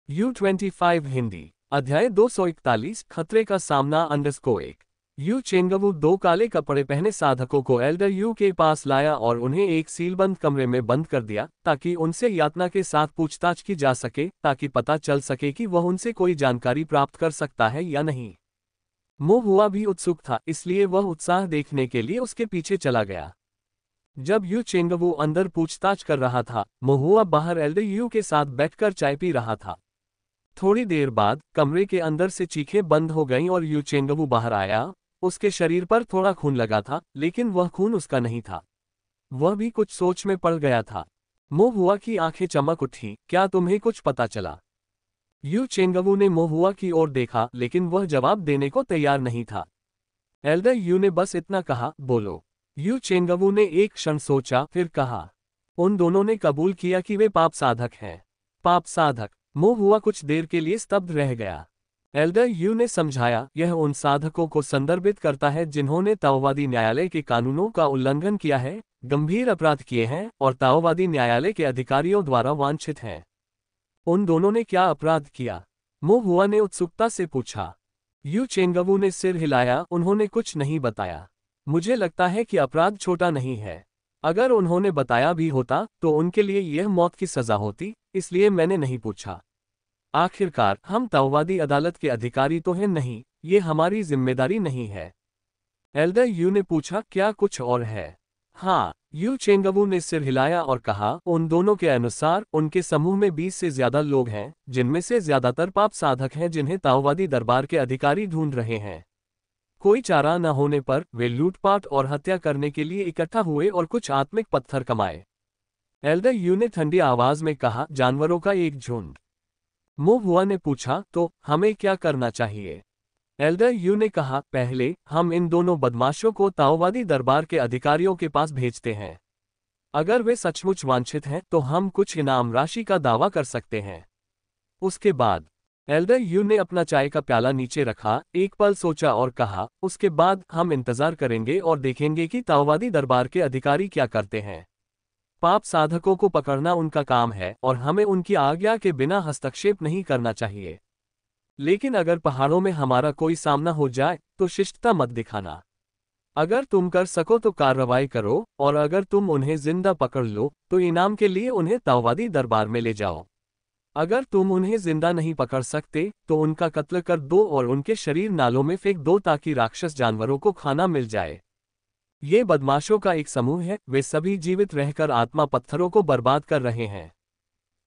U25 Hindi अध्याय 241 खतरे का सामना _1 यू चेंगवू दो काले कपड़े पहने साधकों को एल्डर यू के पास लाया और उन्हें एक सीलबंद कमरे में बंद कर दिया ताकि उनसे यातना के साथ पूछताछ की जा सके ताकि पता चल सके कि वह उनसे कोई जानकारी प्राप्त कर सकता है या नहीं। मो हुआ भी उत्सुक था, इसलिए वह उत्साह देखने के लिए उसके पीछे चला गया। जब यू चेंगवू अंदर पूछताछ कर रहा था, मो हुआ बाहर एल्डर यू के साथ बैठकर चाय पी रहा था। थोड़ी देर बाद कमरे के अंदर से चीखें बंद हो गईं और यू चेंगवू बाहर आया। उसके शरीर पर थोड़ा खून लगा था, लेकिन वह खून उसका नहीं था। वह भी कुछ सोच में पड़ गया था। मो हुआ की आंखें चमक उठी। क्या तुम्हें कुछ पता चला? यू चेंगवू ने मो हुआ की ओर देखा, लेकिन वह जवाब देने को तैयार नहीं था। एल्डर यू ने बस इतना कहा, बोलो। यू चेंगवू ने एक क्षण सोचा, फिर कहा। उन दोनों ने कबूल किया कि वे पाप साधक हैं। पाप साधक? मो हुआ कुछ देर के लिए स्तब्ध रह गया। एल्डर यू ने समझाया, यह उन साधकों को संदर्भित करता है जिन्होंने ताओवादी न्यायालय के कानूनों का उल्लंघन किया है, गंभीर अपराध किए हैं और ताओवादी न्यायालय के अधिकारियों द्वारा वांछित हैं। उन दोनों ने क्या अपराध किया? मो हुआ ने उत्सुकता से पूछा। यू चेंगवू ने सिर हिलाया, उन्होंने कुछ नहीं बताया। मुझे लगता है कि अपराध छोटा नहीं है। अगर उन्होंने बताया भी होता तो उनके लिए यह मौत की सजा होती, इसलिए मैंने नहीं पूछा। आखिरकार हम ताओवादी अदालत के अधिकारी तो हैं नहीं, ये हमारी जिम्मेदारी नहीं है। एल्डर यू ने पूछा, क्या कुछ और है? हाँ, यू चेंगवू ने सिर हिलाया और कहा, उन दोनों के अनुसार उनके समूह में 20 से ज्यादा लोग हैं, जिनमें से ज्यादातर पाप साधक हैं जिन्हें ताओवादी दरबार के अधिकारी ढूंढ रहे हैं। कोई चारा न होने पर वे लूटपाट और हत्या करने के लिए इकट्ठा हुए और कुछ आत्मिक पत्थर कमाए। एल्डर यू ने ठंडी आवाज में कहा, जानवरों का एक झुंड। मो हुआ ने पूछा, तो हमें क्या करना चाहिए? एल्डर यू ने कहा, पहले हम इन दोनों बदमाशों को ताओवादी दरबार के अधिकारियों के पास भेजते हैं। अगर वे सचमुच वांछित हैं तो हम कुछ इनाम राशि का दावा कर सकते हैं। उसके बाद एल्डर यू ने अपना चाय का प्याला नीचे रखा, एक पल सोचा और कहा, उसके बाद हम इंतजार करेंगे और देखेंगे कि ताओवादी दरबार के अधिकारी क्या करते हैं। पाप साधकों को पकड़ना उनका काम है और हमें उनकी आज्ञा के बिना हस्तक्षेप नहीं करना चाहिए। लेकिन अगर पहाड़ों में हमारा कोई सामना हो जाए तो शिष्टता मत दिखाना। अगर तुम कर सको तो कार्रवाई करो, और अगर तुम उन्हें जिंदा पकड़ लो तो इनाम के लिए उन्हें ताओवादी दरबार में ले जाओ। अगर तुम उन्हें जिंदा नहीं पकड़ सकते तो उनका कत्ल कर दो और उनके शरीर नालों में फेंक दो ताकि राक्षस जानवरों को खाना मिल जाए। ये बदमाशों का एक समूह है, वे सभी जीवित रहकर आत्मा पत्थरों को बर्बाद कर रहे हैं।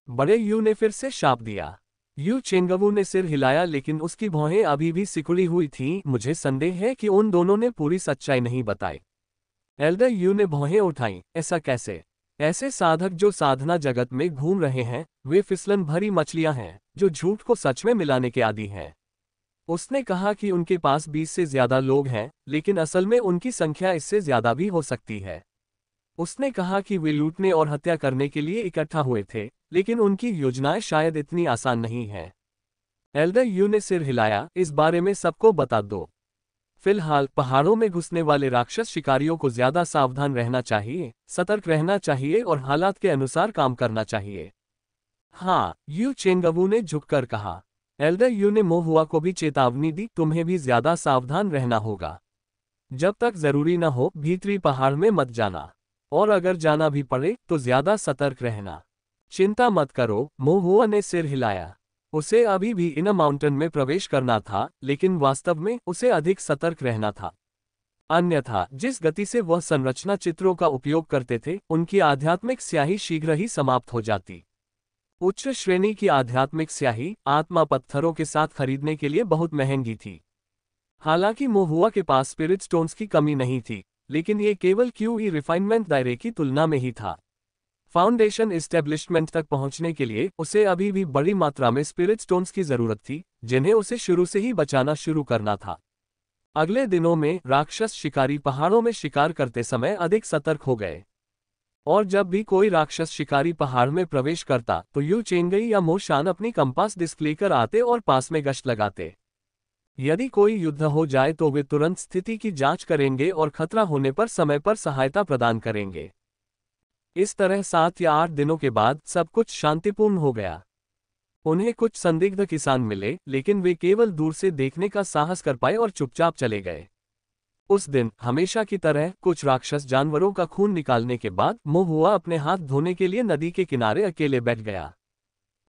बड़े यू ने फिर से शाप दिया। यू चेंगवू ने सिर हिलाया, लेकिन उसकी भौहें अभी भी सिकुड़ी हुई थीं। मुझे संदेह है कि उन दोनों ने पूरी सच्चाई नहीं बताई। एल्डर यू ने भौहें उठाईं, ऐसा कैसे? ऐसे साधक जो साधना जगत में घूम रहे हैं, वे फिसलन भरी मछलियां हैं जो झूठ को सच में मिलाने के आदी हैं। उसने कहा कि उनके पास 20 से ज्यादा लोग हैं, लेकिन असल में उनकी संख्या इससे ज्यादा भी हो सकती है। उसने कहा कि वे लूटने और हत्या करने के लिए इकट्ठा हुए थे, लेकिन उनकी योजनाएं शायद इतनी आसान नहीं हैं। एल्डर यू ने सिर हिलाया, इस बारे में सबको बता दो। फिलहाल पहाड़ों में घुसने वाले राक्षस शिकारियों को ज्यादा सावधान रहना चाहिए, सतर्क रहना चाहिए और हालात के अनुसार काम करना चाहिए। हाँ, यू चेंगवू ने झुककर कहा। एल्डर यू ने मो हुआ को भी चेतावनी दी, तुम्हें भी ज्यादा सावधान रहना होगा। जब तक जरूरी न हो भीतरी पहाड़ में मत जाना, और अगर जाना भी पड़े तो ज्यादा सतर्क रहना। चिंता मत करो, मो हुआ ने सिर हिलाया। उसे अभी भी इन माउंटेन में प्रवेश करना था, लेकिन वास्तव में उसे अधिक सतर्क रहना था। अन्यथा जिस गति से वह संरचना चित्रों का उपयोग करते थे, उनकी आध्यात्मिक स्याही शीघ्र ही समाप्त हो जाती। उच्च श्रेणी की आध्यात्मिक स्याही आत्मा पत्थरों के साथ खरीदने के लिए बहुत महंगी थी। हालांकि मो हुआ के पास स्पिरिट स्टोन्स की कमी नहीं थी, लेकिन ये केवल क्यूई रिफाइनमेंट दायरे की तुलना में ही था। फाउंडेशन एस्टेब्लिशमेंट तक पहुंचने के लिए उसे अभी भी बड़ी मात्रा में स्पिरिट स्टोन्स की जरूरत थी, जिन्हें उसे शुरू से ही बचाना शुरू करना था। अगले दिनों में राक्षस शिकारी पहाड़ों में शिकार करते समय अधिक सतर्क हो गए, और जब भी कोई राक्षस शिकारी पहाड़ में प्रवेश करता तो यू चेंगई या मो शान अपनी कंपास डिस्क लेकर आते और पास में गश्त लगाते। यदि कोई युद्ध हो जाए तो वे तुरंत स्थिति की जांच करेंगे और खतरा होने पर समय पर सहायता प्रदान करेंगे। इस तरह 7 या 8 दिनों के बाद सब कुछ शांतिपूर्ण हो गया। उन्हें कुछ संदिग्ध किसान मिले, लेकिन वे केवल दूर से देखने का साहस कर पाए और चुपचाप चले गए। उस दिन हमेशा की तरह कुछ राक्षस जानवरों का खून निकालने के बाद मोहुआ अपने हाथ धोने के लिए नदी के किनारे अकेले बैठ गया।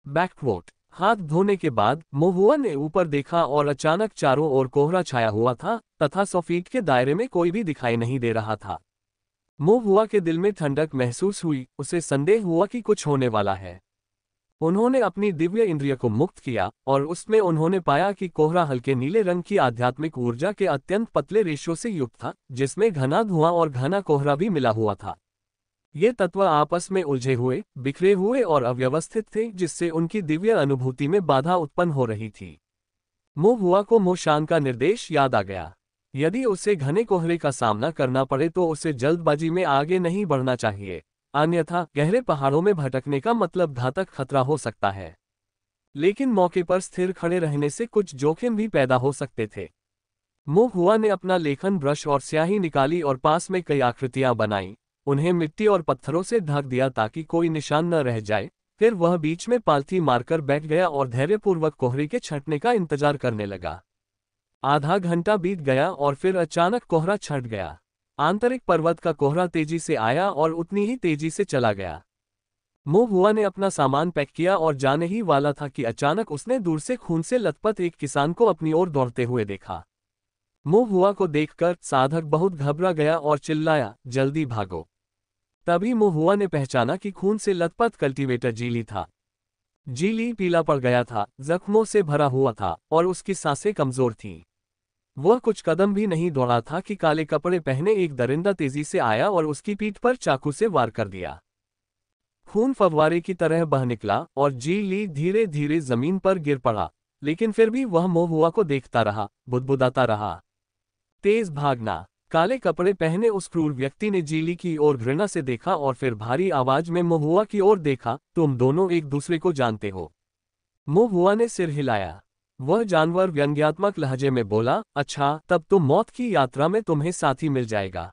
बैकवोट। हाथ धोने के बाद मोहुआ ने ऊपर देखा और अचानक चारों ओर कोहरा छाया हुआ था तथा 100 फीट के दायरे में कोई भी दिखाई नहीं दे रहा था। मोहुआ के दिल में ठंडक महसूस हुई, उसे संदेह हुआ कि कुछ होने वाला है। उन्होंने अपनी दिव्य इंद्रिय को मुक्त किया और उसमें उन्होंने पाया कि कोहरा हल्के नीले रंग की आध्यात्मिक ऊर्जा के अत्यंत पतले रेशों से युक्त था, जिसमें घना धुआं और घना कोहरा भी मिला हुआ था। ये तत्व आपस में उलझे हुए, बिखरे हुए और अव्यवस्थित थे, जिससे उनकी दिव्य अनुभूति में बाधा उत्पन्न हो रही थी। मोहुआ को मोशान का निर्देश याद आ गया। यदि उसे घने कोहरे का सामना करना पड़े तो उसे जल्दबाजी में आगे नहीं बढ़ना चाहिए, अन्यथा गहरे पहाड़ों में भटकने का मतलब घातक खतरा हो सकता है। लेकिन मौके पर स्थिर खड़े रहने से कुछ जोखिम भी पैदा हो सकते थे। मोहुआ ने अपना लेखन ब्रश और स्याही निकाली और पास में कई आकृतियां बनाईं, उन्हें मिट्टी और पत्थरों से ढक दिया ताकि कोई निशान न रह जाए। फिर वह बीच में पालथी मारकर बैठ गया और धैर्यपूर्वक कोहरे के छंटने का इंतजार करने लगा। आधा घंटा बीत गया और फिर अचानक कोहरा छंट गया। आंतरिक पर्वत का कोहरा तेजी से आया और उतनी ही तेजी से चला गया। मोहुआ ने अपना सामान पैक किया और जाने ही वाला था कि अचानक उसने दूर से खून से लथपथ एक किसान को अपनी ओर दौड़ते हुए देखा। मोहुआ को देखकर साधक बहुत घबरा गया और चिल्लाया, जल्दी भागो। तभी मोहुआ ने पहचाना कि खून से लथपथ कल्टीवेटर जीली था। जीली पीला पड़ गया था, जख्मों से भरा हुआ था और उसकी सांसें कमजोर थीं। वह कुछ कदम भी नहीं दौड़ा था कि काले कपड़े पहने एक दरिंदा तेजी से आया और उसकी पीठ पर चाकू से वार कर दिया। खून फव्वारे की तरह बह निकला और जीली धीरे धीरे जमीन पर गिर पड़ा, लेकिन फिर भी वह मोहुआ को देखता रहा, बुदबुदाता रहा। तेज भागना। काले कपड़े पहने उस क्रूर व्यक्ति ने जीली की ओर घृणा से देखा और फिर भारी आवाज में मोहुआ की ओर देखा, तुम दोनों एक दूसरे को जानते हो? मोहुआ ने सिर हिलाया। वह जानवर व्यंग्यात्मक लहजे में बोला, अच्छा, तब तो मौत की यात्रा में तुम्हें साथी मिल जाएगा।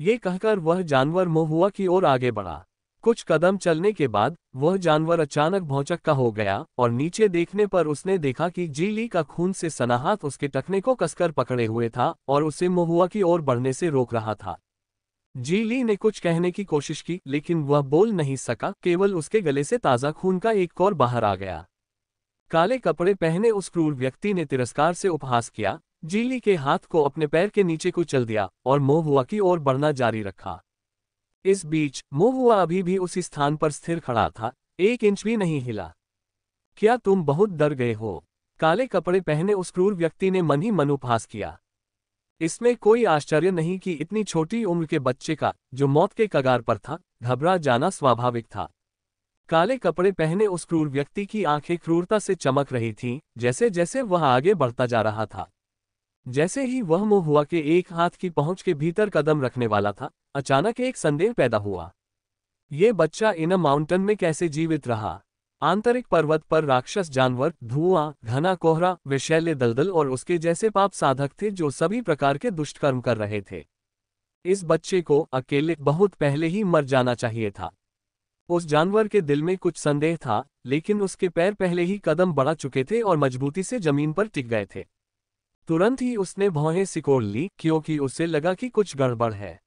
ये कहकर वह जानवर मोहुआ की ओर आगे बढ़ा। कुछ कदम चलने के बाद वह जानवर अचानक भौचक्का हो गया और नीचे देखने पर उसने देखा कि जीली का खून से सना हाथ उसके टखने को कसकर पकड़े हुए था और उसे मोहुआ की ओर बढ़ने से रोक रहा था। जीली ने कुछ कहने की कोशिश की, लेकिन वह बोल नहीं सका, केवल उसके गले से ताज़ा खून का एक कौर बाहर आ गया। काले कपड़े पहने उस क्रूर व्यक्ति ने तिरस्कार से उपहास किया, जीली के हाथ को अपने पैर के नीचे कुचल दिया और मोहुआ की ओर बढ़ना जारी रखा। इस बीच मोहुआ अभी भी उसी स्थान पर स्थिर खड़ा था, 1 इंच भी नहीं हिला। क्या तुम बहुत डर गए हो? काले कपड़े पहने उस क्रूर व्यक्ति ने मन ही मन उपहास किया। इसमें कोई आश्चर्य नहीं कि इतनी छोटी उम्र के बच्चे का, जो मौत के कगार पर था, घबरा जाना स्वाभाविक था। काले कपड़े पहने उस क्रूर व्यक्ति की आंखें क्रूरता से चमक रही थीं, जैसे जैसे वह आगे बढ़ता जा रहा था। जैसे ही वह मोहुआ के एक हाथ की पहुंच के भीतर कदम रखने वाला था, अचानक एक संदेह पैदा हुआ। ये बच्चा इन माउंटेन में कैसे जीवित रहा? आंतरिक पर्वत पर राक्षस जानवर, धुआं, घना कोहरा, विषैले दलदल और उसके जैसे पाप साधक थे जो सभी प्रकार के दुष्कर्म कर रहे थे। इस बच्चे को अकेले बहुत पहले ही मर जाना चाहिए था। उस जानवर के दिल में कुछ संदेह था, लेकिन उसके पैर पहले ही कदम बढ़ा चुके थे और मजबूती से जमीन पर टिक गए थे। तुरंत ही उसने भौहें सिकोड़ ली, क्योंकि उसे लगा कि कुछ गड़बड़ है।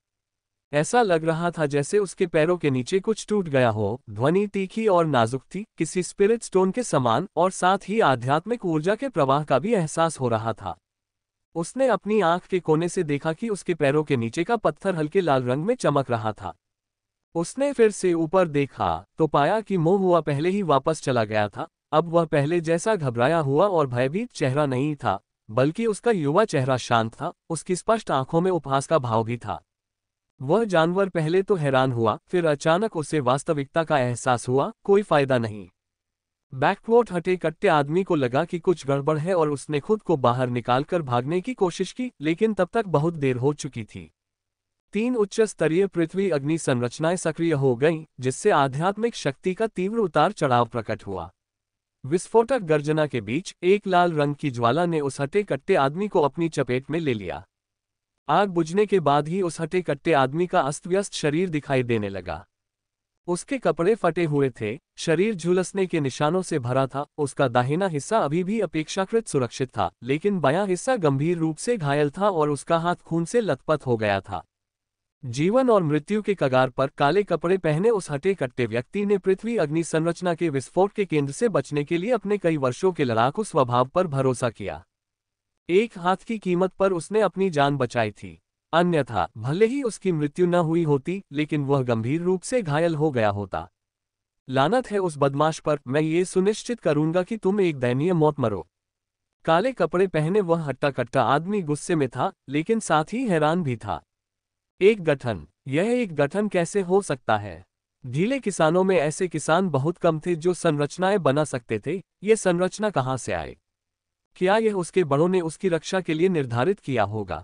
ऐसा लग रहा था जैसे उसके पैरों के नीचे कुछ टूट गया हो। ध्वनि तीखी और नाजुक थी, किसी स्पिरिट स्टोन के समान, और साथ ही आध्यात्मिक ऊर्जा के प्रवाह का भी एहसास हो रहा था। उसने अपनी आंख के कोने से देखा कि उसके पैरों के नीचे का पत्थर हल्के लाल रंग में चमक रहा था। उसने फिर से ऊपर देखा तो पाया कि मोहुआ पहले ही वापस चला गया था। अब वह पहले जैसा घबराया हुआ और भयभीत चेहरा नहीं था, बल्कि उसका युवा चेहरा शांत था, उसकी स्पष्ट आंखों में उपहास का भाव भी था। वह जानवर पहले तो हैरान हुआ, फिर अचानक उसे वास्तविकता का एहसास हुआ, कोई फायदा नहीं। बैकवॉट हटे कट्टे आदमी को लगा कि कुछ गड़बड़ है और उसने खुद को बाहर निकालकर भागने की कोशिश की, लेकिन तब तक बहुत देर हो चुकी थी। 3 उच्च स्तरीय पृथ्वी अग्नि संरचनाएं सक्रिय हो गईं, जिससे आध्यात्मिक शक्ति का तीव्र उतार चढ़ाव प्रकट हुआ। विस्फोटक गर्जना के बीच एक लाल रंग की ज्वाला ने उस हटे कट्टे आदमी को अपनी चपेट में ले लिया। आग बुझने के बाद ही उस हटे कट्टे आदमी का अस्त व्यस्त शरीर दिखाई देने लगा। उसके कपड़े फटे हुए थे, शरीर झुलसने के निशानों से भरा था। उसका दाहिना हिस्सा अभी भी अपेक्षाकृत सुरक्षित था, लेकिन बायां हिस्सा गंभीर रूप से घायल था और उसका हाथ खून से लथपथ हो गया था। जीवन और मृत्यु के कगार पर काले कपड़े पहने उस हटे कट्टे व्यक्ति ने पृथ्वी अग्नि संरचना के विस्फोट के केंद्र से बचने के लिए अपने कई वर्षों के लड़ाकू स्वभाव पर भरोसा किया। एक हाथ की कीमत पर उसने अपनी जान बचाई थी, अन्यथा भले ही उसकी मृत्यु न हुई होती, लेकिन वह गंभीर रूप से घायल हो गया होता। लानत है उस बदमाश पर, मैं ये सुनिश्चित करूंगा कि तुम एक दयनीय मौत मरो। काले कपड़े पहने वह हट्टा कट्टा आदमी गुस्से में था, लेकिन साथ ही हैरान भी था। यह एक गठन कैसे हो सकता है? ढीले किसानों में ऐसे किसान बहुत कम थे जो संरचनाएं बना सकते थे। ये संरचना कहाँ से आए? क्या यह उसके बड़ों ने उसकी रक्षा के लिए निर्धारित किया होगा?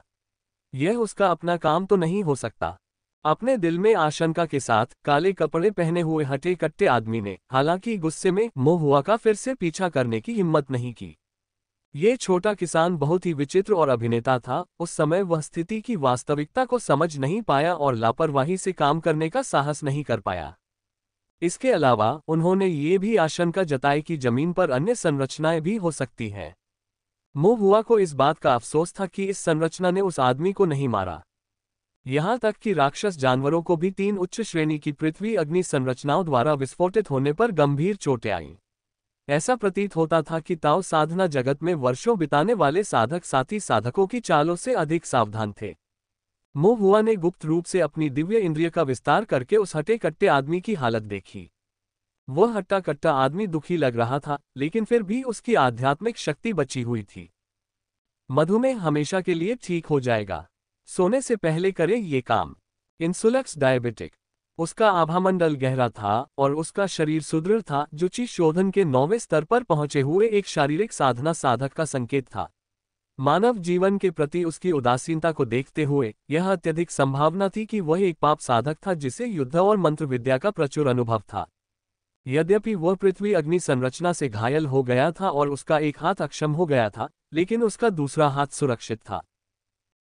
यह उसका अपना काम तो नहीं हो सकता। अपने दिल में आशंका के साथ काले कपड़े पहने हुए हटे कट्टे आदमी ने, हालांकि गुस्से में, मोहुआ का फिर से पीछा करने की हिम्मत नहीं की। ये छोटा किसान बहुत ही विचित्र और अभिनेता था। उस समय वह स्थिति की वास्तविकता को समझ नहीं पाया और लापरवाही से काम करने का साहस नहीं कर पाया। इसके अलावा उन्होंने ये भी आशंका जताई कि जमीन पर अन्य संरचनाएं भी हो सकती हैं। मोहुआ को इस बात का अफसोस था कि इस संरचना ने उस आदमी को नहीं मारा। यहां तक कि राक्षस जानवरों को भी 3 उच्च श्रेणी की पृथ्वी अग्नि संरचनाओं द्वारा विस्फोटित होने पर गंभीर चोटें आईं। ऐसा प्रतीत होता था कि ताओ साधना जगत में वर्षों बिताने वाले साधक साथी साधकों की चालों से अधिक सावधान थे। मोहुआ ने गुप्त रूप से अपनी दिव्य इंद्रिय का विस्तार करके उस हटे कट्टे आदमी की हालत देखी। वह हट्टा कट्टा आदमी दुखी लग रहा था, लेकिन फिर भी उसकी आध्यात्मिक शक्ति बची हुई थी। मधुमेह हमेशा के लिए ठीक हो जाएगा। सोने से पहले करें ये काम। इंसुलक्स डायबिटिक। उसका आभामंडल गहरा था और उसका शरीर सुदृढ़ था, जो ची शोधन के 9वें स्तर पर पहुंचे हुए एक शारीरिक साधना साधक का संकेत था। मानव जीवन के प्रति उसकी उदासीनता को देखते हुए यह अत्यधिक संभावना थी कि वह एक पाप साधक था जिसे युद्ध और मंत्र विद्या का प्रचुर अनुभव था। यद्यपि वह पृथ्वी अग्नि संरचना से घायल हो गया था और उसका एक हाथ अक्षम हो गया था, लेकिन उसका दूसरा हाथ सुरक्षित था।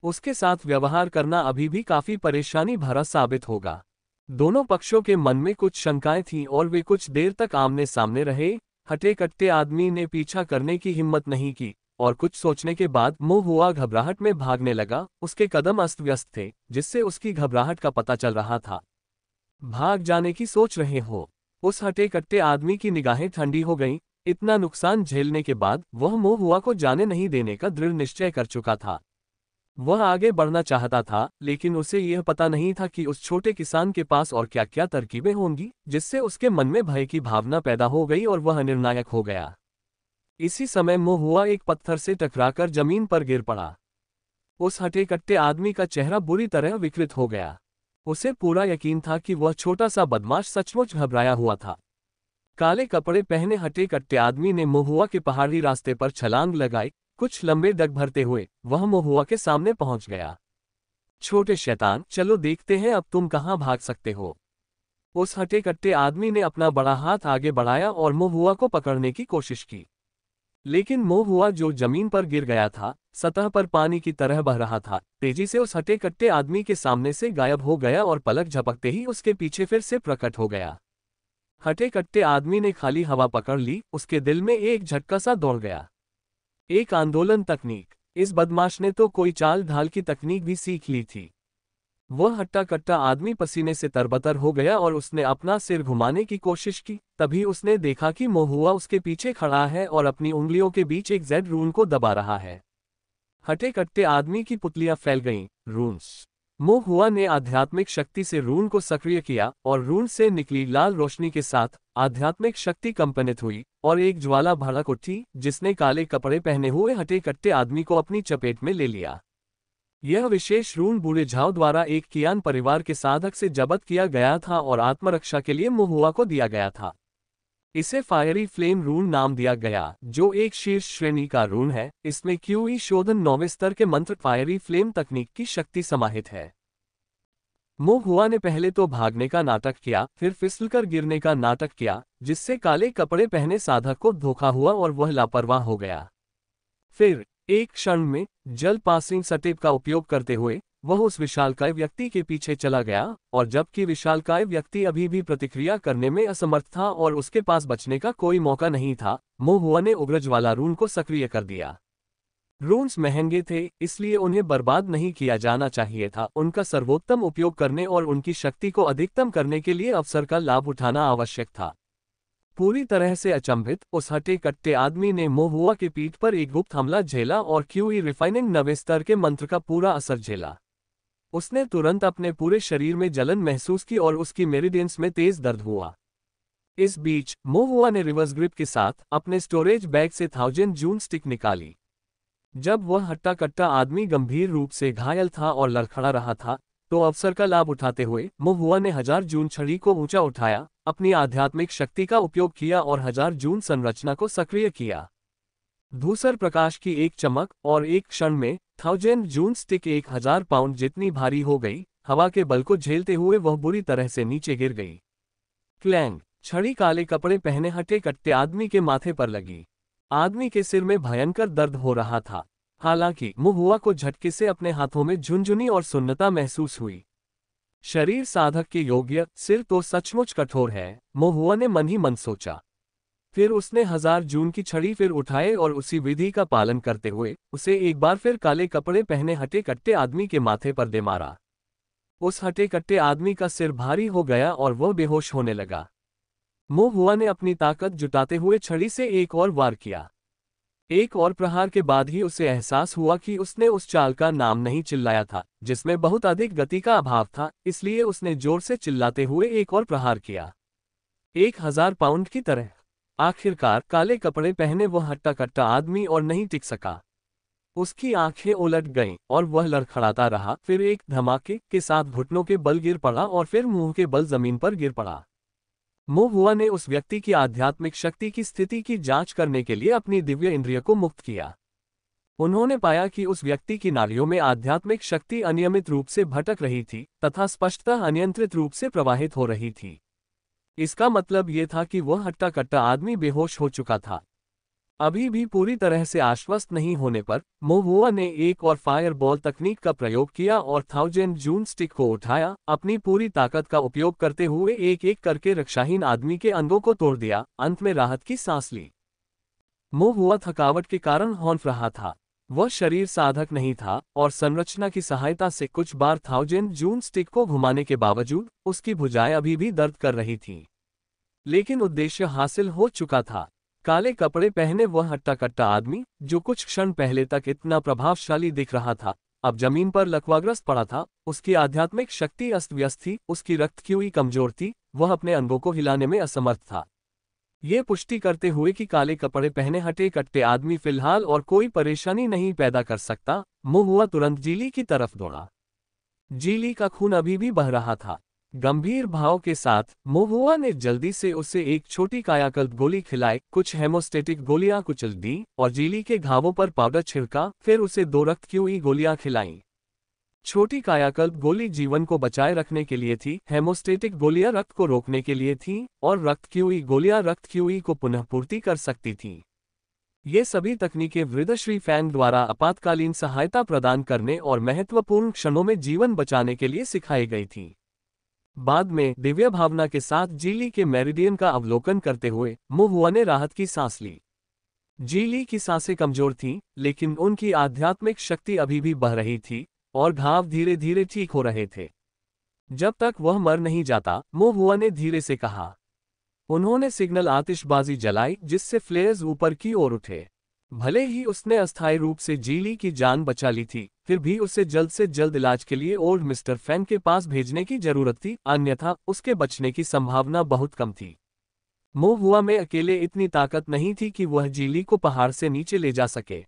उसके साथ व्यवहार करना अभी भी काफी परेशानी भरा साबित होगा। दोनों पक्षों के मन में कुछ शंकाएं थीं और वे कुछ देर तक आमने सामने रहे। हटे कट्टे आदमी ने पीछा करने की हिम्मत नहीं की और कुछ सोचने के बाद मोहुआ घबराहट में भागने लगा। उसके कदम अस्त व्यस्त थे, जिससे उसकी घबराहट का पता चल रहा था। भाग जाने की सोच रहे हो? उस हटे कट्टे आदमी की निगाहें ठंडी हो गईं। इतना नुकसान झेलने के बाद वह मोहुआ को जाने नहीं देने का दृढ़ निश्चय कर चुका था। वह आगे बढ़ना चाहता था, लेकिन उसे यह पता नहीं था कि उस छोटे किसान के पास और क्या क्या तरकीबें होंगी, जिससे उसके मन में भय की भावना पैदा हो गई और वह निर्णायक हो गया। इसी समय मोहुआ एक पत्थर से टकराकर जमीन पर गिर पड़ा। उस हटे कट्टे आदमी का चेहरा बुरी तरह विकृत हो गया। उसे पूरा यकीन था कि वह छोटा सा बदमाश सचमुच घबराया हुआ था। काले कपड़े पहने हटे कट्टे आदमी ने मोहुआ के पहाड़ी रास्ते पर छलांग लगाई। कुछ लंबे डग भरते हुए वह मोहुआ के सामने पहुंच गया। छोटे शैतान, चलो देखते हैं अब तुम कहां भाग सकते हो। उस हटे कट्टे आदमी ने अपना बड़ा हाथ आगे बढ़ाया और मोहुआ को पकड़ने की कोशिश की, लेकिन मोहुआ जो जमीन पर गिर गया था, सतह पर पानी की तरह बह रहा था, तेजी से उस हटे कट्टे आदमी के सामने से गायब हो गया और पलक झपकते ही उसके पीछे फिर से प्रकट हो गया। हटे कट्टे आदमी ने खाली हवा पकड़ ली। उसके दिल में एक झटका सा दौड़ गया। एक आंदोलन तकनीक। इस बदमाश ने तो कोई चाल ढाल की तकनीक भी सीख ली थी। वह हट्टा कट्टा आदमी पसीने से तरबतर हो गया और उसने अपना सिर घुमाने की कोशिश की। तभी उसने देखा कि मोहुआ उसके पीछे खड़ा है और अपनी उंगलियों के बीच एक जेड रून को दबा रहा है। हटे कट्टे आदमी की पुतलियां फैल गईं। रून्स। मोहुआ ने आध्यात्मिक शक्ति से रून को सक्रिय किया और रून से निकली लाल रोशनी के साथ आध्यात्मिक शक्ति कंपनित हुई और एक ज्वाला भड़क उठी, जिसने काले कपड़े पहने हुए हटे कट्टे आदमी को अपनी चपेट में ले लिया। यह विशेष रून बूढ़े झाओ द्वारा एक कियान परिवार के साधक से जब्त किया गया था और आत्मरक्षा के लिए मोहुआ को दिया गया था। इसे फायरी फ्लेम रून नाम दिया गया, जो एक शीर्ष श्रेणी का रून है। इसमें क्यूई शोधन 9वें स्तर के मंत्र फायरी फ्लेम तकनीक की शक्ति समाहित है। मोहुआ ने पहले तो भागने का नाटक किया, फिर फिसलकर गिरने का नाटक किया, जिससे काले कपड़े पहने साधक को धोखा हुआ और वह लापरवाह हो गया। फिर एक क्षण में जल पासिंग सटेप का उपयोग करते हुए वह उस विशालकाय व्यक्ति के पीछे चला गया, और जबकि विशालकाय व्यक्ति अभी भी प्रतिक्रिया करने में असमर्थ था और उसके पास बचने का कोई मौका नहीं था, मोहुआ ने उग्रज्वाला रून को सक्रिय कर दिया। रून्स महंगे थे, इसलिए उन्हें बर्बाद नहीं किया जाना चाहिए था। उनका सर्वोत्तम उपयोग करने और उनकी शक्ति को अधिकतम करने के लिए अवसर का लाभ उठाना आवश्यक था। पूरी तरह से अचंभित, उस हटे कट्टे आदमी ने मोहुआ की पीठ पर एक गुप्त हमला झेला और क्यूई रिफाइनिंग नवे स्तर के मंत्र का पूरा असर झेला। उसने तुरंत अपने पूरे शरीर में जलन महसूस की और उसकी मेरिडियंस में तेज दर्द हुआ। इस बीच मोहुआ ने रिवर्स ग्रिप के साथ अपने स्टोरेज बैग से 1000 जून स्टिक निकाली। जब वह हट्टा कट्टा आदमी गंभीर रूप से घायल था और लड़खड़ा रहा था, तो अवसर का लाभ उठाते हुए मोहुआ ने 1000 जून छड़ी को ऊंचा उठाया, अपनी आध्यात्मिक शक्ति का उपयोग किया और 1000 जून संरचना को सक्रिय किया। धूसर प्रकाश की एक चमक और एक क्षण में 1000 जून स्टिक 1000 पाउंड जितनी भारी हो गई। हवा के बल को झेलते हुए वह बुरी तरह से नीचे गिर गई। क्लैंग, छड़ी काले कपड़े पहने हटे कट्टे आदमी के माथे पर लगी। आदमी के सिर में भयंकर दर्द हो रहा था। हालांकि मोहुआ को झटके से अपने हाथों में झुनझुनी और सुन्नता महसूस हुई। शरीर साधक के योग्य, सिर तो सचमुच कठोर है, मोहुआ ने मन ही मन सोचा। फिर उसने 1000 जून की छड़ी फिर उठाए और उसी विधि का पालन करते हुए उसे एक बार फिर काले कपड़े पहने हटे कट्टे आदमी के माथे पर दे मारा। उस हटे कट्टे आदमी का सिर भारी हो गया और वह बेहोश होने लगा। मोहुआ ने अपनी ताकत जुटाते हुए छड़ी से एक और वार किया। एक और प्रहार के बाद ही उसे एहसास हुआ कि उसने उस चाल का नाम नहीं चिल्लाया था, जिसमें बहुत अधिक गति का अभाव था, इसलिए उसने जोर से चिल्लाते हुए एक और प्रहार किया। 1000 पाउंड की तरह। आखिरकार काले कपड़े पहने वह हट्टा कट्टा आदमी और नहीं टिक सका। उसकी आंखें उलट गईं और वह लड़खड़ाता रहा, फिर एक धमाके के साथ घुटनों के बल गिर पड़ा और फिर मुंह के बल जमीन पर गिर पड़ा। मोहुआ ने उस व्यक्ति की आध्यात्मिक शक्ति की स्थिति की जांच करने के लिए अपनी दिव्य इंद्रिय को मुक्त किया। उन्होंने पाया कि उस व्यक्ति की नाड़ियों में आध्यात्मिक शक्ति अनियमित रूप से भटक रही थी तथा स्पष्टतः अनियंत्रित रूप से प्रवाहित हो रही थी। इसका मतलब ये था कि वह हट्टा कट्टा आदमी बेहोश हो चुका था। अभी भी पूरी तरह से आश्वस्त नहीं होने पर मोहुआ ने एक और फायर बॉल तकनीक का प्रयोग किया और 1000 जून स्टिक को उठाया, अपनी पूरी ताकत का उपयोग करते हुए एक एक करके रक्षाहीन आदमी के अंगों को तोड़ दिया। अंत में राहत की सांस ली। मोहुआ थकावट के कारण हौंफ रहा था। वह शरीर साधक नहीं था और संरचना की सहायता से कुछ बार 1000 जून स्टिक को घुमाने के बावजूद उसकी भुजाएं अभी भी दर्द कर रही थीं। लेकिन उद्देश्य हासिल हो चुका था। काले कपड़े पहने वह हट्टा कट्टा आदमी, जो कुछ क्षण पहले तक इतना प्रभावशाली दिख रहा था, अब जमीन पर लकवाग्रस्त पड़ा था। उसकी आध्यात्मिक शक्ति अस्त व्यस्त थी, उसकी रक्तक्यूई कमजोर थी, वह अपने अंगों को हिलाने में असमर्थ था। ये पुष्टि करते हुए कि काले कपड़े पहने हटे कट्टे आदमी फिलहाल और कोई परेशानी नहीं पैदा कर सकता, मोहुआ तुरंत जीली की तरफ दौड़ा। जीली का खून अभी भी बह रहा था। गंभीर भाव के साथ मोहुआ ने जल्दी से उसे एक छोटी कायाकल्प गोली खिलाई, कुछ हेमोस्टेटिक गोलियां कुचल दी और जीली के घावों पर पाउडर छिड़का, फिर उसे 2 रक्तक्यूई गोलियां खिलाईं। छोटी कायाकल्प गोली जीवन को बचाए रखने के लिए थी, हेमोस्टेटिक गोलियां रक्त को रोकने के लिए थीं और रक्तक्यूई गोलियां रक्तक्यूई को पुनः पूर्ति कर सकती थीं। ये सभी तकनीकें वृद्धश्री फैंग द्वारा आपातकालीन सहायता प्रदान करने और महत्वपूर्ण क्षणों में जीवन बचाने के लिए सिखाई गई थीं। बाद में दिव्य भावना के साथ जीली के मेरिडियन का अवलोकन करते हुए मोहुआ ने राहत की सांस ली। जीली की सांसें कमजोर थीं, लेकिन उनकी आध्यात्मिक शक्ति अभी भी बह रही थी और घाव धीरे धीरे ठीक हो रहे थे। जब तक वह मर नहीं जाता, मोहुआ ने धीरे से कहा। उन्होंने सिग्नल आतिशबाजी जलाई, जिससे फ्लेयर्स ऊपर की ओर उठे। भले ही उसने अस्थायी रूप से जीली की जान बचा ली थी, फिर भी उसे जल्द से जल्द इलाज के लिए ओल्ड मिस्टर फैन के पास भेजने की जरूरत थी, अन्यथा उसके बचने की संभावना बहुत कम थी। मोहुआ में अकेले इतनी ताकत नहीं थी कि वह जीली को पहाड़ से नीचे ले जा सके।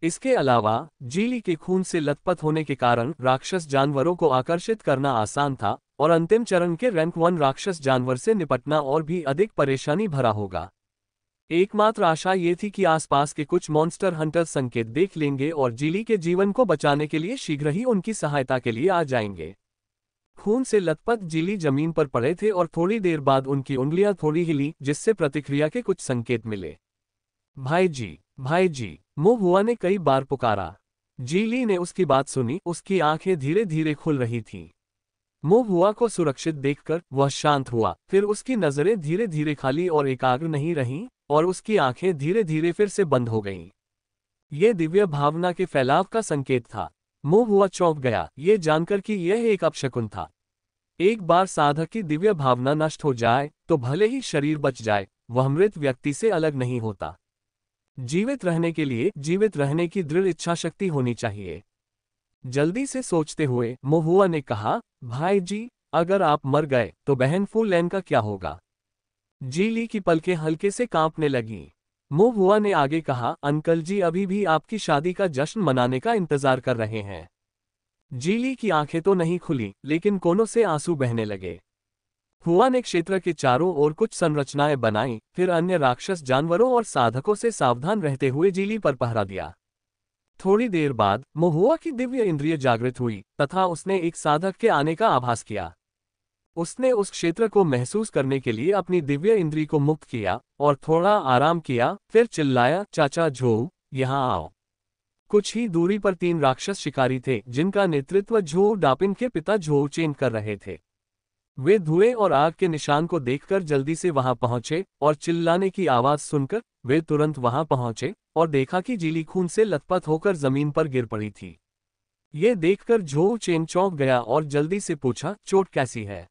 इसके अलावा जीली के खून से लथपथ होने के कारण राक्षस जानवरों को आकर्षित करना आसान था और अंतिम चरण के रैंक 1 राक्षस जानवर से निपटना और भी अधिक परेशानी भरा होगा। एकमात्र आशा ये थी कि आसपास के कुछ मॉन्स्टर हंटर संकेत देख लेंगे और जीली के जीवन को बचाने के लिए शीघ्र ही उनकी सहायता के लिए आ जाएंगे। खून से लथपथ जीली जमीन पर पड़े थे और थोड़ी देर बाद उनकी उंगलियां थोड़ी हिली, जिससे प्रतिक्रिया के कुछ संकेत मिले। भाई जी, मोहुआ ने कई बार पुकारा। जी ली ने उसकी बात सुनी, उसकी आंखें धीरे धीरे खुल रही थीं। मो हुआ को सुरक्षित देखकर वह शांत हुआ, फिर उसकी नजरें धीरे धीरे खाली और एकाग्र नहीं रहीं, और उसकी आंखें धीरे धीरे फिर से बंद हो गईं। ये दिव्य भावना के फैलाव का संकेत था। मो हुआ चौंक गया, ये जानकर कि यह एक अपशकुन था। एक बार साधक की दिव्य भावना नष्ट हो जाए तो भले ही शरीर बच जाए, वह मृत व्यक्ति से अलग नहीं होता। जीवित रहने के लिए जीवित रहने की दृढ़ इच्छा शक्ति होनी चाहिए। जल्दी से सोचते हुए मोहुआ ने कहा, भाई जी, अगर आप मर गए तो बहन फू लैन का क्या होगा? जी ली की पलकें हल्के से कांपने लगीं। मोहुआ ने आगे कहा, अंकल जी अभी भी आपकी शादी का जश्न मनाने का इंतजार कर रहे हैं। जी ली की आंखें तो नहीं खुली, लेकिन कोनों से आंसू बहने लगे। हुआ ने क्षेत्र के चारों ओर कुछ संरचनाएं बनाईं, फिर अन्य राक्षस जानवरों और साधकों से सावधान रहते हुए जीली पर पहरा दिया। थोड़ी देर बाद महुआ की दिव्य इंद्रिय जागृत हुई तथा उसने एक साधक के आने का आभास किया। उसने उस क्षेत्र को महसूस करने के लिए अपनी दिव्य इंद्री को मुक्त किया और थोड़ा आराम किया, फिर चिल्लाया, चाचा झोऊ, यहाँ आओ। कुछ ही दूरी पर 3 राक्षस शिकारी थे, जिनका नेतृत्व झोऊ डापिन के पिता झोऊ चेन कर रहे थे। वे धुएं और आग के निशान को देखकर जल्दी से वहां पहुंचे और चिल्लाने की आवाज सुनकर वे तुरंत वहां पहुंचे और देखा कि जीली खून से लथपथ होकर जमीन पर गिर पड़ी थी। ये देखकर झोऊ चेन चौंक गया और जल्दी से पूछा, चोट कैसी है?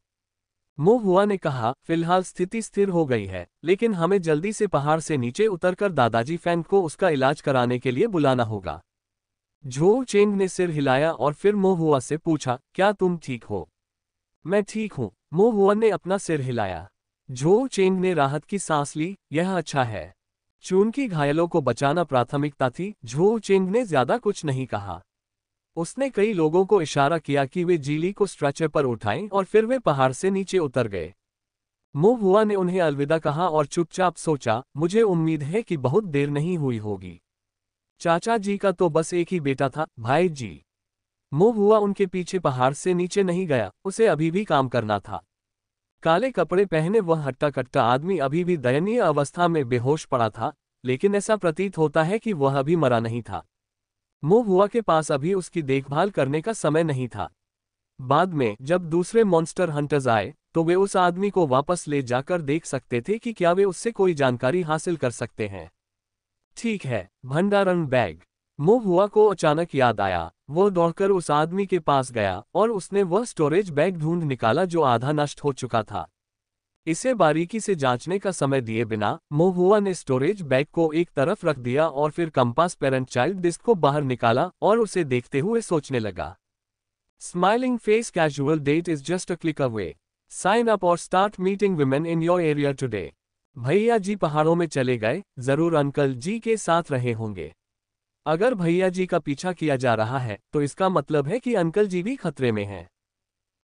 मो हुआ ने कहा, फिलहाल स्थिति स्थिर हो गई है, लेकिन हमें जल्दी से पहाड़ से नीचे उतरकर दादाजी फैंग को उसका इलाज कराने के लिए बुलाना होगा। झोऊ चेंग ने सिर हिलाया और फिर मो हुआ से पूछा, क्या तुम ठीक हो? मैं ठीक हूं, मो हुआ ने अपना सिर हिलाया। झोऊ चेंग ने राहत की सांस ली, यह अच्छा है। चून की घायलों को बचाना प्राथमिकता थी। झोऊ चेंग ने ज्यादा कुछ नहीं कहा। उसने कई लोगों को इशारा किया कि वे जीली को स्ट्रेचर पर उठाएं और फिर वे पहाड़ से नीचे उतर गए। मो हुआ ने उन्हें अलविदा कहा और चुपचाप सोचा, मुझे उम्मीद है कि बहुत देर नहीं हुई होगी। चाचा जी का तो बस एक ही बेटा था, भाई जी। मो हुआ उनके पीछे पहाड़ से नीचे नहीं गया, उसे अभी भी काम करना था। काले कपड़े पहने वह हट्टा कट्टा आदमी अभी भी दयनीय अवस्था में बेहोश पड़ा था, लेकिन ऐसा प्रतीत होता है कि वह अभी मरा नहीं था। मो हुआ के पास अभी उसकी देखभाल करने का समय नहीं था। बाद में जब दूसरे मॉन्स्टर हंटर्स आए तो वे उस आदमी को वापस ले जाकर देख सकते थे कि क्या वे उससे कोई जानकारी हासिल कर सकते हैं। ठीक है, भंडारण बैग। मो हुआ को अचानक याद आया। वो दौड़कर उस आदमी के पास गया और उसने वह स्टोरेज बैग ढूंढ निकाला जो आधा नष्ट हो चुका था। इसे बारीकी से जांचने का समय दिए बिना मो हुआ ने स्टोरेज बैग को एक तरफ रख दिया और फिर कंपास पेरेंट चाइल्ड डिस्क को बाहर निकाला और उसे देखते हुए सोचने लगा। Smiling face casual date is just a click away. Sign up और start meeting women in your area today. भैया जी पहाड़ों में चले गए, जरूर अंकल जी के साथ रहे होंगे। अगर भैया जी का पीछा किया जा रहा है तो इसका मतलब है कि अंकल जी भी खतरे में हैं।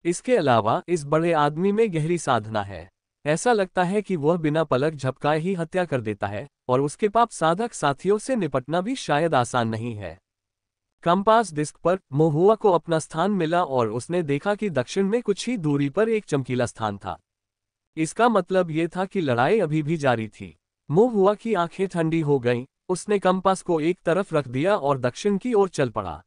इसके अलावा इस बड़े आदमी में गहरी साधना है। ऐसा लगता है कि वह बिना पलक झपकाए ही हत्या कर देता है और उसके पाप साधक साथियों से निपटना भी शायद आसान नहीं है। कंपास डिस्क पर मोहुआ को अपना स्थान मिला और उसने देखा कि दक्षिण में कुछ ही दूरी पर एक चमकीला स्थान था। इसका मतलब ये था कि लड़ाई अभी भी जारी थी। मोहुआ की आंखें ठंडी हो गईं। उसने कंपास को एक तरफ रख दिया और दक्षिण की ओर चल पड़ा।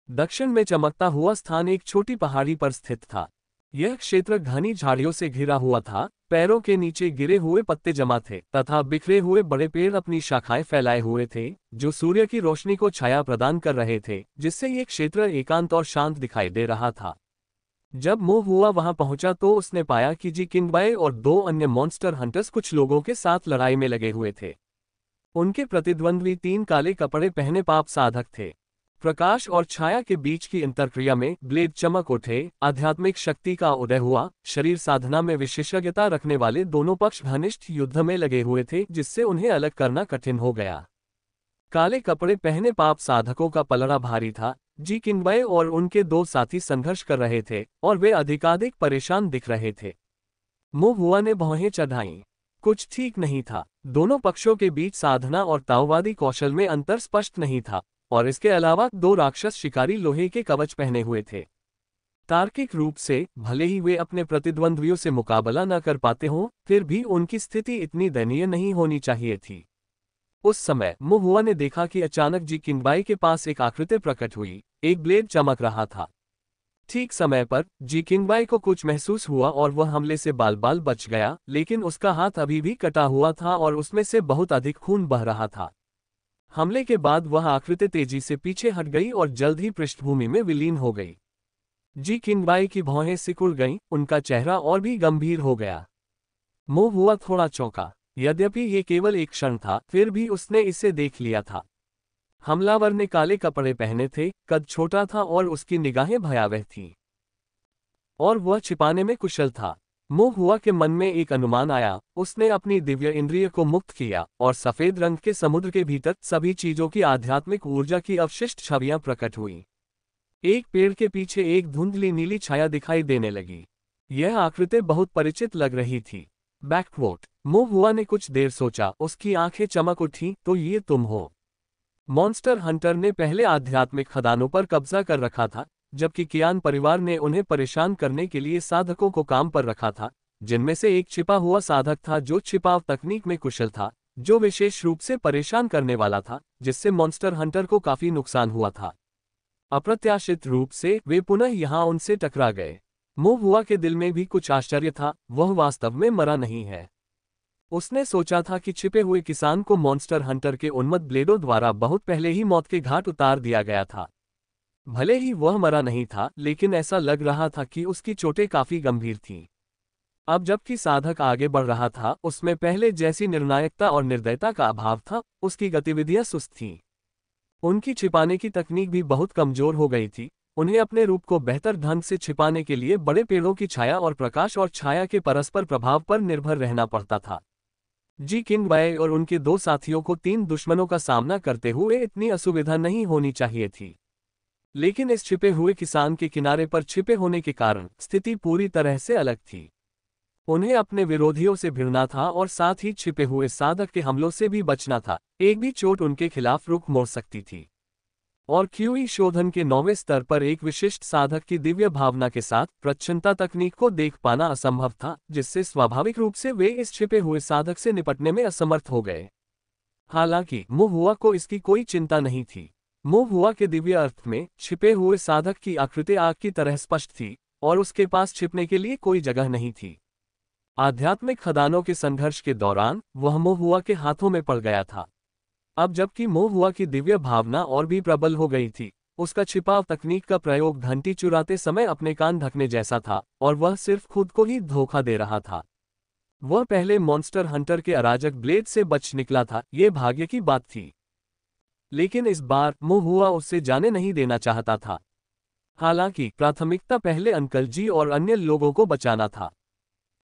दक्षिण में चमकता हुआ स्थान एक छोटी पहाड़ी पर स्थित था। यह क्षेत्र घनी झाड़ियों से घिरा हुआ था। पैरों के नीचे गिरे हुए पत्ते जमा थे तथा बिखरे हुए बड़े पेड़ अपनी शाखाएं फैलाए हुए थे, जो सूर्य की रोशनी को छाया प्रदान कर रहे थे, जिससे ये क्षेत्र एकांत और शांत दिखाई दे रहा था। जब मो हुआ वहां पहुंचा तो उसने पाया कि जी किंगबाय और 2 अन्य मॉन्स्टर हंटर्स कुछ लोगों के साथ लड़ाई में लगे हुए थे। उनके प्रतिद्वंद्वी 3 काले कपड़े पहने पाप साधक थे। प्रकाश और छाया के बीच की अंतरक्रिया में ब्लेड चमक उठे, आध्यात्मिक शक्ति का उदय हुआ। शरीर साधना में विशेषज्ञता रखने वाले दोनों पक्ष घनिष्ठ युद्ध में लगे हुए थे, जिससे उन्हें अलग करना कठिन हो गया। काले कपड़े पहने पाप साधकों का पलड़ा भारी था। जी किंगबाय और उनके 2 साथी संघर्ष कर रहे थे और वे अधिकाधिक परेशान दिख रहे थे। मो हुआ ने भौहें चढ़ाईं। कुछ ठीक नहीं था। दोनों पक्षों के बीच साधना और ताओवादी कौशल में अंतर स्पष्ट नहीं था, और इसके अलावा 2 राक्षस शिकारी लोहे के कवच पहने हुए थे। तार्किक रूप से भले ही वे अपने प्रतिद्वंद्वियों से मुकाबला न कर पाते हों, फिर भी उनकी स्थिति इतनी दयनीय नहीं होनी चाहिए थी। उस समय मुहुआ ने देखा कि अचानक जी किंगबाई के पास एक आकृति प्रकट हुई, एक ब्लेड चमक रहा था। ठीक समय पर जी किंगबाई को कुछ महसूस हुआ और वह हमले से बाल बाल बच गया, लेकिन उसका हाथ अभी भी कटा हुआ था और उसमें से बहुत अधिक खून बह रहा था। हमले के बाद वह आकृति तेजी से पीछे हट गई और जल्द ही पृष्ठभूमि में विलीन हो गई। जी किंगबाई की भौहें सिकुड़ गईं, उनका चेहरा और भी गंभीर हो गया। मुहुआ थोड़ा चौंका। यद्यपि ये केवल एक क्षण था, फिर भी उसने इसे देख लिया था। हमलावर ने काले कपड़े पहने थे, कद छोटा था और उसकी निगाहें भयावह थीं। और वह छिपाने में कुशल था। मुहुआ के मन में एक अनुमान आया। उसने अपनी दिव्य इंद्रिय को मुक्त किया और सफेद रंग के समुद्र के भीतर सभी चीजों की आध्यात्मिक ऊर्जा की अवशिष्ट छवियां प्रकट हुईं। एक पेड़ के पीछे एक धुंधली नीली छाया दिखाई देने लगी। यह आकृति बहुत परिचित लग रही थी। बैकवोट मुहुआ ने कुछ देर सोचा, उसकी आंखें चमक उठीं, तो ये तुम हो। मॉन्स्टर हंटर ने पहले आध्यात्मिक खदानों पर कब्जा कर रखा था, जबकि कियान परिवार ने उन्हें परेशान करने के लिए साधकों को काम पर रखा था, जिनमें से एक छिपा हुआ साधक था जो छिपाव तकनीक में कुशल था, जो विशेष रूप से परेशान करने वाला था, जिससे मॉन्स्टर हंटर को काफी नुकसान हुआ था। अप्रत्याशित रूप से वे पुनः यहां उनसे टकरा गए। मुहुआ के दिल में भी कुछ आश्चर्य था, वह वास्तव में मरा नहीं है। उसने सोचा था कि छिपे हुए किसान को मॉन्स्टर हंटर के उन्मत्त ब्लेडों द्वारा बहुत पहले ही मौत के घाट उतार दिया गया था। भले ही वह मरा नहीं था, लेकिन ऐसा लग रहा था कि उसकी चोटें काफी गंभीर थीं। अब जबकि साधक आगे बढ़ रहा था, उसमें पहले जैसी निर्णायकता और निर्दयता का अभाव था, उसकी गतिविधियां सुस्त थीं। उनकी छिपाने की तकनीक भी बहुत कमजोर हो गई थी। उन्हें अपने रूप को बेहतर ढंग से छिपाने के लिए बड़े पेड़ों की छाया और प्रकाश और छाया के परस्पर प्रभाव पर निर्भर रहना पड़ता था। जी किंगबाई और उनके दो साथियों को 3 दुश्मनों का सामना करते हुए इतनी असुविधा नहीं होनी चाहिए थी। लेकिन इस छिपे हुए किसान के किनारे पर छिपे होने के कारण स्थिति पूरी तरह से अलग थी। उन्हें अपने विरोधियों से भिड़ना था और साथ ही छिपे हुए साधक के हमलों से भी बचना था। एक भी चोट उनके खिलाफ रुख मोड़ सकती थी। और क्यूई शोधन के 9वें स्तर पर एक विशिष्ट साधक की दिव्य भावना के साथ प्रच्छन्नता तकनीक को देख पाना असंभव था, जिससे स्वाभाविक रूप से वे इस छिपे हुए साधक से निपटने में असमर्थ हो गए। हालांकि मुहुआ को इसकी कोई चिंता नहीं थी। मुहुआ के दिव्य अर्थ में छिपे हुए साधक की आकृति आग की तरह स्पष्ट थी और उसके पास छिपने के लिए कोई जगह नहीं थी। आध्यात्मिक खदानों के संघर्ष के दौरान वह मुहुआ के हाथों में पड़ गया था। अब जबकि मुहुआ की दिव्य भावना और भी प्रबल हो गई थी, उसका छिपाव तकनीक का प्रयोग घंटी चुराते समय अपने कान ढकने जैसा था और वह सिर्फ खुद को ही धोखा दे रहा था। वह पहले मॉन्स्टर हंटर के अराजक ब्लेड से बच निकला था, ये भाग्य की बात थी। लेकिन इस बार मुहुआ उससे जाने नहीं देना चाहता था। हालांकि प्राथमिकता पहले अंकल जी और अन्य लोगों को बचाना था।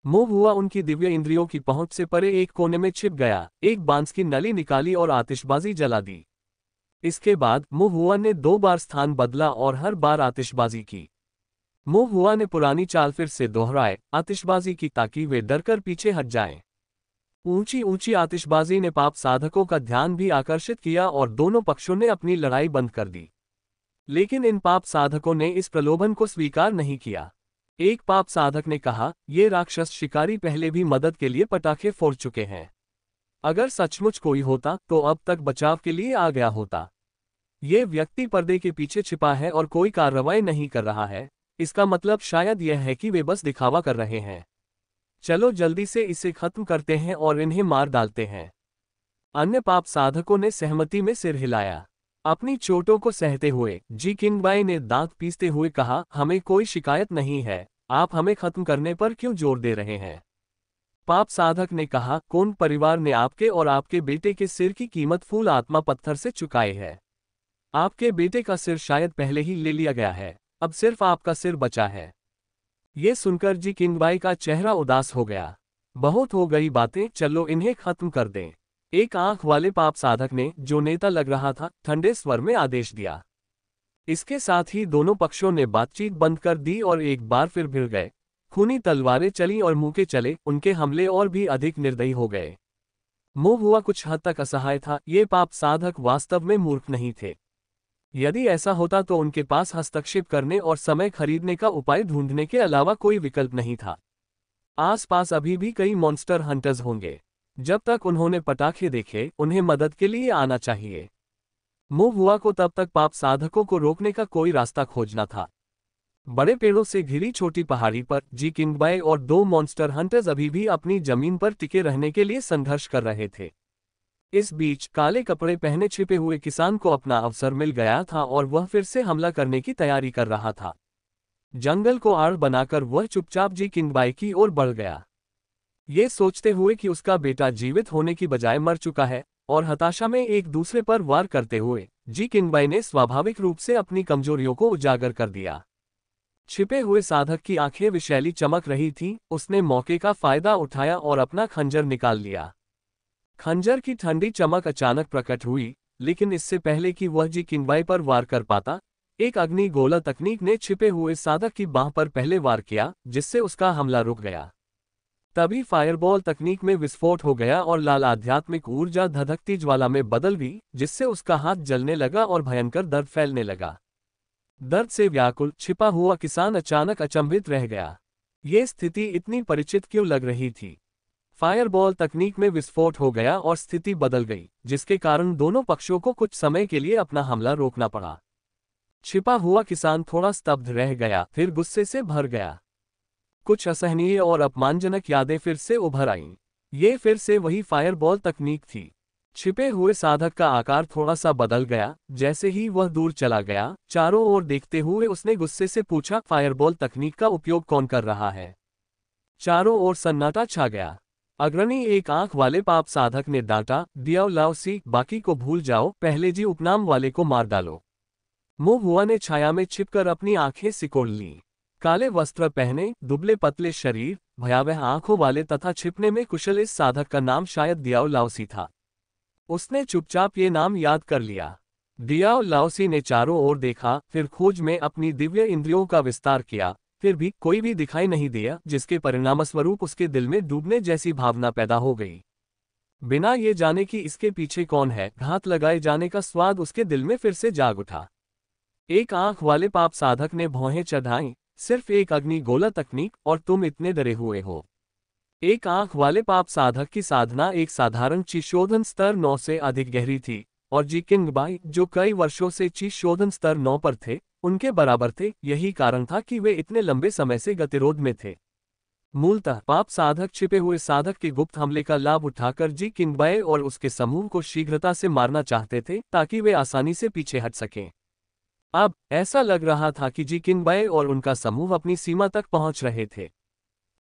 मुहुआ उनकी दिव्य इंद्रियों की पहुंच से परे एक कोने में छिप गया, एक बांस की नली निकाली और आतिशबाजी जला दी। इसके बाद मुहुआ ने 2 बार स्थान बदला और हर बार आतिशबाजी की। मुहुआ ने पुरानी चाल फिर से दोहराए, आतिशबाजी की ताकि वे डरकर पीछे हट जाएं। ऊंची ऊंची आतिशबाजी ने पाप साधकों का ध्यान भी आकर्षित किया और दोनों पक्षों ने अपनी लड़ाई बंद कर दी। लेकिन इन पाप साधकों ने इस प्रलोभन को स्वीकार नहीं किया। एक पाप साधक ने कहा, ये राक्षस शिकारी पहले भी मदद के लिए पटाखे फोड़ चुके हैं। अगर सचमुच कोई होता तो अब तक बचाव के लिए आ गया होता। ये व्यक्ति पर्दे के पीछे छिपा है और कोई कार्रवाई नहीं कर रहा है। इसका मतलब शायद यह है कि वे बस दिखावा कर रहे हैं। चलो जल्दी से इसे खत्म करते हैं और इन्हें मार डालते हैं। अन्य पाप साधकों ने सहमति में सिर हिलाया। अपनी चोटों को सहते हुए जी किंगबाई ने दांत पीसते हुए कहा, हमें कोई शिकायत नहीं है, आप हमें खत्म करने पर क्यों जोर दे रहे हैं? पाप साधक ने कहा, कौन परिवार ने आपके और आपके बेटे के सिर की कीमत फूल आत्मा पत्थर से चुकाई है। आपके बेटे का सिर शायद पहले ही ले लिया गया है, अब सिर्फ आपका सिर बचा है। ये सुनकर जी किंगबाई का चेहरा उदास हो गया। बहुत हो गई बातें, चलो इन्हें खत्म कर दें। एक आंख वाले पाप साधक ने, जो नेता लग रहा था, ठंडे स्वर में आदेश दिया। इसके साथ ही दोनों पक्षों ने बातचीत बंद कर दी और एक बार फिर भिड़ गए। खूनी तलवारें चली और मुंह चले, उनके हमले और भी अधिक निर्दयी हो गए। मुहुआ कुछ हद तक असहाय था, ये पाप साधक वास्तव में मूर्ख नहीं थे। यदि ऐसा होता तो उनके पास हस्तक्षेप करने और समय खरीदने का उपाय ढूंढने के अलावा कोई विकल्प नहीं था। आसपास अभी भी कई मॉन्स्टर हंटर्स होंगे। जब तक उन्होंने पटाखे देखे, उन्हें मदद के लिए आना चाहिए। मुहुआ को तब तक पाप साधकों को रोकने का कोई रास्ता खोजना था। बड़े पेड़ों से घिरी छोटी पहाड़ी पर जी किंगबाई और 2 मॉन्स्टर हंटर्स अभी भी अपनी जमीन पर टिके रहने के लिए संघर्ष कर रहे थे। इस बीच काले कपड़े पहने छिपे हुए किसान को अपना अवसर मिल गया था और वह फिर से हमला करने की तैयारी कर रहा था। जंगल को आड़ बनाकर वह चुपचाप जी किंगबाई की ओर बढ़ गया, ये सोचते हुए कि उसका बेटा जीवित होने की बजाय मर चुका है, और हताशा में एक दूसरे पर वार करते हुए जी किंगबाई ने स्वाभाविक रूप से अपनी कमजोरियों को उजागर कर दिया। छिपे हुए साधक की आंखें विषैली चमक रही थीं, उसने मौके का फायदा उठाया और अपना खंजर निकाल लिया। खंजर की ठंडी चमक अचानक प्रकट हुई, लेकिन इससे पहले कि वह जी किंगबाई पर वार कर पाता, एक अग्नि गोला तकनीक ने छिपे हुए साधक की बांह पर पहले वार किया, जिससे उसका हमला रुक गया। तभी फायरबॉल तकनीक में विस्फोट हो गया और लाल आध्यात्मिक ऊर्जा धधकती ज्वाला में बदल गई, जिससे उसका हाथ जलने लगा और भयंकर दर्द फैलने लगा। दर्द से व्याकुल छिपा हुआ किसान अचानक अचंभित रह गया। ये स्थिति इतनी परिचित क्यों लग रही थी? फायरबॉल तकनीक में विस्फोट हो गया और स्थिति बदल गई, जिसके कारण दोनों पक्षों को कुछ समय के लिए अपना हमला रोकना पड़ा। छिपा हुआ किसान थोड़ा स्तब्ध रह गया, फिर गुस्से से भर गया। कुछ असहनीय और अपमानजनक यादें फिर से उभर आईं। ये फिर से वही फायरबॉल तकनीक थी। छिपे हुए साधक का आकार थोड़ा सा बदल गया। जैसे ही वह दूर चला गया, चारों ओर देखते हुए उसने गुस्से से पूछा, फायरबॉल तकनीक का उपयोग कौन कर रहा है? चारों ओर सन्नाटा छा गया। अग्रणी एक आंख वाले पाप साधक ने डांटा, दियाओ लाओसी, बाकी को भूल जाओ, पहले जी उपनाम वाले को मार डालो। मुहुआ ने छाया में छिपकर अपनी आंखें सिकोड़ लीं। काले वस्त्र पहने, दुबले पतले शरीर, भयावह आंखों वाले तथा छिपने में कुशल इस साधक का नाम शायद दियाओ लाओसी था। उसने चुपचाप ये नाम याद कर लिया। दियाओ लाओसी ने चारों ओर देखा, फिर खोज में अपनी दिव्य इंद्रियों का विस्तार किया। फिर भी कोई भी दिखाई नहीं दिया, जिसके परिणामस्वरूप उसके दिल में डूबने जैसी भावना पैदा हो गई। बिना ये जाने कि इसके पीछे कौन है, घात लगाए जाने का स्वाद उसके दिल में फिर से जाग उठा। एक आंख वाले पाप साधक ने भौहें चढ़ाईं, सिर्फ एक अग्नि गोला तकनीक और तुम इतने डरे हुए हो। एक आंख वाले पाप साधक की साधना एक साधारण ची शोधन स्तर 9 से अधिक गहरी थी, और जी किंगबाई, जो कई वर्षों से ची शोधन स्तर 9 पर थे, उनके बराबर थे। यही कारण था कि वे इतने लंबे समय से गतिरोध में थे। मूलतः पाप साधक छिपे हुए साधक के गुप्त हमले का लाभ उठाकर जी किंगबाई और उसके समूह को शीघ्रता से मारना चाहते थे, ताकि वे आसानी से पीछे हट सकें। अब ऐसा लग रहा था कि जी किंगबाई और उनका समूह अपनी सीमा तक पहुंच रहे थे,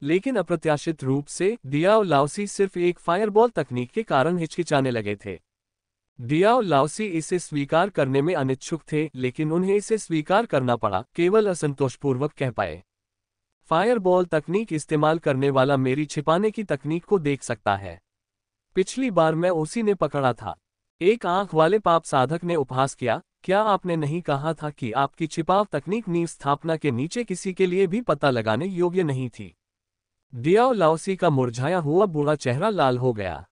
लेकिन अप्रत्याशित रूप से दियाओ लाओसी सिर्फ एक फायरबॉल तकनीक के कारण हिचकिचाने लगे थे। दियाओ लाओसी इसे स्वीकार करने में अनिच्छुक थे, लेकिन उन्हें इसे स्वीकार करना पड़ा, केवल असंतोषपूर्वक कह पाए। फायरबॉल तकनीक इस्तेमाल करने वाला मेरी छिपाने की तकनीक को देख सकता है। पिछली बार मैं उसी ने पकड़ा था। एक आंख वाले पाप साधक ने उपहास किया, क्या आपने नहीं कहा था कि आपकी छिपाव तकनीक नींव स्थापना के नीचे किसी के लिए भी पता लगाने योग्य नहीं थी? दियाओ लाओसी का मुरझाया हुआ बूढ़ा चेहरा लाल हो गया।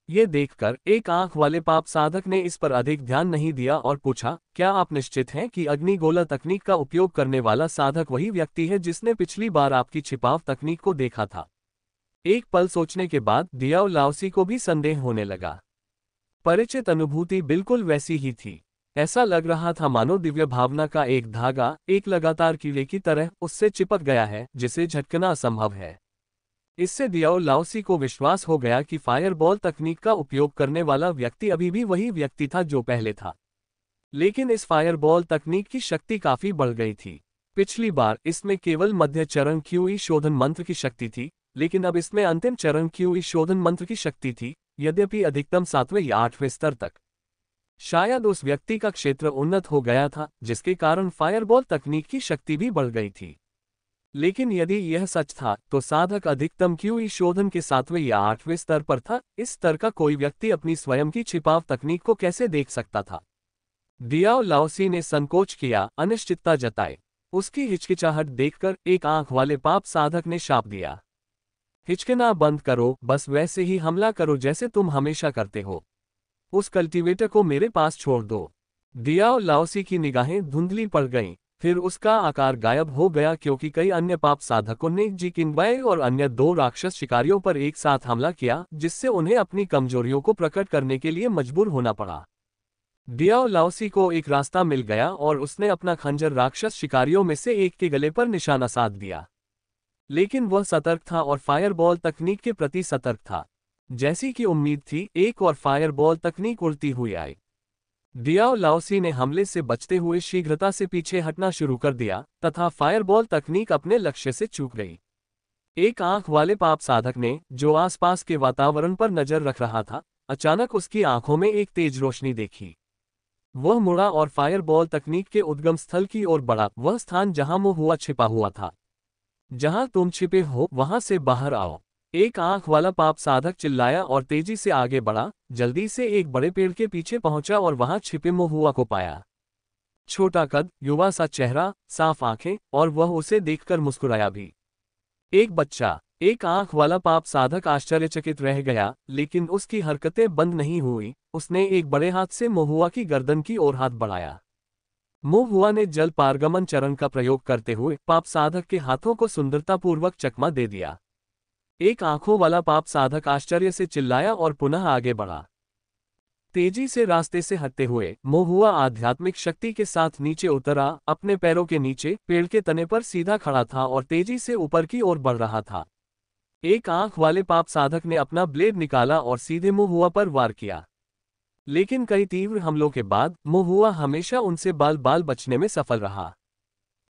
ये देखकर एक आंख वाले पाप साधक ने इस पर अधिक ध्यान नहीं दिया और पूछा, क्या आप निश्चित हैं कि अग्निगोला तकनीक का उपयोग करने वाला साधक वही व्यक्ति है जिसने पिछली बार आपकी छिपाव तकनीक को देखा था? एक पल सोचने के बाद दियाओ लाओसी को भी संदेह होने लगा। परिचित अनुभूति बिल्कुल वैसी ही थी। ऐसा लग रहा था मानो दिव्य भावना का एक धागा एक लगातार कीड़े की तरह उससे चिपक गया है, जिसे झटकना असंभव है। इससे दियाओ लाओसी को विश्वास हो गया कि फायरबॉल तकनीक का उपयोग करने वाला व्यक्ति अभी भी वही व्यक्ति था जो पहले था। लेकिन इस फायरबॉल तकनीक की शक्ति काफी बढ़ गई थी। पिछली बार इसमें केवल मध्य चरण क्यूई शोधन मंत्र की शक्ति थी, लेकिन अब इसमें अंतिम चरण क्यूई शोधन मंत्र की शक्ति थी, यद्यपि अधिकतम 7वें या 8वें स्तर तक। शायद उस व्यक्ति का क्षेत्र उन्नत हो गया था, जिसके कारण फायरबॉल तकनीक की शक्ति भी बढ़ गई थी। लेकिन यदि यह सच था, तो साधक अधिकतम क्यूई शोधन के 7वें या 8वें स्तर पर था। इस स्तर का कोई व्यक्ति अपनी स्वयं की छिपाव तकनीक को कैसे देख सकता था? दियाओ लाओसी ने संकोच किया, अनिश्चितता जताई। उसकी हिचकिचाहट देखकर एक आंख वाले पाप साधक ने शाप दिया, हिचकिना बंद करो, बस वैसे ही हमला करो जैसे तुम हमेशा करते हो। उस कल्टीवेटर को मेरे पास छोड़ दो। दियाओ लाओसी की निगाहें धुंधली पड़ गईं। फिर उसका आकार गायब हो गया क्योंकि कई अन्य पाप साधकों ने जी किंगबाई और अन्य दो राक्षस शिकारियों पर एक साथ हमला किया, जिससे उन्हें अपनी कमजोरियों को प्रकट करने के लिए मजबूर होना पड़ा। डियाओ लाओसी को एक रास्ता मिल गया और उसने अपना खंजर राक्षस शिकारियों में से एक के गले पर निशाना साध दिया। लेकिन वह सतर्क था और फायरबॉल तकनीक के प्रति सतर्क था। जैसी कि उम्मीद थी, एक और फायरबॉल तकनीक उड़ती हुई आई। डियाओ लाओसी ने हमले से बचते हुए शीघ्रता से पीछे हटना शुरू कर दिया तथा फायरबॉल तकनीक अपने लक्ष्य से चूक गई। एक आंख वाले पाप साधक ने, जो आसपास के वातावरण पर नजर रख रहा था, अचानक उसकी आंखों में एक तेज रोशनी देखी। वह मुड़ा और फायरबॉल तकनीक के उद्गम स्थल की ओर बढ़ा, वह स्थान जहां मोहुआ छिपा हुआ था। जहां तुम छिपे हो वहां से बाहर आओ, एक आंख वाला पाप साधक चिल्लाया और तेजी से आगे बढ़ा, जल्दी से एक बड़े पेड़ के पीछे पहुंचा और वहां छिपे मोहुआ को पाया। छोटा कद, युवा सा चेहरा, साफ आंखें, और वह उसे देखकर मुस्कुराया भी। एक बच्चा। एक आंख वाला पाप साधक आश्चर्यचकित रह गया, लेकिन उसकी हरकतें बंद नहीं हुई। उसने एक बड़े हाथ से मोहुआ की गर्दन की ओर हाथ बढ़ाया। मोहुआ ने जल पारगमन चरण का प्रयोग करते हुए पाप साधक के हाथों को सुंदरतापूर्वक चकमा दे दिया। एक आंखों वाला पाप साधक आश्चर्य से चिल्लाया और पुनः आगे बढ़ा। तेजी से रास्ते से हटते हुए मोहुआ आध्यात्मिक शक्ति के साथ नीचे उतरा, अपने पैरों के नीचे पेड़ के तने पर सीधा खड़ा था और तेजी से ऊपर की ओर बढ़ रहा था। एक आंख वाले पाप साधक ने अपना ब्लेड निकाला और सीधे मोहुआ पर वार किया। लेकिन कई तीव्र हमलों के बाद मोहुआ हमेशा उनसे बाल बाल बचने में सफल रहा।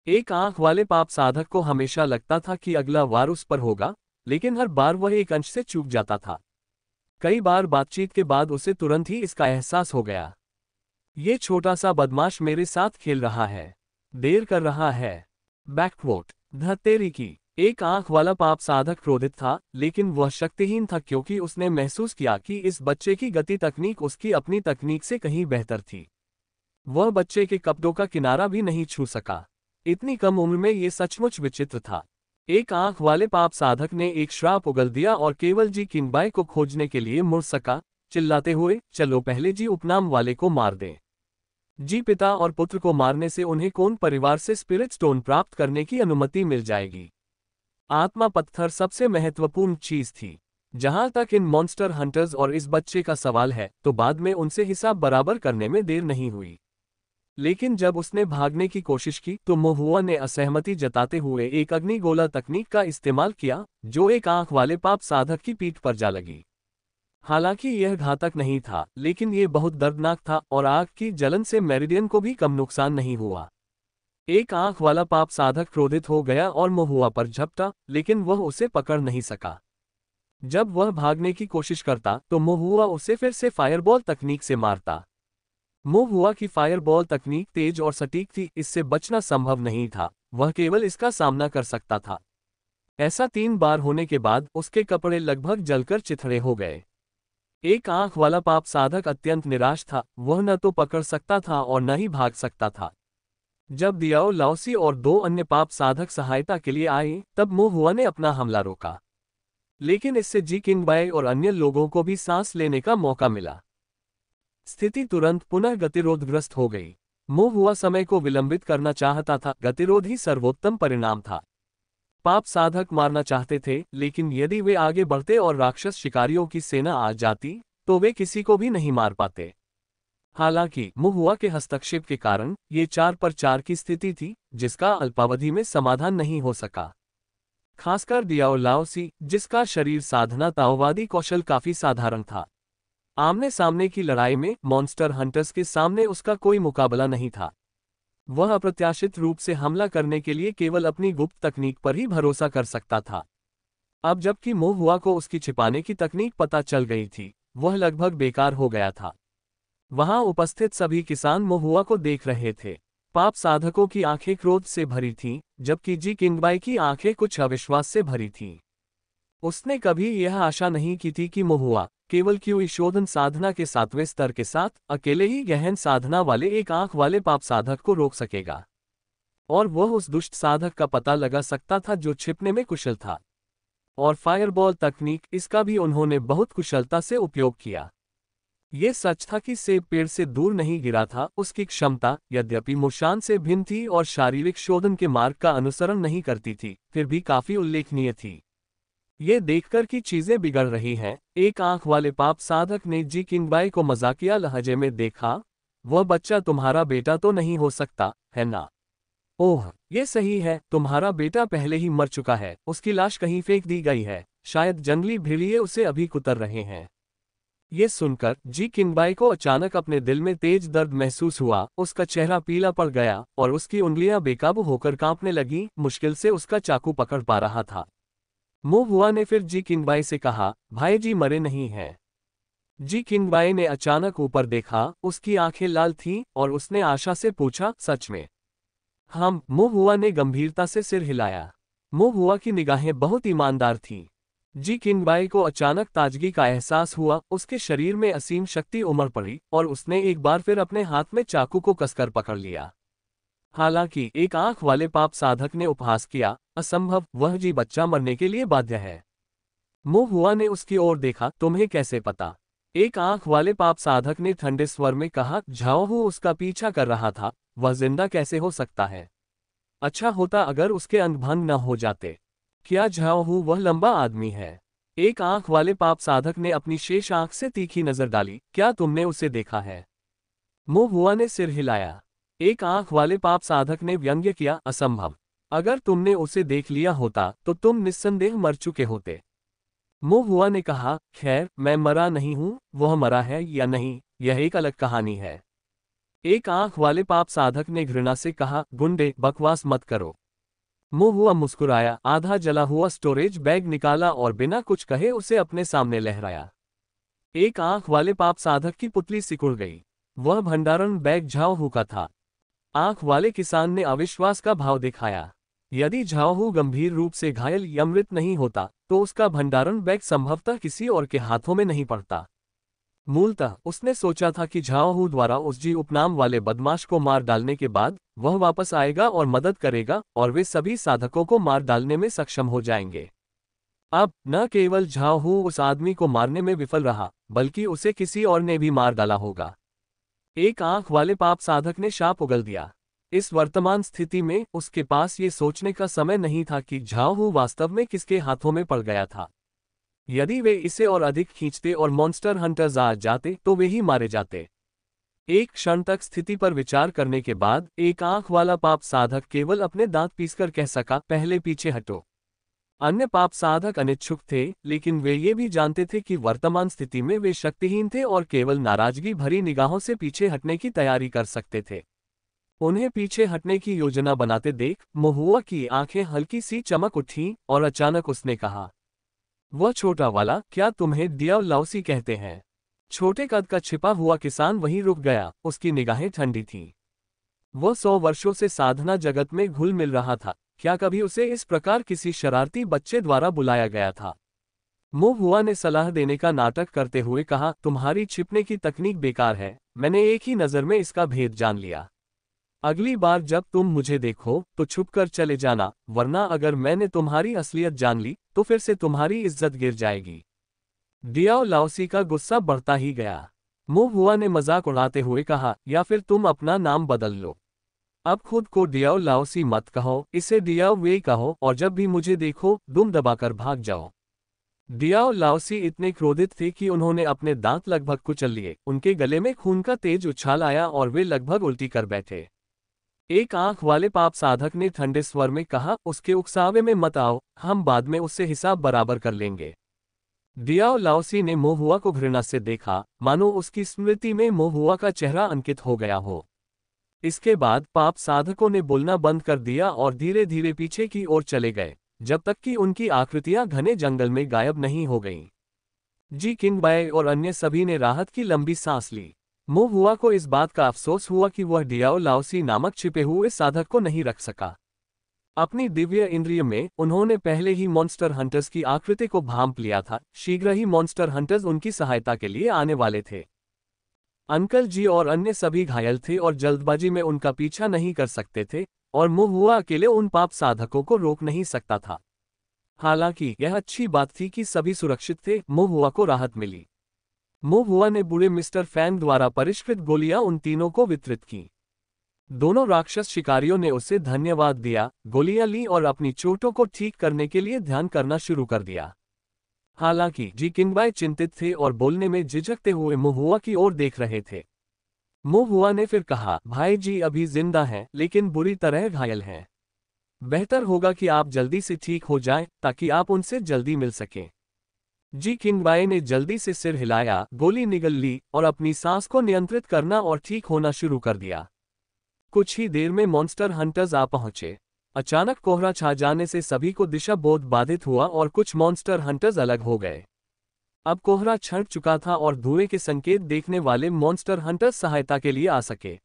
एक आंख वाले पाप साधक को हमेशा लगता था कि अगला वार उस पर होगा, लेकिन हर बार वह एक अंश से चूक जाता था। कई बार बातचीत के बाद उसे तुरंत ही इसका एहसास हो गया। ये छोटा सा बदमाश मेरे साथ खेल रहा है, देर कर रहा है। बैकवोट धत्तेरी की। एक आंख वाला पाप साधक क्रोधित था, लेकिन वह शक्तिहीन था क्योंकि उसने महसूस किया कि इस बच्चे की गति तकनीक उसकी अपनी तकनीक से कहीं बेहतर थी। वह बच्चे के कपड़ों का किनारा भी नहीं छू सका। इतनी कम उम्र में ये सचमुच विचित्र था। एक आंख वाले पाप साधक ने एक श्राप उगल दिया और केवल जी किंगबाई को खोजने के लिए मुड़ सका, चिल्लाते हुए, चलो पहले जी उपनाम वाले को मार दें। जी पिता और पुत्र को मारने से उन्हें कोन परिवार से स्पिरिट स्टोन प्राप्त करने की अनुमति मिल जाएगी। आत्मा पत्थर सबसे महत्वपूर्ण चीज थी। जहां तक इन मॉन्स्टर हंटर्स और इस बच्चे का सवाल है, तो बाद में उनसे हिसाब बराबर करने में देर नहीं हुई। लेकिन जब उसने भागने की कोशिश की तो मोहुआ ने असहमति जताते हुए एक अग्निगोला तकनीक का इस्तेमाल किया, जो एक आंख वाले पाप साधक की पीठ पर जा लगी। हालांकि यह घातक नहीं था, लेकिन यह बहुत दर्दनाक था और आग की जलन से मेरिडियन को भी कम नुकसान नहीं हुआ। एक आंख वाला पाप साधक क्रोधित हो गया और मोहुआ पर झपटा, लेकिन वह उसे पकड़ नहीं सका। जब वह भागने की कोशिश करता तो मोहुआ उसे फिर से फायरबॉल तकनीक से मारता। मोहुआ की फायरबॉल तकनीक तेज और सटीक थी, इससे बचना संभव नहीं था, वह केवल इसका सामना कर सकता था। ऐसा 3 बार होने के बाद उसके कपड़े लगभग जलकर चिथड़े हो गए। एक आंख वाला पाप साधक अत्यंत निराश था, वह न तो पकड़ सकता था और न ही भाग सकता था। जब दियाओ लाओसी और 2 अन्य पाप साधक सहायता के लिए आए, तब मोहुआ ने अपना हमला रोका। लेकिन इससे जी किंगबाई और अन्य लोगों को भी सांस लेने का मौका मिला। स्थिति तुरंत पुनः गतिरोधग्रस्त हो गई। मोहुआ समय को विलंबित करना चाहता था, गतिरोध ही सर्वोत्तम परिणाम था। पाप साधक मारना चाहते थे, लेकिन यदि वे आगे बढ़ते और राक्षस शिकारियों की सेना आ जाती, तो वे किसी को भी नहीं मार पाते। हालांकि मोहुआ के हस्तक्षेप के कारण ये 4 पर 4 की स्थिति थी, जिसका अल्पावधि में समाधान नहीं हो सका। खासकर दियाओ लाओसी, जिसका शरीर साधना ताओवादी कौशल काफी साधारण था। आमने सामने की लड़ाई में मॉन्स्टर हंटर्स के सामने उसका कोई मुकाबला नहीं था। वह अप्रत्याशित रूप से हमला करने के लिए केवल अपनी गुप्त तकनीक पर ही भरोसा कर सकता था। अब जबकि मोहुआ को उसकी छिपाने की तकनीक पता चल गई थी, वह लगभग बेकार हो गया था। वहां उपस्थित सभी किसान मोहुआ को देख रहे थे। पाप साधकों की आंखें क्रोध से भरी थीं, जबकि जी किंगबाई की आंखें कुछ अविश्वास से भरी थीं। उसने कभी यह आशा नहीं की थी कि मोहुआ केवल क्यूई शोधन साधना के 7वें स्तर के साथ अकेले ही गहन साधना वाले एक आंख वाले पाप साधक को रोक सकेगा, और वह उस दुष्ट साधक का पता लगा सकता था जो छिपने में कुशल था। और फायरबॉल तकनीक, इसका भी उन्होंने बहुत कुशलता से उपयोग किया। ये सच था कि सेब पेड़ से दूर नहीं गिरा था। उसकी क्षमता यद्यपि मुशान से भिन्न थी और शारीरिक शोधन के मार्ग का अनुसरण नहीं करती थी, फिर भी काफी उल्लेखनीय थी। ये देखकर कि चीजें बिगड़ रही हैं, एक आंख वाले पाप साधक ने जी किंगबाई को मजाकिया लहजे में देखा। वह बच्चा तुम्हारा बेटा तो नहीं हो सकता, है ना? ओह, ये सही है, तुम्हारा बेटा पहले ही मर चुका है, उसकी लाश कहीं फेंक दी गई है, शायद जंगली भेड़िए उसे अभी कुतर रहे हैं। ये सुनकर जी किंगबाई को अचानक अपने दिल में तेज दर्द महसूस हुआ। उसका चेहरा पीला पड़ गया और उसकी उंगलियां बेकाबू होकर कांपने लगीं, मुश्किल से उसका चाकू पकड़ पा रहा था। मुंह हुआ ने फिर जी किंगबाई से कहा, भाई जी मरे नहीं हैं। जी किंगबाई ने अचानक ऊपर देखा, उसकी आंखें लाल थीं और उसने आशा से पूछा, सच में? हम। मुंह हुआ ने गंभीरता से सिर हिलाया। मुंह हुआ की निगाहें बहुत ईमानदार थीं। जी किंगबाई को अचानक ताजगी का एहसास हुआ, उसके शरीर में असीम शक्ति उमड़ पड़ी और उसने एक बार फिर अपने हाथ में चाकू को कसकर पकड़ लिया। हालांकि एक आंख वाले पाप साधक ने उपहास किया, असंभव, वह जी बच्चा मरने के लिए बाध्य है। मुंह हुआ ने उसकी ओर देखा, तुम्हें कैसे पता? एक आंख वाले पाप साधक ने ठंडे स्वर में कहा, झाओहू उसका पीछा कर रहा था, वह जिंदा कैसे हो सकता है? अच्छा होता अगर उसके अंग भंग न हो जाते। क्या झाओहू वह लंबा आदमी है? एक आंख वाले पाप साधक ने अपनी शेष आंख से तीखी नजर डाली, क्या तुमने उसे देखा है? मुंह हुआ ने सिर हिलाया। एक आंख वाले पाप साधक ने व्यंग्य किया, असंभव। अगर तुमने उसे देख लिया होता तो तुम निस्संदेह मर चुके होते। मुंह हुआ ने कहा, खैर, मैं मरा नहीं हूं, वह मरा है या नहीं, यह एक अलग कहानी है। एक आंख वाले पाप साधक ने घृणा से कहा, गुंडे, बकवास मत करो। मुंह हुआ मुस्कुराया, आधा जला हुआ स्टोरेज बैग निकाला और बिना कुछ कहे उसे अपने सामने लहराया। एक आंख वाले पाप साधक की पुतली सिकुड़ गई। वह भंडारण बैग झाओहू का था। आंख वाले किसान ने अविश्वास का भाव दिखाया। यदि झाओहू गंभीर रूप से घायल या मृत नहीं होता तो उसका भंडारण बैग संभवतः किसी और के हाथों में नहीं पड़ता। मूलतः उसने सोचा था कि झाओहू द्वारा उस जी उपनाम वाले बदमाश को मार डालने के बाद वह वापस आएगा और मदद करेगा और वे सभी साधकों को मार डालने में सक्षम हो जाएंगे। अब न केवल झाओहू उस आदमी को मारने में विफल रहा, बल्कि उसे किसी और ने भी मार डाला होगा। एक आंख वाले पाप साधक ने शाप उगल दिया। इस वर्तमान स्थिति में उसके पास ये सोचने का समय नहीं था कि झाओहू वास्तव में किसके हाथों में पड़ गया था। यदि वे इसे और अधिक खींचते और मॉन्स्टर हंटर्स आ जाते तो वे ही मारे जाते। एक क्षण तक स्थिति पर विचार करने के बाद एक आंख वाला पाप साधक केवल अपने दांत पीसकर कह सका, पहले पीछे हटो। अन्य पाप साधक अनिच्छुक थे, लेकिन वे ये भी जानते थे कि वर्तमान स्थिति में वे शक्तिहीन थे और केवल नाराजगी भरी निगाहों से पीछे हटने की तैयारी कर सकते थे। उन्हें पीछे हटने की योजना बनाते देख महुआ की आंखें हल्की सी चमक उठी और अचानक उसने कहा, वह छोटा वाला, क्या तुम्हें डियाओ लाओसी कहते हैं? छोटे कद का छिपा हुआ किसान वहीं रुक गया, उसकी निगाहें ठंडी थीं। वह 100 वर्षों से साधना जगत में घुल मिल रहा था, क्या कभी उसे इस प्रकार किसी शरारती बच्चे द्वारा बुलाया गया था? मुंह हुआ ने सलाह देने का नाटक करते हुए कहा, तुम्हारी छिपने की तकनीक बेकार है, मैंने एक ही नज़र में इसका भेद जान लिया। अगली बार जब तुम मुझे देखो तो छुपकर चले जाना, वरना अगर मैंने तुम्हारी असलियत जान ली तो फिर से तुम्हारी इज्जत गिर जाएगी। डियाओ लाओसी का गुस्सा बढ़ता ही गया। मुंह हुआ ने मजाक उड़ाते हुए कहा, या फिर तुम अपना नाम बदल लो। अब खुद को डियाओ लाओसी मत कहो, इसे डियाओ वे कहो और जब भी मुझे देखो दुम दबाकर भाग जाओ। डियाओ लाओसी इतने क्रोधित थे कि उन्होंने अपने दांत लगभग कुचल लिए, उनके गले में खून का तेज उछाल आया और वे लगभग उल्टी कर बैठे। एक आंख वाले पाप साधक ने ठंडे स्वर में कहा, उसके उकसावे में मत आओ, हम बाद में उससे हिसाब बराबर कर लेंगे। डियाओ लाओसी ने मोहुआ को घृणा से देखा, मानो उसकी स्मृति में मोहुआ का चेहरा अंकित हो गया हो। इसके बाद पाप साधकों ने बोलना बंद कर दिया और धीरे धीरे पीछे की ओर चले गए, जब तक कि उनकी आकृतियां घने जंगल में गायब नहीं हो गईं। जी किंगबाई और अन्य सभी ने राहत की लंबी सांस ली। मुंह हुआ को इस बात का अफसोस हुआ कि वह डियाओ लाओसी नामक छिपे हुए साधक को नहीं रख सका। अपनी दिव्य इंद्रिय में उन्होंने पहले ही मॉन्स्टर हंटर्स की आकृति को भांप लिया था, शीघ्र ही मॉन्स्टर हंटर्स उनकी सहायता के लिए आने वाले थे। अंकल जी और अन्य सभी घायल थे और जल्दबाजी में उनका पीछा नहीं कर सकते थे, और मुंह हुआ अकेले उन पाप साधकों को रोक नहीं सकता था। हालांकि यह अच्छी बात थी कि सभी सुरक्षित थे, मुंह हुआ को राहत मिली। मुंह हुआ ने बूढ़े मिस्टर फैंग द्वारा परिष्कृत गोलियां उन तीनों को वितरित की। दोनों राक्षस शिकारियों ने उसे धन्यवाद दिया, गोलियां ली और अपनी चोटों को ठीक करने के लिए ध्यान करना शुरू कर दिया। हालांकि जी किंगबाई चिंतित थे और बोलने में झिझकते हुए मुंह हुआ की ओर देख रहे थे। मुंह हुआ ने फिर कहा, भाई जी अभी जिंदा हैं लेकिन बुरी तरह घायल हैं। बेहतर होगा कि आप जल्दी से ठीक हो जाएं ताकि आप उनसे जल्दी मिल सकें। जी किंगबाई ने जल्दी से सिर हिलाया, गोली निगल ली और अपनी सांस को नियंत्रित करना और ठीक होना शुरू कर दिया। कुछ ही देर में मॉन्स्टर हंटर्स आ पहुंचे। अचानक कोहरा छा जाने से सभी को दिशा बोध बाधित हुआ और कुछ मॉन्स्टर हंटर्स अलग हो गए। अब कोहरा छंट चुका था और धुएं के संकेत देखने वाले मॉन्स्टर हंटर्स सहायता के लिए आ सके।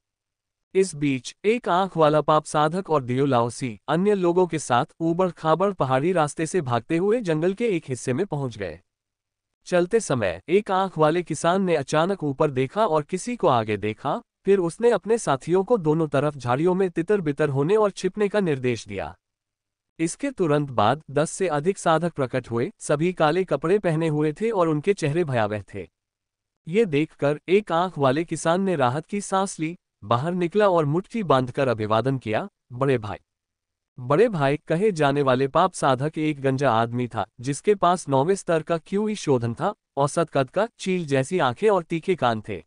इस बीच एक आंख वाला पाप साधक और दियो लाओसी अन्य लोगों के साथ ऊबड़ खाबड़ पहाड़ी रास्ते से भागते हुए जंगल के एक हिस्से में पहुंच गए। चलते समय एक आंख वाले किसान ने अचानक ऊपर देखा और किसी को आगे देखा, फिर उसने अपने साथियों को दोनों तरफ झाड़ियों में तितर बितर होने और छिपने का निर्देश दिया। इसके तुरंत बाद 10 से अधिक साधक प्रकट हुए, सभी काले कपड़े पहने हुए थे और उनके चेहरे भयावह थे। ये देखकर एक आंख वाले किसान ने राहत की सांस ली, बाहर निकला और मुट्ठी बांधकर अभिवादन किया, बड़े भाई। बड़े भाई कहे जाने वाले पाप साधक एक गंजा आदमी था जिसके पास 9वें स्तर का क्यूई शोधन था, औसत कद का, चील जैसी आंखें और तीखे कान थे।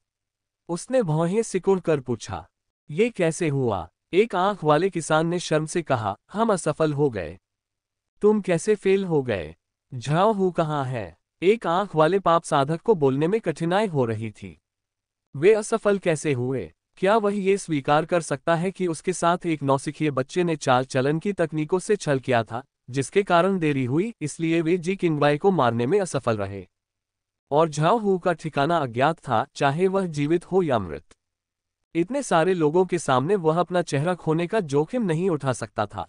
उसने भौहें सिकुड़ कर पूछा, ये कैसे हुआ? एक आंख वाले किसान ने शर्म से कहा, हम असफल हो गए। तुम कैसे फेल हो गए? झाओ हूँ कहाँ है? एक आंख वाले पाप साधक को बोलने में कठिनाई हो रही थी। वे असफल कैसे हुए? क्या वह ये स्वीकार कर सकता है कि उसके साथ एक नौसिखिए बच्चे ने चाल चलन की तकनीकों से छल किया था, जिसके कारण देरी हुई, इसलिए वे जी किंगबाई को मारने में असफल रहे? और झाओ हू का ठिकाना अज्ञात था, चाहे वह जीवित हो या मृत। इतने सारे लोगों के सामने वह अपना चेहरा खोने का जोखिम नहीं उठा सकता था।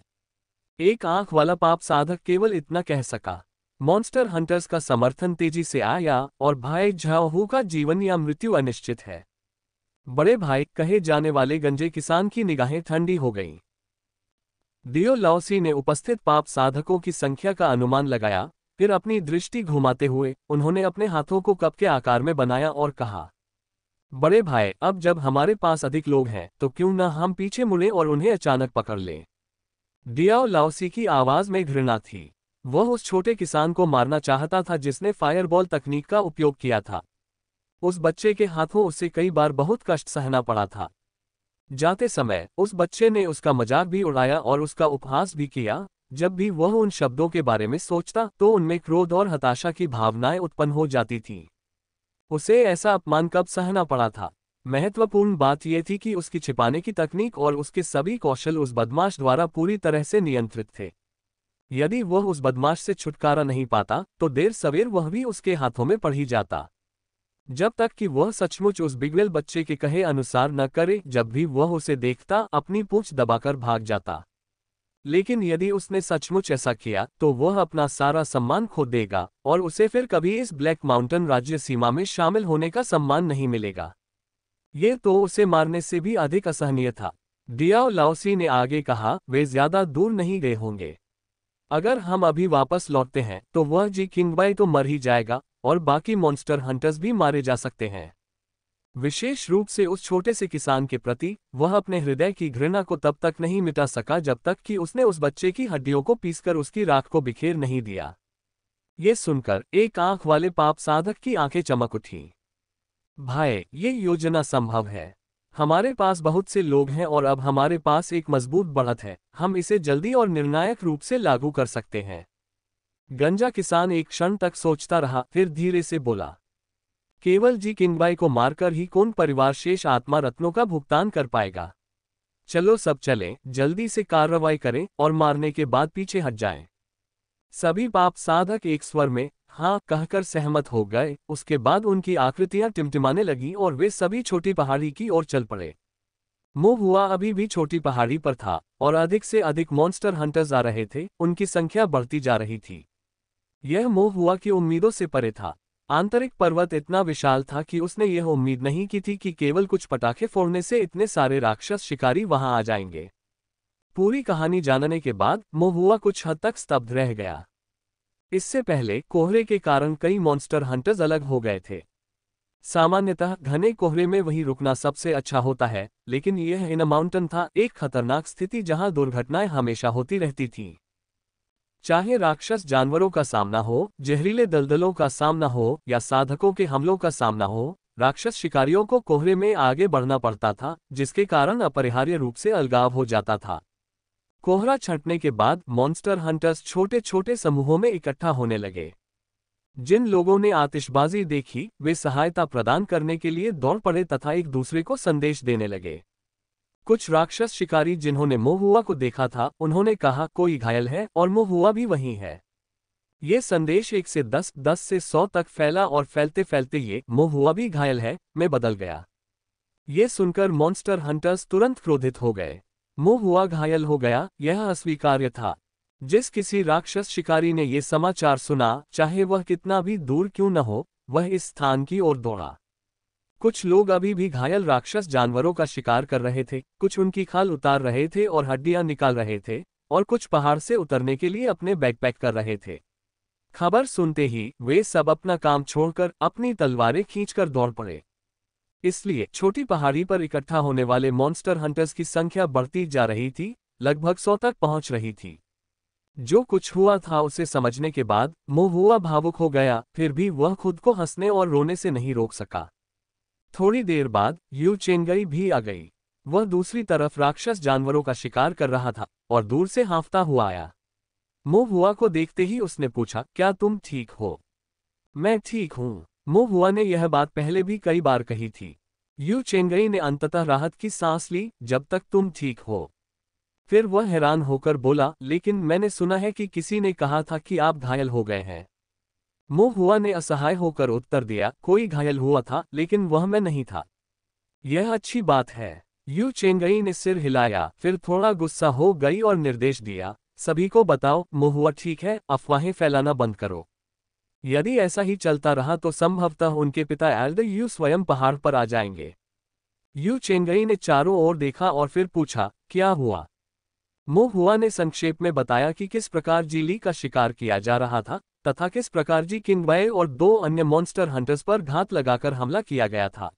एक आंख वाला पाप साधक केवल इतना कह सका। मॉन्स्टर हंटर्स का समर्थन तेजी से आया और भाई झाओ हू का जीवन या मृत्यु अनिश्चित है। बड़े भाई कहे जाने वाले गंजे किसान की निगाहें ठंडी हो गईं। दियो लाओसी ने उपस्थित पाप साधकों की संख्या का अनुमान लगाया, फिर अपनी दृष्टि घुमाते हुए उन्होंने अपने हाथों को कप के आकार में बनाया और कहा, बड़े भाई अब जब हमारे पास अधिक लोग हैं तो क्यों न हम पीछे मुड़ें और उन्हें अचानक पकड़ लें। दियो लाओसी की आवाज में घृणा थी। वह उस छोटे किसान को मारना चाहता था जिसने फायरबॉल तकनीक का उपयोग किया था। उस बच्चे के हाथों उसे कई बार बहुत कष्ट सहना पड़ा था। जाते समय उस बच्चे ने उसका मजाक भी उड़ाया और उसका उपहास भी किया। जब भी वह उन शब्दों के बारे में सोचता तो उनमें क्रोध और हताशा की भावनाएं उत्पन्न हो जाती थीं। उसे ऐसा अपमान कब सहना पड़ा था? महत्वपूर्ण बात यह थी कि उसकी छिपाने की तकनीक और उसके सभी कौशल उस बदमाश द्वारा पूरी तरह से नियंत्रित थे। यदि वह उस बदमाश से छुटकारा नहीं पाता तो देर सवेर वह भी उसके हाथों में पड़ ही जाता। जब तक कि वह सचमुच उस बिगड़ेल बच्चे के कहे अनुसार न करे, जब भी वह उसे देखता अपनी पूंछ दबाकर भाग जाता। लेकिन यदि उसने सचमुच ऐसा किया तो वह अपना सारा सम्मान खो देगा और उसे फिर कभी इस ब्लैक माउंटेन राज्य सीमा में शामिल होने का सम्मान नहीं मिलेगा। ये तो उसे मारने से भी अधिक असहनीय था। दियाओ लाओसी ने आगे कहा, वे ज्यादा दूर नहीं गए होंगे। अगर हम अभी वापस लौटते हैं तो वह जी किंगबाई तो मर ही जाएगा और बाकी मॉन्स्टर हंटर्स भी मारे जा सकते हैं। विशेष रूप से उस छोटे से किसान के प्रति वह अपने हृदय की घृणा को तब तक नहीं मिटा सका जब तक कि उसने उस बच्चे की हड्डियों को पीसकर उसकी राख को बिखेर नहीं दिया। ये सुनकर एक आंख वाले पाप साधक की आंखें चमक उठीं। भाई, ये योजना संभव है। हमारे पास बहुत से लोग हैं और अब हमारे पास एक मजबूत बढ़त है। हम इसे जल्दी और निर्णायक रूप से लागू कर सकते हैं। गंजा किसान एक क्षण तक सोचता रहा, फिर धीरे से बोला, केवल जी किंगबाई को मारकर ही कौन परिवार शेष आत्मा रत्नों का भुगतान कर पाएगा। चलो सब चलें, जल्दी से कार्रवाई करें और मारने के बाद पीछे हट जाएं। सभी पाप साधक एक स्वर में हाँ कहकर सहमत हो गए। उसके बाद उनकी आकृतियां टिमटिमाने लगी और वे सभी छोटी पहाड़ी की ओर चल पड़े। मुंह हुआ अभी भी छोटी पहाड़ी पर था और अधिक से अधिक मॉन्स्टर हंटर्स आ रहे थे। उनकी संख्या बढ़ती जा रही थी। यह मुंह हुआ की उम्मीदों से परे था। आंतरिक पर्वत इतना विशाल था कि उसने यह उम्मीद नहीं की थी कि केवल कुछ पटाखे फोड़ने से इतने सारे राक्षस शिकारी वहां आ जाएंगे। पूरी कहानी जानने के बाद मुंह हुआ कुछ हद तक स्तब्ध रह गया। इससे पहले कोहरे के कारण कई मॉन्स्टर हंटर्स अलग हो गए थे। सामान्यतः घने कोहरे में वहीं रुकना सबसे अच्छा होता है, लेकिन यह इन अ माउंटेन था, एक खतरनाक स्थिति जहां दुर्घटनाएं हमेशा होती रहती थीं। चाहे राक्षस जानवरों का सामना हो, जहरीले दलदलों का सामना हो या साधकों के हमलों का सामना हो, राक्षस शिकारियों को कोहरे में आगे बढ़ना पड़ता था, जिसके कारण अपरिहार्य रूप से अलगाव हो जाता था। कोहरा छंटने के बाद मॉन्स्टर हंटर्स छोटे छोटे समूहों में इकट्ठा होने लगे। जिन लोगों ने आतिशबाजी देखी, वे सहायता प्रदान करने के लिए दौड़ पड़े तथा एक दूसरे को संदेश देने लगे। कुछ राक्षस शिकारी जिन्होंने मोहुआ को देखा था, उन्होंने कहा कोई घायल है और मोहुआ भी वहीं है। ये संदेश 1 से 10, 10 से 100 तक फैला और फैलते फैलते ये मोहुआ भी घायल है में बदल गया। ये सुनकर मॉन्स्टर हंटर्स तुरंत क्रोधित हो गए। मोहुआ घायल हो गया, यह अस्वीकार्य था। जिस किसी राक्षस शिकारी ने ये समाचार सुना, चाहे वह कितना भी दूर क्यों न हो, वह इस स्थान की ओर दौड़ा। कुछ लोग अभी भी घायल राक्षस जानवरों का शिकार कर रहे थे, कुछ उनकी खाल उतार रहे थे और हड्डियां निकाल रहे थे, और कुछ पहाड़ से उतरने के लिए अपने बैकपैक कर रहे थे। खबर सुनते ही वे सब अपना काम छोड़कर अपनी तलवारें खींचकर दौड़ पड़े। इसलिए छोटी पहाड़ी पर इकट्ठा होने वाले मॉन्स्टर हंटर्स की संख्या बढ़ती जा रही थी, लगभग 100 तक पहुंच रही थी। जो कुछ हुआ था उसे समझने के बाद मोहुआ भावुक हो गया, फिर भी वह खुद को हंसने और रोने से नहीं रोक सका। थोड़ी देर बाद यू चेंगई भी आ गई। वह दूसरी तरफ राक्षस जानवरों का शिकार कर रहा था और दूर से हाँफता हुआ आया। मोहुआ को देखते ही उसने पूछा, क्या तुम ठीक हो? मैं ठीक हूँ। मोहुआ ने यह बात पहले भी कई बार कही थी। यू चेंगई ने अंततः राहत की सांस ली, जब तक तुम ठीक हो। फिर वह हैरान होकर बोला, लेकिन मैंने सुना है कि किसी ने कहा था कि आप घायल हो गए हैं। मोहुआ ने असहाय होकर उत्तर दिया, कोई घायल हुआ था, लेकिन वह मैं नहीं था। यह अच्छी बात है। यू चेंगई ने सिर हिलाया, फिर थोड़ा गुस्सा हो गई और निर्देश दिया, सभी को बताओ मोहुआ ठीक है, अफवाहें फैलाना बंद करो। यदि ऐसा ही चलता रहा तो संभवतः उनके पिता एल्डर यू स्वयं पहाड़ पर आ जाएंगे। यू चेंगई ने चारों ओर देखा और फिर पूछा, क्या हुआ? मोहुआ ने संक्षेप में बताया कि किस प्रकार जीली का शिकार किया जा रहा था तथा किस प्रकार जी किंगबय और 2 अन्य मॉन्स्टर हंटर्स पर घात लगाकर हमला किया गया था।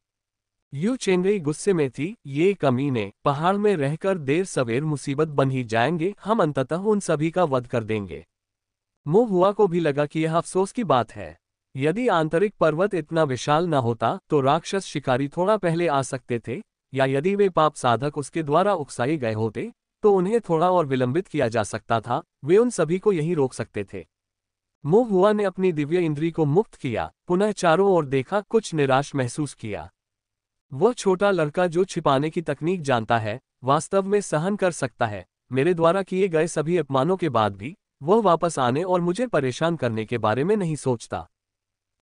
यू चेंगई गुस्से में थी, ये कमीने पहाड़ में रहकर देर सवेर मुसीबत बन ही जाएंगे, हम अंततः उन सभी का वध कर देंगे। मोहुआ को भी लगा कि यह अफसोस की बात है। यदि आंतरिक पर्वत इतना विशाल न होता तो राक्षस शिकारी थोड़ा पहले आ सकते थे, या यदि वे पाप साधक उसके द्वारा उकसाए गए होते तो उन्हें थोड़ा और विलंबित किया जा सकता था, वे उन सभी को यहीं रोक सकते थे। मोहुआ ने अपनी दिव्य इंद्री को मुक्त किया, पुनः चारों ओर देखा, कुछ निराश महसूस किया। वह छोटा लड़का जो छिपाने की तकनीक जानता है, वास्तव में सहन कर सकता है। मेरे द्वारा किए गए सभी अपमानों के बाद भी वह वापस आने और मुझे परेशान करने के बारे में नहीं सोचता।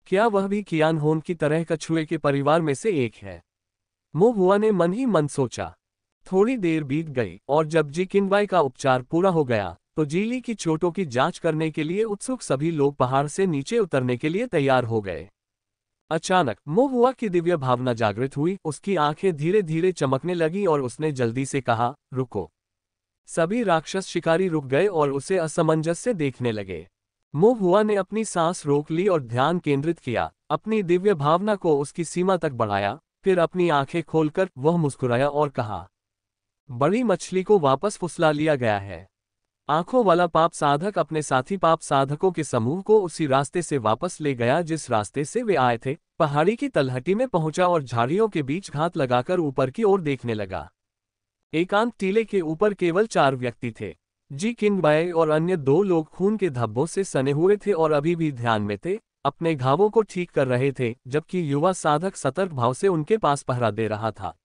क्या वह भी कियान होन की तरह कछुए के परिवार में से एक है? मोहुआ ने मन ही मन सोचा। थोड़ी देर बीत गई और जब जी किंगबाई का उपचार पूरा हो गया तो जीली की चोटों की जांच करने के लिए उत्सुक सभी लोग पहाड़ से नीचे उतरने के लिए तैयार हो गए। अचानक मोहुआ की दिव्य भावना जागृत हुई, उसकी आंखें धीरे धीरे चमकने लगी और उसने जल्दी से कहा, रुको। सभी राक्षस शिकारी रुक गए और उसे असमंजस से देखने लगे। मोहुआ ने अपनी सांस रोक ली और ध्यान केंद्रित किया, अपनी दिव्य भावना को उसकी सीमा तक बढ़ाया, फिर अपनी आंखें खोलकर वह मुस्कुराया और कहा, बड़ी मछली को वापस फुसला लिया गया है। आंखों वाला पाप साधक अपने साथी पाप साधकों के समूह को उसी रास्ते से वापस ले गया जिस रास्ते से वे आए थे, पहाड़ी की तलहटी में पहुंचा और झाड़ियों के बीच घात लगाकर ऊपर की ओर देखने लगा। एकांत टीले के ऊपर केवल 4 व्यक्ति थे। जी किंगबाय और अन्य 2 लोग खून के धब्बों से सने हुए थे और अभी भी ध्यान में थे, अपने घावों को ठीक कर रहे थे, जबकि युवा साधक सतर्क भाव से उनके पास पहरा दे रहा था।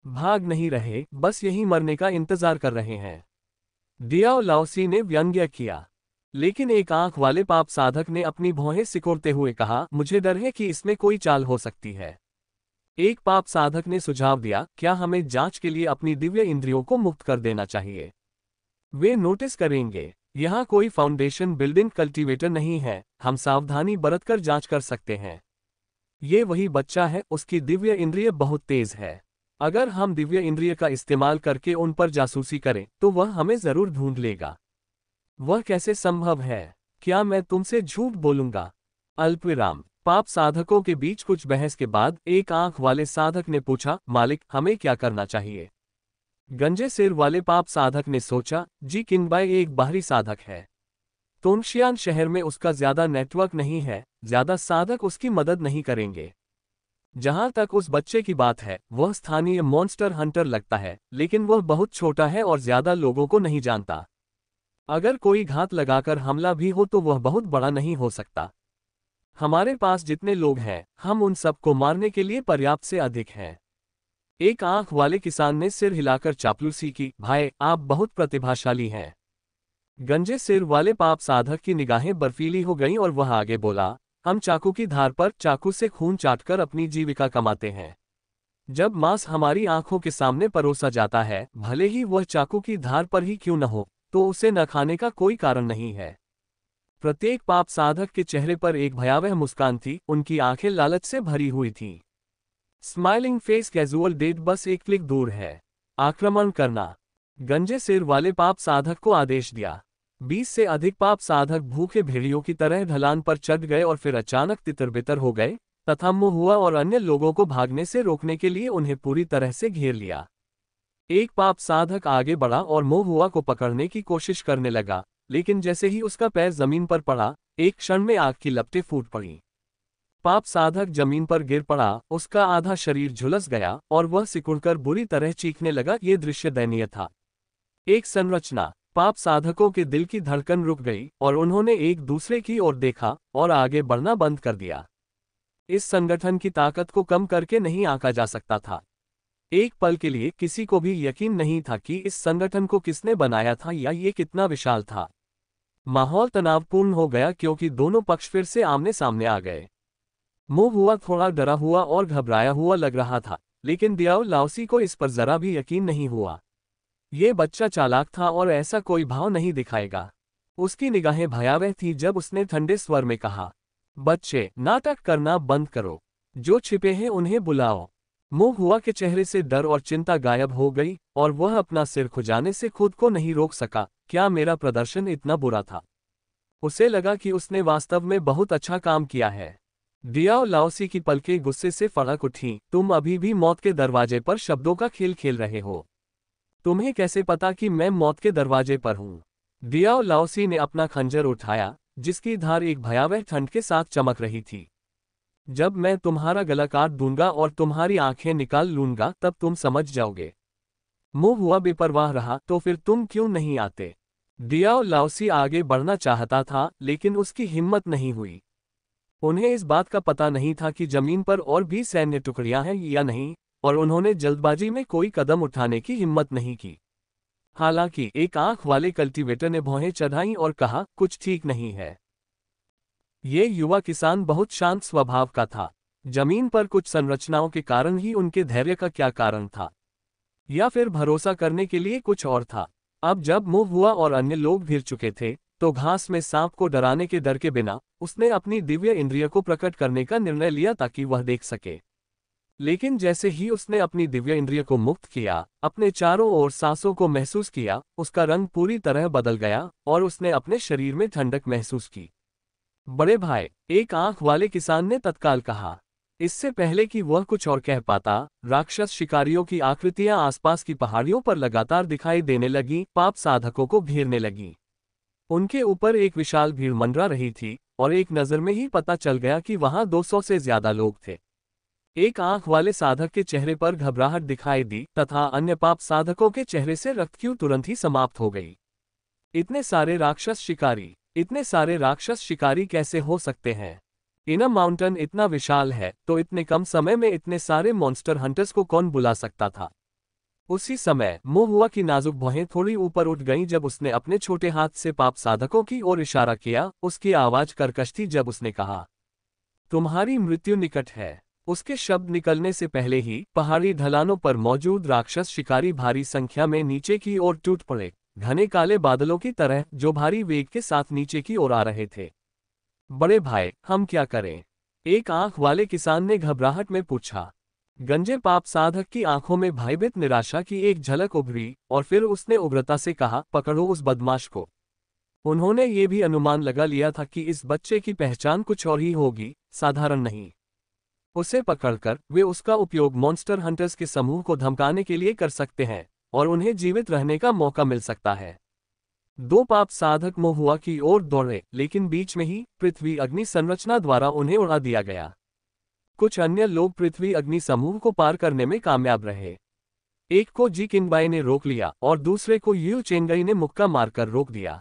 भाग नहीं रहे, बस यहीं मरने का इंतजार कर रहे हैं, डियाओ लाओसी ने व्यंग्य किया। लेकिन एक आंख वाले पाप साधक ने अपनी भौहें सिकोड़ते हुए कहा, मुझे डर है कि इसमें कोई चाल हो सकती है। एक पाप साधक ने सुझाव दिया, क्या हमें जांच के लिए अपनी दिव्य इंद्रियों को मुक्त कर देना चाहिए? वे नोटिस करेंगे। यहाँ कोई फाउंडेशन बिल्डिंग कल्टीवेटर नहीं है, हम सावधानी बरतकर जांच कर सकते हैं। ये वही बच्चा है, उसकी दिव्य इंद्रिय बहुत तेज है। अगर हम दिव्य इंद्रिय का इस्तेमाल करके उन पर जासूसी करें तो वह हमें जरूर ढूंढ लेगा। वह कैसे संभव है? क्या मैं तुमसे झूठ बोलूंगा? अल्पविराम। पाप साधकों के बीच कुछ बहस के बाद एक आंख वाले साधक ने पूछा, मालिक, हमें क्या करना चाहिए? गंजे सिर वाले पाप साधक ने सोचा, जी किंगबाई एक बाहरी साधक है। तोंगशियान शहर में उसका ज्यादा नेटवर्क नहीं है, ज्यादा साधक उसकी मदद नहीं करेंगे। जहां तक उस बच्चे की बात है, वह स्थानीय मॉन्स्टर हंटर लगता है, लेकिन वह बहुत छोटा है और ज्यादा लोगों को नहीं जानता। अगर कोई घात लगाकर हमला भी हो तो वह बहुत बड़ा नहीं हो सकता। हमारे पास जितने लोग हैं, हम उन सबको मारने के लिए पर्याप्त से अधिक हैं। एक आंख वाले किसान ने सिर हिलाकर चापलूसी की, भाई आप बहुत प्रतिभाशाली हैं। गंजे सिर वाले पाप साधक की निगाहें बर्फीली हो गईं और वह आगे बोला, हम चाकू की धार पर चाकू से खून चाटकर अपनी जीविका कमाते हैं। जब मांस हमारी आंखों के सामने परोसा जाता है, भले ही वह चाकू की धार पर ही क्यों न हो, तो उसे न खाने का कोई कारण नहीं है। प्रत्येक पाप साधक के चेहरे पर एक भयावह मुस्कान थी, उनकी आंखें लालच से भरी हुई थीं। स्माइलिंग फेस कैजुअल डेट बस एक क्लिक दूर है। आक्रमण करना। गंजे सिर वाले पाप साधक को आदेश दिया। 20 से अधिक पाप साधक भूखे भेड़ियों की तरह ढलान पर चढ़ गए और फिर अचानक तितर-बितर हो गए तथा मोहुआ और अन्य लोगों को भागने से रोकने के लिए उन्हें पूरी तरह से घेर लिया। एक पाप साधक आगे बढ़ा और मोहुआ को पकड़ने की कोशिश करने लगा, लेकिन जैसे ही उसका पैर जमीन पर पड़ा, एक क्षण में आग की लपटें फूट पड़ी। पाप साधक जमीन पर गिर पड़ा, उसका आधा शरीर झुलस गया और वह सिकुड़कर बुरी तरह चीखने लगा। ये दृश्य दयनीय था। एक संरचना। पाप साधकों के दिल की धड़कन रुक गई और उन्होंने एक दूसरे की ओर देखा और आगे बढ़ना बंद कर दिया। इस संगठन की ताकत को कम करके नहीं आंका जा सकता था। एक पल के लिए किसी को भी यकीन नहीं था कि इस संगठन को किसने बनाया था या ये कितना विशाल था। माहौल तनावपूर्ण हो गया क्योंकि दोनों पक्ष फिर से आमने सामने आ गए। मोहुआ थोड़ा डरा हुआ और घबराया हुआ लग रहा था, लेकिन दियाओ लाओसी को इस पर जरा भी यकीन नहीं हुआ। ये बच्चा चालाक था और ऐसा कोई भाव नहीं दिखाएगा। उसकी निगाहें भयावह थीं जब उसने ठंडे स्वर में कहा, बच्चे, नाटक करना बंद करो। जो छिपे हैं उन्हें बुलाओ। मोहुआ के चेहरे से डर और चिंता गायब हो गई और वह अपना सिर खुजाने से खुद को नहीं रोक सका। क्या मेरा प्रदर्शन इतना बुरा था? उसे लगा कि उसने वास्तव में बहुत अच्छा काम किया है। दियाओ लाओसी की पलकें गुस्से से फड़क उठीं। तुम अभी भी मौत के दरवाजे पर शब्दों का खेल खेल रहे हो। तुम्हें कैसे पता कि मैं मौत के दरवाजे पर हूं? दियाओ लाओसी ने अपना खंजर उठाया, जिसकी धार एक भयावह ठंड के साथ चमक रही थी। जब मैं तुम्हारा गला काट दूंगा और तुम्हारी आंखें निकाल लूंगा तब तुम समझ जाओगे। मोहुआ बेपरवाह रहा, तो फिर तुम क्यों नहीं आते? दियाओ लाओसी आगे बढ़ना चाहता था, लेकिन उसकी हिम्मत नहीं हुई। उन्हें इस बात का पता नहीं था कि जमीन पर और भी सैन्य टुकड़ियां हैं या नहीं, और उन्होंने जल्दबाजी में कोई कदम उठाने की हिम्मत नहीं की। हालांकि एक आंख वाले कल्टीवेटर ने भौहें चढ़ाईं और कहा, कुछ ठीक नहीं है। ये युवा किसान बहुत शांत स्वभाव का था। जमीन पर कुछ संरचनाओं के कारण ही उनके धैर्य का क्या कारण था? या फिर भरोसा करने के लिए कुछ और था? अब जब मोहुआ और अन्य लोग घिर चुके थे, तो घास में सांप को डराने के डर के बिना उसने अपनी दिव्य इंद्रिय को प्रकट करने का निर्णय लिया ताकि वह देख सके। लेकिन जैसे ही उसने अपनी दिव्य इंद्रिय को मुक्त किया, अपने चारों ओर सांसों को महसूस किया, उसका रंग पूरी तरह बदल गया और उसने अपने शरीर में ठंडक महसूस की। बड़े भाई, एक आंख वाले किसान ने तत्काल कहा। इससे पहले कि वह कुछ और कह पाता, राक्षस शिकारियों की आकृतियां आसपास की पहाड़ियों पर लगातार दिखाई देने लगीं, पाप साधकों को घेरने लगीं। उनके ऊपर एक विशाल भीड़ मंडरा रही थी और एक नजर में ही पता चल गया कि वहां 200 से ज्यादा लोग थे। एक आंख वाले साधक के चेहरे पर घबराहट दिखाई दी तथा अन्य पाप साधकों के चेहरे से रक्तक्यू तुरंत ही समाप्त हो गई। इतने सारे राक्षस शिकारी कैसे हो सकते हैं? इनम माउंटेन इतना विशाल है, तो इतने कम समय में इतने सारे मॉन्स्टर हंटर्स को कौन बुला सकता था? उसी समय मोहुआ की नाजुक भौहें थोड़ी ऊपर उठ गईं जब उसने अपने छोटे हाथ से पाप साधकों की ओर इशारा किया। उसकी आवाज कर्कश थी जब उसने कहा, तुम्हारी मृत्यु निकट है। उसके शब्द निकलने से पहले ही पहाड़ी ढलानों पर मौजूद राक्षस शिकारी भारी संख्या में नीचे की ओर टूट पड़े, घने काले बादलों की तरह जो भारी वेग के साथ नीचे की ओर आ रहे थे। बड़े भाई, हम क्या करें? एक आंख वाले किसान ने घबराहट में पूछा। गंजे पाप साधक की आंखों में भयभीत निराशा की एक झलक उभरी और फिर उसने उग्रता से कहा, पकड़ो उस बदमाश को। उन्होंने ये भी अनुमान लगा लिया था कि इस बच्चे की पहचान कुछ और ही होगी, साधारण नहीं। उसे पकड़कर वे उसका उपयोग मॉन्स्टर हंटर्स के समूह को धमकाने के लिए कर सकते हैं और उन्हें जीवित रहने का मौका मिल सकता है। दो पाप साधक महुआ की ओर दौड़े, लेकिन बीच में ही पृथ्वी अग्नि संरचना द्वारा उन्हें उड़ा दिया गया। कुछ अन्य लोग पृथ्वी अग्नि समूह को पार करने में कामयाब रहे। एक को जी किंगबाई ने रोक लिया और दूसरे को यू चेंगई ने मुक्का मारकर रोक दिया।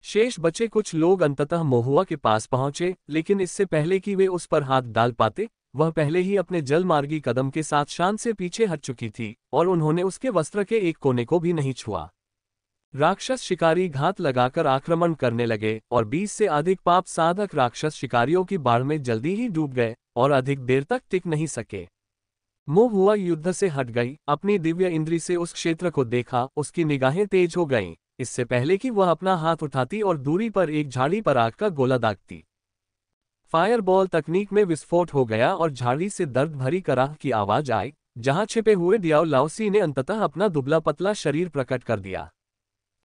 शेष बचे कुछ लोग अंततः महुआ के पास पहुंचे, लेकिन इससे पहले कि वे उस पर हाथ डाल पाते, वह पहले ही अपने जलमार्गी कदम के साथ शान से पीछे हट चुकी थी और उन्होंने उसके वस्त्र के एक कोने को भी नहीं छुआ। राक्षस शिकारी घात लगाकर आक्रमण करने लगे और 20 से अधिक पाप साधक राक्षस शिकारियों की बाढ़ में जल्दी ही डूब गए और अधिक देर तक टिक नहीं सके। महुआ युद्ध से हट गई, अपनी दिव्य इंद्री से उस क्षेत्र को देखा, उसकी निगाहें तेज हो गईं, इससे पहले कि वह अपना हाथ उठाती और दूरी पर एक झाड़ी पर आग का गोला दागती। फायरबॉल तकनीक में विस्फोट हो गया और झाड़ी से दर्द भरी कराह की आवाज आई, जहां छिपे हुए डियाओ लाओसी ने अंततः अपना दुबला पतला शरीर प्रकट कर दिया।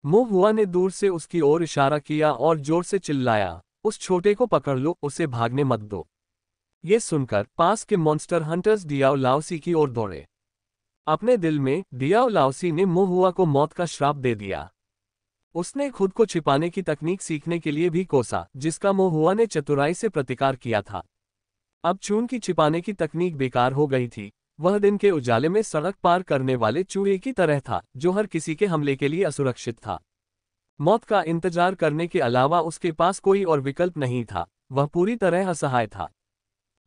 महुआ ने दूर से उसकी ओर इशारा किया और जोर से चिल्लाया, उस छोटे को पकड़ लो, उसे भागने मत दो। ये सुनकर पास के मॉन्स्टर हंटर्स डियाओ लाओसी की ओर दौड़े। अपने दिल में डियाओ लाओसी ने महुआ को मौत का श्राप दे दिया। उसने खुद को छिपाने की तकनीक सीखने के लिए भी कोसा, जिसका महुआ ने चतुराई से प्रतिकार किया था। अब चून की छिपाने की तकनीक बेकार हो गई थी। वह दिन के उजाले में सड़क पार करने वाले चूहे की तरह था, जो हर किसी के हमले के लिए असुरक्षित था। मौत का इंतजार करने के अलावा उसके पास कोई और विकल्प नहीं था। वह पूरी तरह असहाय था।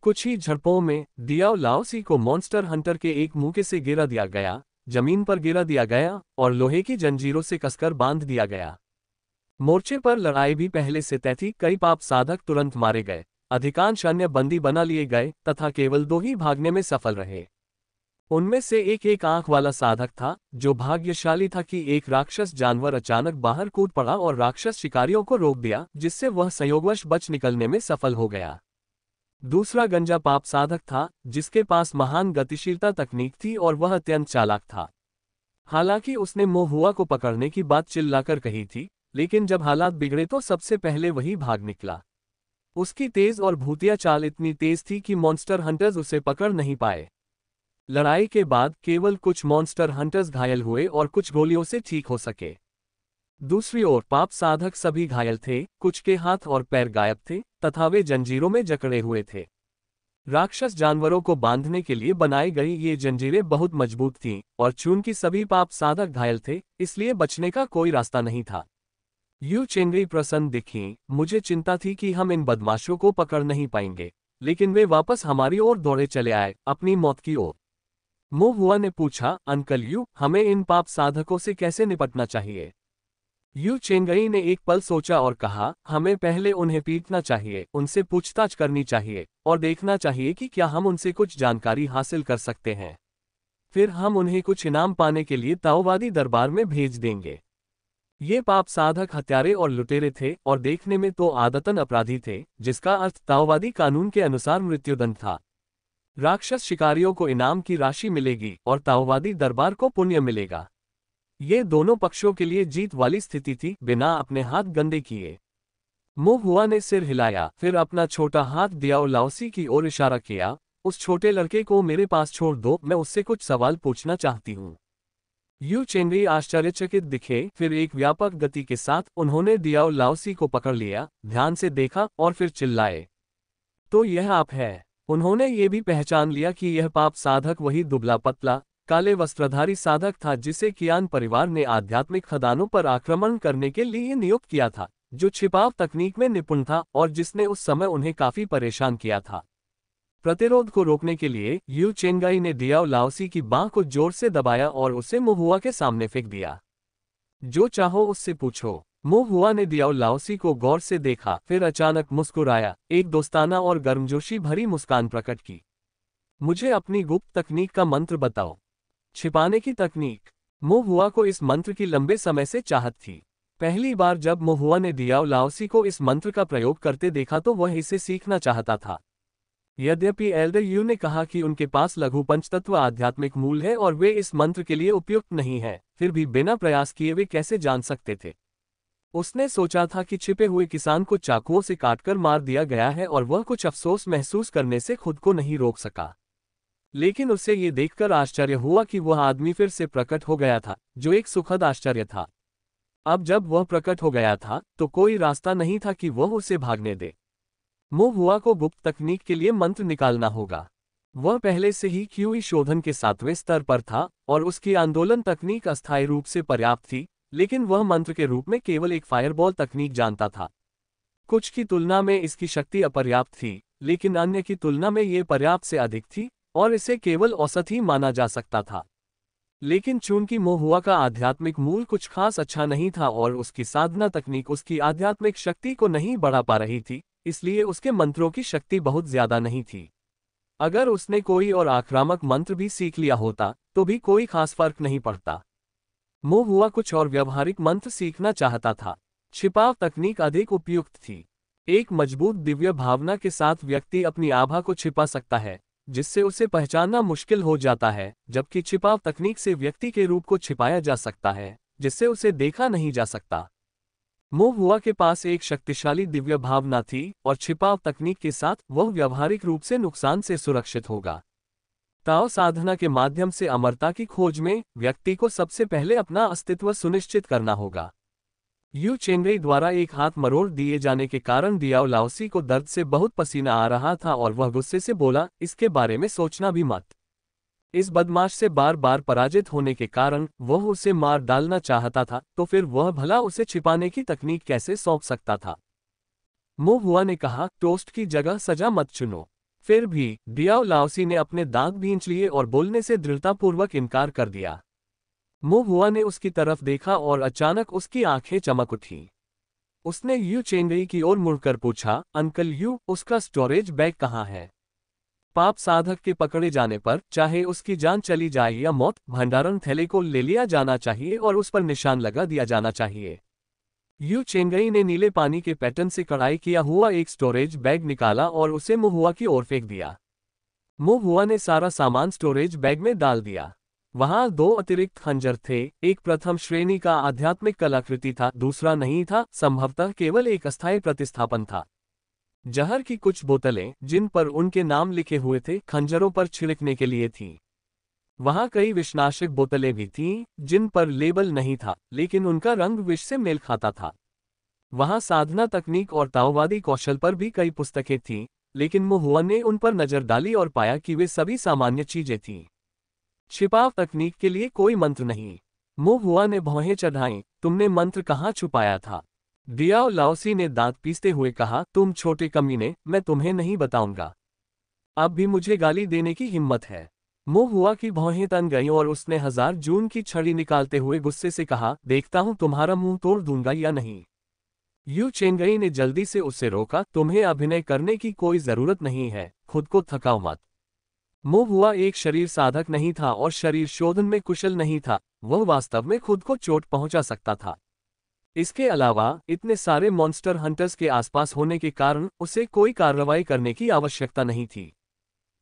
कुछ ही झड़पों में डियाओ लाओसी को मॉन्स्टर हंटर के एक मुक्के से गिरा दिया गया, जमीन पर गिरा दिया गया और लोहे की जंजीरों से कसकर बांध दिया गया। मोर्चे पर लड़ाई भी पहले से तय थी। कई पाप साधक तुरंत मारे गए, अधिकांश अन्य बंदी बना लिए गए तथा केवल 2 ही भागने में सफल रहे। उनमें से एक आंख वाला साधक था, जो भाग्यशाली था कि एक राक्षस जानवर अचानक बाहर कूद पड़ा और राक्षस शिकारियों को रोक दिया, जिससे वह संयोगवश बच निकलने में सफल हो गया। दूसरा गंजा पाप साधक था, जिसके पास महान गतिशीलता तकनीक थी और वह अत्यंत चालाक था। हालांकि उसने महुआ को पकड़ने की बात चिल्लाकर कही थी, लेकिन जब हालात बिगड़े तो सबसे पहले वही भाग निकला। उसकी तेज और भूतिया चाल इतनी तेज थी कि मॉन्स्टर हंटर्स उसे पकड़ नहीं पाए। लड़ाई के बाद केवल कुछ मॉन्स्टर हंटर्स घायल हुए और कुछ गोलियों से ठीक हो सके। दूसरी ओर पाप साधक सभी घायल थे, कुछ के हाथ और पैर गायब थे तथा वे जंजीरों में जकड़े हुए थे। राक्षस जानवरों को बांधने के लिए बनाई गई ये जंजीरें बहुत मजबूत थीं और चूंकि सभी पाप साधक घायल थे, इसलिए बचने का कोई रास्ता नहीं था। यू चेंगई प्रसन्न दिखीं, मुझे चिंता थी कि हम इन बदमाशों को पकड़ नहीं पाएंगे, लेकिन वे वापस हमारी ओर दौड़े चले आए, अपनी मौत की ओर। महुआ ने पूछा, अंकल यू, हमें इन पाप साधकों से कैसे निपटना चाहिए? यू चेंगई ने एक पल सोचा और कहा, हमें पहले उन्हें पीटना चाहिए, उनसे पूछताछ करनी चाहिए और देखना चाहिए कि क्या हम उनसे कुछ जानकारी हासिल कर सकते हैं। फिर हम उन्हें कुछ इनाम पाने के लिए ताओवादी दरबार में भेज देंगे। ये पाप साधक हत्यारे और लुटेरे थे और देखने में तो आदतन अपराधी थे, जिसका अर्थ ताओवादी कानून के अनुसार मृत्युदंड था। राक्षस शिकारियों को इनाम की राशि मिलेगी और ताओवादी दरबार को पुण्य मिलेगा। ये दोनों पक्षों के लिए जीत वाली स्थिति थी, बिना अपने हाथ गंदे किए। महुआ ने सिर हिलाया, फिर अपना छोटा हाथ डियाओ लाओसी की ओर इशारा किया, उस छोटे लड़के को मेरे पास छोड़ दो, मैं उससे कुछ सवाल पूछना चाहती हूँ। यू चेंगई आश्चर्यचकित दिखे, फिर एक व्यापक गति के साथ उन्होंने डियाओ लाओसी को पकड़ लिया, ध्यान से देखा और फिर चिल्लाए, तो यह आप है। उन्होंने ये भी पहचान लिया कि यह पाप साधक वही दुबला पतला काले वस्त्रधारी साधक था जिसे कियान परिवार ने आध्यात्मिक खदानों पर आक्रमण करने के लिए नियुक्त किया था, जो छिपाव तकनीक में निपुण था और जिसने उस समय उन्हें काफी परेशान किया था। प्रतिरोध को रोकने के लिए यू चेंगई ने डियाओ लाओसी की बांह को जोर से दबाया और उसे महुआ के सामने फेंक दिया। जो चाहो उससे पूछो। महुआ ने डियाओ लाओसी को गौर से देखा, फिर अचानक मुस्कुराया, एक दोस्ताना और गर्मजोशी भरी मुस्कान प्रकट की। मुझे अपनी गुप्त तकनीक का मंत्र बताओ। छिपाने की तकनीक। महुआ को इस मंत्र की लंबे समय से चाहत थी। पहली बार जब महुआ ने डियाओ लाओसी को इस मंत्र का प्रयोग करते देखा तो वह इसे सीखना चाहता था। यद्यपि एल्डर यू ने कहा कि उनके पास लघु पंचतत्व आध्यात्मिक मूल है और वे इस मंत्र के लिए उपयुक्त नहीं है, फिर भी बिना प्रयास किए वे कैसे जान सकते थे। उसने सोचा था कि छिपे हुए किसान को चाकुओं से काटकर मार दिया गया है और वह कुछ अफसोस महसूस करने से खुद को नहीं रोक सका। लेकिन उसे ये देखकर आश्चर्य हुआ कि वह आदमी फिर से प्रकट हो गया था, जो एक सुखद आश्चर्य था। अब जब वह प्रकट हो गया था तो कोई रास्ता नहीं था कि वह उसे भागने दे। मुंह हुआ को गुप्त तकनीक के लिए मंत्र निकालना होगा। वह पहले से ही क्यूई शोधन के 7वें स्तर पर था और उसकी आंदोलन तकनीक अस्थायी रूप से पर्याप्त थी, लेकिन वह मंत्र के रूप में केवल एक फायरबॉल तकनीक जानता था। कुछ की तुलना में इसकी शक्ति अपर्याप्त थी, लेकिन अन्य की तुलना में ये पर्याप्त से अधिक थी और इसे केवल औसत ही माना जा सकता था। लेकिन चूंकि मोहुआ का आध्यात्मिक मूल कुछ खास अच्छा नहीं था और उसकी साधना तकनीक उसकी आध्यात्मिक शक्ति को नहीं बढ़ा पा रही थी, इसलिए उसके मंत्रों की शक्ति बहुत ज्यादा नहीं थी। अगर उसने कोई और आक्रामक मंत्र भी सीख लिया होता तो भी कोई खास फर्क नहीं पड़ता। मोहुआ कुछ और व्यवहारिक मंत्र सीखना चाहता था। छिपाव तकनीक अधिक उपयुक्त थी। एक मजबूत दिव्य भावना के साथ व्यक्ति अपनी आभा को छिपा सकता है, जिससे उसे पहचानना मुश्किल हो जाता है, जबकि छिपाव तकनीक से व्यक्ति के रूप को छिपाया जा सकता है, जिससे उसे देखा नहीं जा सकता। मोहुआ के पास एक शक्तिशाली दिव्य भावना थी और छिपाव तकनीक के साथ वह व्यवहारिक रूप से नुकसान से सुरक्षित होगा। ताओ साधना के माध्यम से अमरता की खोज में व्यक्ति को सबसे पहले अपना अस्तित्व सुनिश्चित करना होगा। यू चेंगई द्वारा एक हाथ मरोड़ दिए जाने के कारण दियाओ लाओसी को दर्द से बहुत पसीना आ रहा था और वह गुस्से से बोला, इसके बारे में सोचना भी मत। इस बदमाश से बार बार पराजित होने के कारण वह उसे मार डालना चाहता था, तो फिर वह भला उसे छिपाने की तकनीक कैसे सौंप सकता था। मोहुआ ने कहा, टोस्ट की जगह सजा मत चुनो। फिर भी दियाओ लाओसी ने अपने दांत भींच लिए और बोलने से दृढ़तापूर्वक इनकार कर दिया। मोहुआ ने उसकी तरफ देखा और अचानक उसकी आंखें चमक उठी। उसने यू चेंगई की ओर मुड़कर पूछा, अंकल यू, उसका स्टोरेज बैग कहाँ है? पाप साधक के पकड़े जाने पर चाहे उसकी जान चली जाए या मौत, भंडारण थैले को ले लिया जाना चाहिए और उस पर निशान लगा दिया जाना चाहिए। यू चेंगई ने नीले पानी के पैटर्न से कढ़ाई किया हुआ एक स्टोरेज बैग निकाला और उसे मोहुआ की ओर फेंक दिया। मोहुआ ने सारा सामान स्टोरेज बैग में डाल दिया। वहां 2 अतिरिक्त खंजर थे, एक प्रथम श्रेणी का आध्यात्मिक कलाकृति था, दूसरा नहीं था, संभवतः केवल एक अस्थायी प्रतिस्थापन था। जहर की कुछ बोतलें, जिन पर उनके नाम लिखे हुए थे, खंजरों पर छिड़कने के लिए थीं। वहां कई विषनाशक बोतलें भी थीं, जिन पर लेबल नहीं था, लेकिन उनका रंग विष से मेल खाता था। वहां साधना तकनीक और ताओवादी कौशल पर भी कई पुस्तकें थीं, लेकिन मोहुआ ने उन पर नजर डाली और पाया कि वे सभी सामान्य चीजें थीं। छिपाव तकनीक के लिए कोई मंत्र नहीं। मोहुआ ने भौहें चढ़ाईं, तुमने मंत्र कहाँ छुपाया था? दियाओ लाओसी ने दांत पीसते हुए कहा, तुम छोटे कमीने, मैं तुम्हें नहीं बताऊंगा। अब भी मुझे गाली देने की हिम्मत है। मोहुआ की भौहें तन गईं और उसने 1000 जून की छड़ी निकालते हुए गुस्से से कहा, देखता हूं तुम्हारा मुंह तोड़ दूंगा या नहीं। यू चेंगई ने जल्दी से उसे रोका, तुम्हें अभिनय करने की कोई जरूरत नहीं है, खुद को थकाओ मत। मोहुआ एक शरीर साधक नहीं था और शरीर शोधन में कुशल नहीं था, वह वास्तव में खुद को चोट पहुंचा सकता था। इसके अलावा इतने सारे मॉन्स्टर हंटर्स के आसपास होने के कारण उसे कोई कार्रवाई करने की आवश्यकता नहीं थी।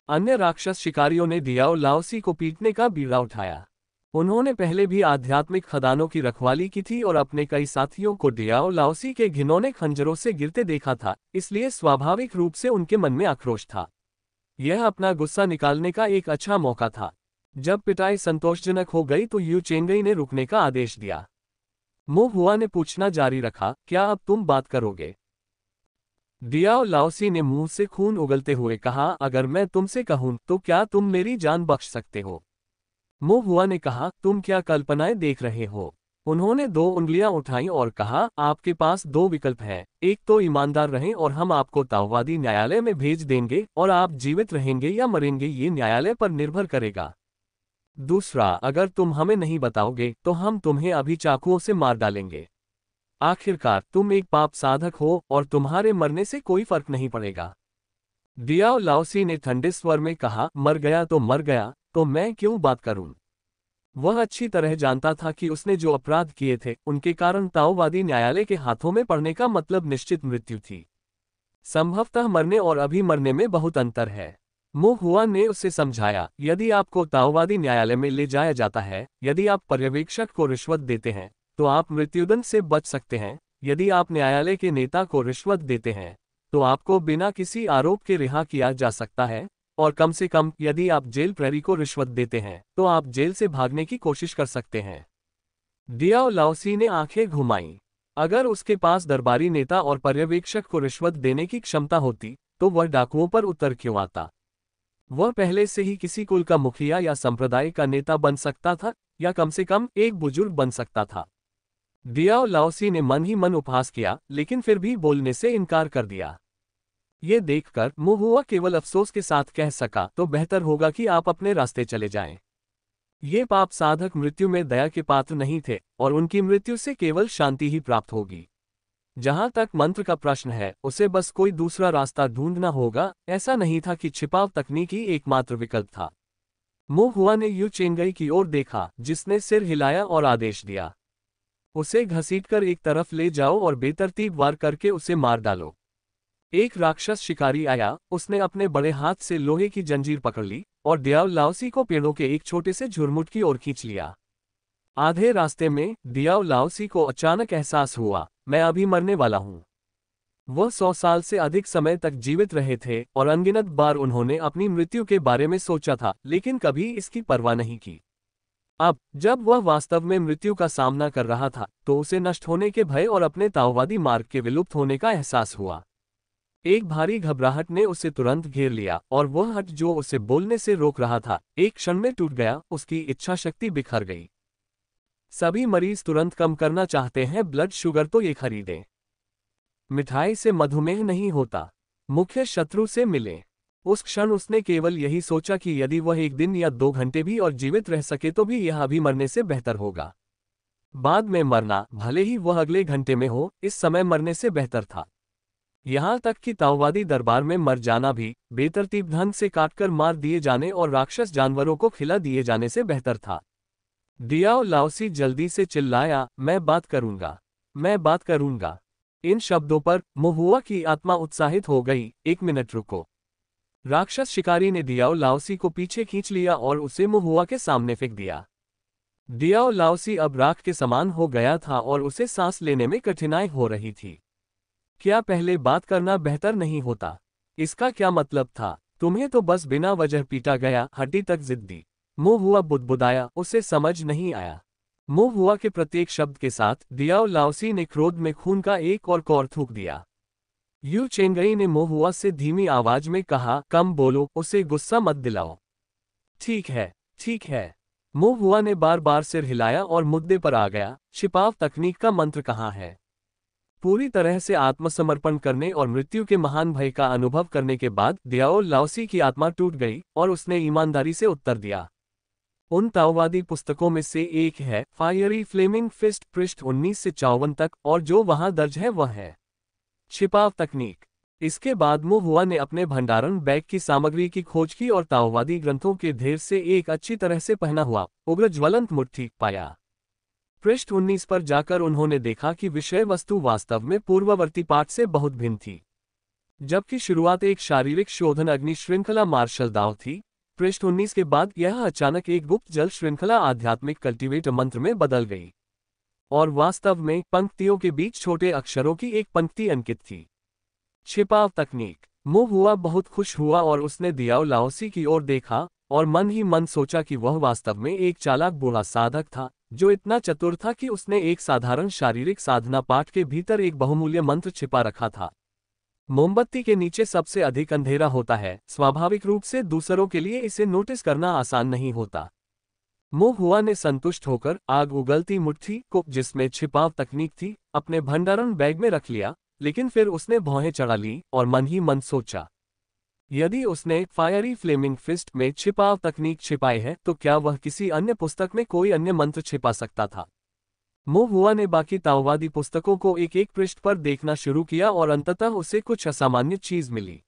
अन्य राक्षस शिकारियों ने दियाओ लाओसी को पीटने का बीड़ा उठाया। उन्होंने पहले भी आध्यात्मिक खदानों की रखवाली की थी और अपने कई साथियों को दियाओ लाओसी के घिनौने खंजरों से गिरते देखा था, इसलिए स्वाभाविक रूप से उनके मन में आक्रोश था। यह अपना गुस्सा निकालने का एक अच्छा मौका था। जब पिटाई संतोषजनक हो गई तो यू चेंगई ने रुकने का आदेश दिया। मोहुआ ने पूछना जारी रखा, क्या अब तुम बात करोगे? दियाओ लाओसी ने मुंह से खून उगलते हुए कहा, अगर मैं तुमसे कहूं तो क्या तुम मेरी जान बख्श सकते हो? मोहुआ ने कहा, तुम क्या कल्पनाएं देख रहे हो? उन्होंने 2 उंगलियां उठाईं और कहा, आपके पास 2 विकल्प हैं, एक तो ईमानदार रहें और हम आपको ताओवादी न्यायालय में भेज देंगे और आप जीवित रहेंगे या मरेंगे ये न्यायालय पर निर्भर करेगा। दूसरा, अगर तुम हमें नहीं बताओगे तो हम तुम्हें अभी चाकुओं से मार डालेंगे। आखिरकार तुम एक पाप साधक हो और तुम्हारे मरने से कोई फर्क नहीं पड़ेगा। दियाओ लाओसी ने ठंडे स्वर में कहा, मर गया तो मर गया, तो मैं क्यों बात करूं? वह अच्छी तरह जानता था कि उसने जो अपराध किए थे उनके कारण ताओवादी न्यायालय के हाथों में पड़ने का मतलब निश्चित मृत्यु थी। संभवतः मरने और अभी मरने में बहुत अंतर है। मोहुआ ने उसे समझाया, यदि आपको ताओवादी न्यायालय में ले जाया जाता है, यदि आप पर्यवेक्षक को रिश्वत देते हैं, तो आप मृत्युदंड से बच सकते हैं, यदि आप न्यायालय के नेता को रिश्वत देते हैं तो आपको बिना किसी आरोप के रिहा किया जा सकता है, और कम से कम यदि आप जेल प्रहरी को रिश्वत देते हैं तो आप जेल से भागने की कोशिश कर सकते हैं। डियाओ लाओसी ने आंखें घुमाईं। अगर उसके पास दरबारी नेता और पर्यवेक्षक को रिश्वत देने की क्षमता होती तो वह डाकुओं पर उतर क्यों आता? वह पहले से ही किसी कुल का मुखिया या संप्रदाय का नेता बन सकता था, या कम से कम एक बुजुर्ग बन सकता था। डियाओ लाओसी ने मन ही मन उपहास किया, लेकिन फिर भी बोलने से इनकार कर दिया। ये देखकर मुहुआ केवल अफसोस के साथ कह सका, तो बेहतर होगा कि आप अपने रास्ते चले जाएं। ये पाप साधक मृत्यु में दया के पात्र नहीं थे, और उनकी मृत्यु से केवल शांति ही प्राप्त होगी। जहां तक मंत्र का प्रश्न है, उसे बस कोई दूसरा रास्ता ढूंढना होगा। ऐसा नहीं था कि छिपाव तकनीक ही एकमात्र विकल्प था। मुहुआ ने यू चेंगई की ओर देखा, जिसने सिर हिलाया और आदेश दिया, उसे घसीटकर एक तरफ ले जाओ और बेतरतीब वार करके उसे मार डालो। एक राक्षस शिकारी आया, उसने अपने बड़े हाथ से लोहे की जंजीर पकड़ ली और डियाओ लाओसी को पेड़ों के एक छोटे से झुरमुट की ओर खींच लिया। आधे रास्ते में डियाओ लाओसी को अचानक एहसास हुआ, मैं अभी मरने वाला हूं। वह 100 साल से अधिक समय तक जीवित रहे थे और अनगिनत बार उन्होंने अपनी मृत्यु के बारे में सोचा था, लेकिन कभी इसकी परवाह नहीं की। अब जब वह वास्तव में मृत्यु का सामना कर रहा था तो उसे नष्ट होने के भय और अपने ताओवादी मार्ग के विलुप्त होने का एहसास हुआ। एक भारी घबराहट ने उसे तुरंत घेर लिया और वह हट जो उसे बोलने से रोक रहा था एक क्षण में टूट गया। उसकी इच्छा शक्ति बिखर गई। सभी मरीज तुरंत कम करना चाहते हैं ब्लड शुगर, तो ये खरीदें। मिठाई से मधुमेह नहीं होता, मुख्य शत्रु से मिले। उस क्षण उसने केवल यही सोचा कि यदि वह 1 दिन या 2 घंटे भी और जीवित रह सके तो भी यह अभी मरने से बेहतर होगा। बाद में मरना, भले ही वह अगले घंटे में हो, इस समय मरने से बेहतर था। यहां तक कि ताओवादी दरबार में मर जाना भी बेतरतीब ढंग से काटकर मार दिए जाने और राक्षस जानवरों को खिला दिए जाने से बेहतर था। डियाओ लाओसी जल्दी से चिल्लाया, मैं बात करूंगा, मैं बात करूंगा। इन शब्दों पर मुहुआ की आत्मा उत्साहित हो गई। 1 मिनट रुको। राक्षस शिकारी ने डियाओ लाओसी को पीछे खींच लिया और उसे मुहुआ के सामने फेंक दिया। डियाओ लाओसी अब राख के समान हो गया था और उसे सांस लेने में कठिनाई हो रही थी। क्या पहले बात करना बेहतर नहीं होता? इसका क्या मतलब था? तुम्हें तो बस बिना वजह पीटा गया, हड्डी तक जिद्दी। मुहुआ बुदबुदाया, उसे समझ नहीं आया। मुहुआ के प्रत्येक शब्द के साथ डियाओ लाओसी ने क्रोध में खून का एक और कौर थूक दिया। यू चेंगई ने मुहुआ से धीमी आवाज में कहा, कम बोलो, उसे गुस्सा मत दिलाओ। ठीक है, ठीक है। मुहुआ ने बार बार सिर हिलाया और मुद्दे पर आ गया, छिपाव तकनीक का मंत्र कहाँ है? पूरी तरह से आत्मसमर्पण करने और मृत्यु के महान भय का अनुभव करने के बाद डियाओ लाओसी की आत्मा टूट गई और उसने ईमानदारी से उत्तर दिया। उन ताओवादी पुस्तकों में से एक है फायरी फ्लेमिंग फिस्ट, पृष्ठ 19 से 54 तक, और जो वहां दर्ज है वह है छिपाव तकनीक। इसके बाद मुहुआ ने अपने भंडारण बैग की सामग्री की खोज की और ताओवादी ग्रंथों के ढेर से एक अच्छी तरह से पहना हुआ उग्र ज्वलंत मुट्ठी पाया। पृष्ठ 19 पर जाकर उन्होंने देखा कि विषय वस्तु वास्तव में पूर्ववर्ती पाठ से बहुत भिन्न थी। जबकि शुरुआत एक शारीरिक शोधन अग्नि श्रृंखला मार्शल दाव थी, पृष्ठ 19 के बाद यह अचानक एक गुप्त जल श्रृंखला आध्यात्मिक कल्टीवेटर मंत्र में बदल गई। और वास्तव में पंक्तियों के बीच छोटे अक्षरों की एक पंक्ति अंकित थी, छिपाव तकनीक। मुहुआ बहुत खुश हुआ और उसने डियाओ लाओसी की ओर देखा और मन ही मन सोचा कि वह वास्तव में एक चालाक बूढ़ा साधक था, जो इतना चतुर था कि उसने एक साधारण शारीरिक साधना पाठ के भीतर एक बहुमूल्य मंत्र छिपा रखा था। मोमबत्ती के नीचे सबसे अधिक अंधेरा होता है, स्वाभाविक रूप से दूसरों के लिए इसे नोटिस करना आसान नहीं होता। मुहुआ ने संतुष्ट होकर आग उगलती मुट्ठी को, जिसमें छिपाव तकनीक थी, अपने भंडारण बैग में रख लिया, लेकिन फिर उसने भौहें चढ़ा ली और मन ही मन सोचा, यदि उसने फायरी फ्लेमिंग फिस्ट में छिपाव तकनीक छिपाई है तो क्या वह किसी अन्य पुस्तक में कोई अन्य मंत्र छिपा सकता था? मुहुआ ने बाकी ताओवादी पुस्तकों को एक एक पृष्ठ पर देखना शुरू किया और अंततः उसे कुछ असामान्य चीज मिली।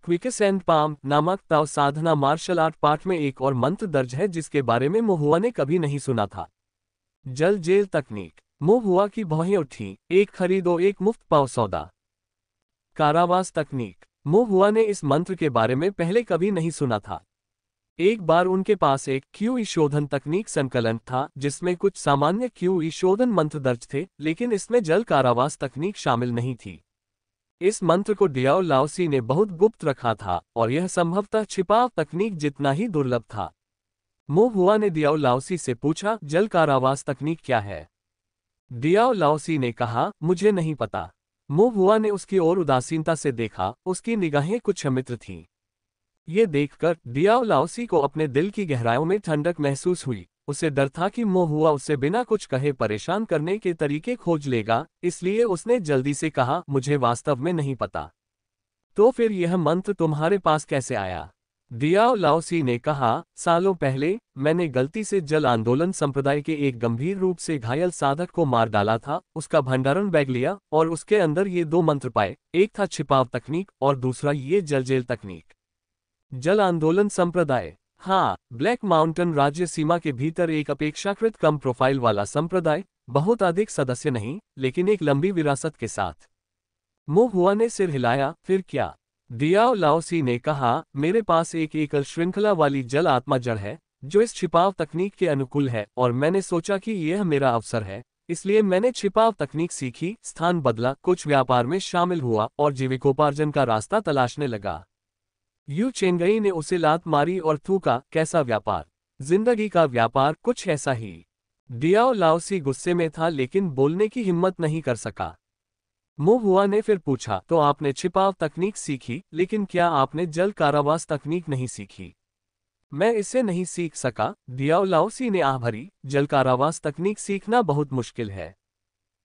क्विकस एंड पाम नामक ताओ साधना मार्शल आर्ट पाठ में एक और मंत्र दर्ज है जिसके बारे में मुहुआ ने कभी नहीं सुना था। जल जेल तकनीक। मुहुआ की भौहें उठी, एक खरीदो एक मुफ्त पाओ सौदा। कारावास तकनीक। मुहुआ ने इस मंत्र के बारे में पहले कभी नहीं सुना था। एक बार उनके पास एक क्यूई शोधन तकनीक संकलन था जिसमें कुछ सामान्य क्यूई शोधन मंत्र दर्ज थे, लेकिन इसमें जल कारावास तकनीक शामिल नहीं थी। इस मंत्र को डियाओ लाओसी ने बहुत गुप्त रखा था और यह संभवतः छिपाव तकनीक जितना ही दुर्लभ था। मो हुआ ने डियाओ लाओसी से पूछा, जल कारावास तकनीक क्या है? डियाओ लाओसी ने कहा, मुझे नहीं पता। मो हुआ ने उसकी ओर उदासीनता से देखा, उसकी निगाहें कुछ अमित्र थीं। ये देखकर डियाओ लाओसी को अपने दिल की गहराइयों में ठंडक महसूस हुई। उसे डर था कि मो हुआ उसे बिना कुछ कहे परेशान करने के तरीके खोज लेगा, इसलिए उसने जल्दी से कहा, मुझे वास्तव में नहीं पता। तो फिर यह मंत्र तुम्हारे पास कैसे आया? डियाओ लाओसी ने कहा, सालों पहले मैंने गलती से जल आंदोलन संप्रदाय के एक गंभीर रूप से घायल साधक को मार डाला था, उसका भंडारण बैग लिया और उसके अंदर ये दो मंत्र पाए, एक था छिपाव तकनीक और दूसरा ये जल जेल तकनीक। जल आंदोलन संप्रदाय, हाँ, ब्लैक माउंटेन राज्य सीमा के भीतर एक अपेक्षाकृत कम प्रोफाइल वाला संप्रदाय, बहुत अधिक सदस्य नहीं, लेकिन एक लंबी विरासत के साथ। मो हुआ ने सिर हिलाया, फिर क्या? डियाओ लाओसी ने कहा, मेरे पास एक एकल श्रृंखला वाली जल आत्मा जड़ है जो इस छिपाव तकनीक के अनुकूल है और मैंने सोचा कि यह मेरा अवसर है, इसलिए मैंने छिपाव तकनीक सीखी, स्थान बदला, कुछ व्यापार में शामिल हुआ और जीविकोपार्जन का रास्ता तलाशने लगा। यू चेंगई ने उसे लात मारी और थूका, कैसा व्यापार? जिंदगी का व्यापार, कुछ ऐसा ही। डियाओ लाओसी गुस्से में था लेकिन बोलने की हिम्मत नहीं कर सका। मो हुआ ने फिर पूछा, तो आपने छिपाव तकनीक सीखी, लेकिन क्या आपने जल कारावास तकनीक नहीं सीखी? मैं इसे नहीं सीख सका, डियाओ लाओसी ने आह भरी, जल कारावास तकनीक सीखना बहुत मुश्किल है।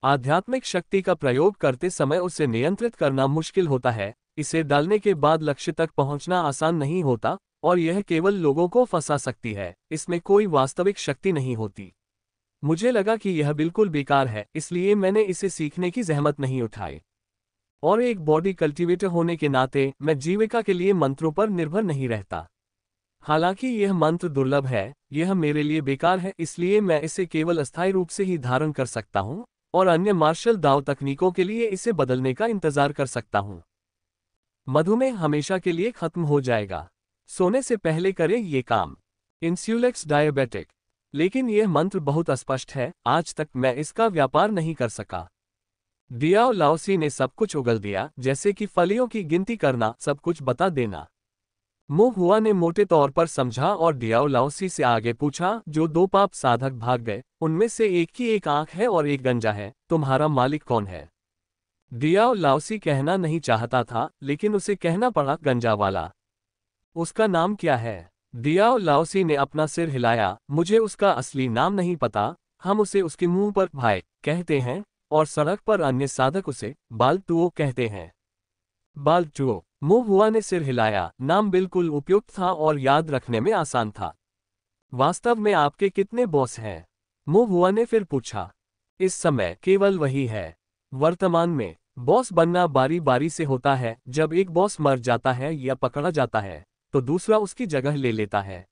आध्यात्मिक शक्ति का प्रयोग करते समय उसे नियंत्रित करना मुश्किल होता है, इसे डालने के बाद लक्ष्य तक पहुंचना आसान नहीं होता, और यह केवल लोगों को फंसा सकती है, इसमें कोई वास्तविक शक्ति नहीं होती। मुझे लगा कि यह बिल्कुल बेकार है, इसलिए मैंने इसे सीखने की जहमत नहीं उठाई। और एक बॉडी कल्टीवेटर होने के नाते मैं जीविका के लिए मंत्रों पर निर्भर नहीं रहता। हालांकि यह मंत्र दुर्लभ है, यह मेरे लिए बेकार है, इसलिए मैं इसे केवल अस्थायी रूप से ही धारण कर सकता हूं और अन्य मार्शल दाव तकनीकों के लिए इसे बदलने का इंतजार कर सकता हूं। मधुमेह हमेशा के लिए खत्म हो जाएगा। सोने से पहले करें ये काम। इंसुलेक्स डायबिटिक। लेकिन यह मंत्र बहुत अस्पष्ट है, आज तक मैं इसका व्यापार नहीं कर सका। डियाओ लाओसी ने सब कुछ उगल दिया, जैसे कि फलियों की गिनती करना, सब कुछ बता देना। मो हुआ ने मोटे तौर पर समझा और डियाओ लाओसी से आगे पूछा, जो दो पाप साधक भाग गए, उनमें से एक की एक आंख है और एक गंजा है, तुम्हारा मालिक कौन है? डियाओ लाओसी कहना नहीं चाहता था, लेकिन उसे कहना पड़ा, गंजा वाला। उसका नाम क्या है? डियाओ लाओसी ने अपना सिर हिलाया, मुझे उसका असली नाम नहीं पता, हम उसे उसके मुंह पर भाई कहते हैं और सड़क पर अन्य साधक उसे बालटुओ कहते हैं। बालटुओ। मो हुआ ने सिर हिलाया, नाम बिल्कुल उपयुक्त था और याद रखने में आसान था। वास्तव में आपके कितने बॉस हैं? मो हुआ ने फिर पूछा। इस समय केवल वही है। वर्तमान में बॉस बनना बारी बारी से होता है, जब एक बॉस मर जाता है या पकड़ा जाता है तो दूसरा उसकी जगह ले लेता है।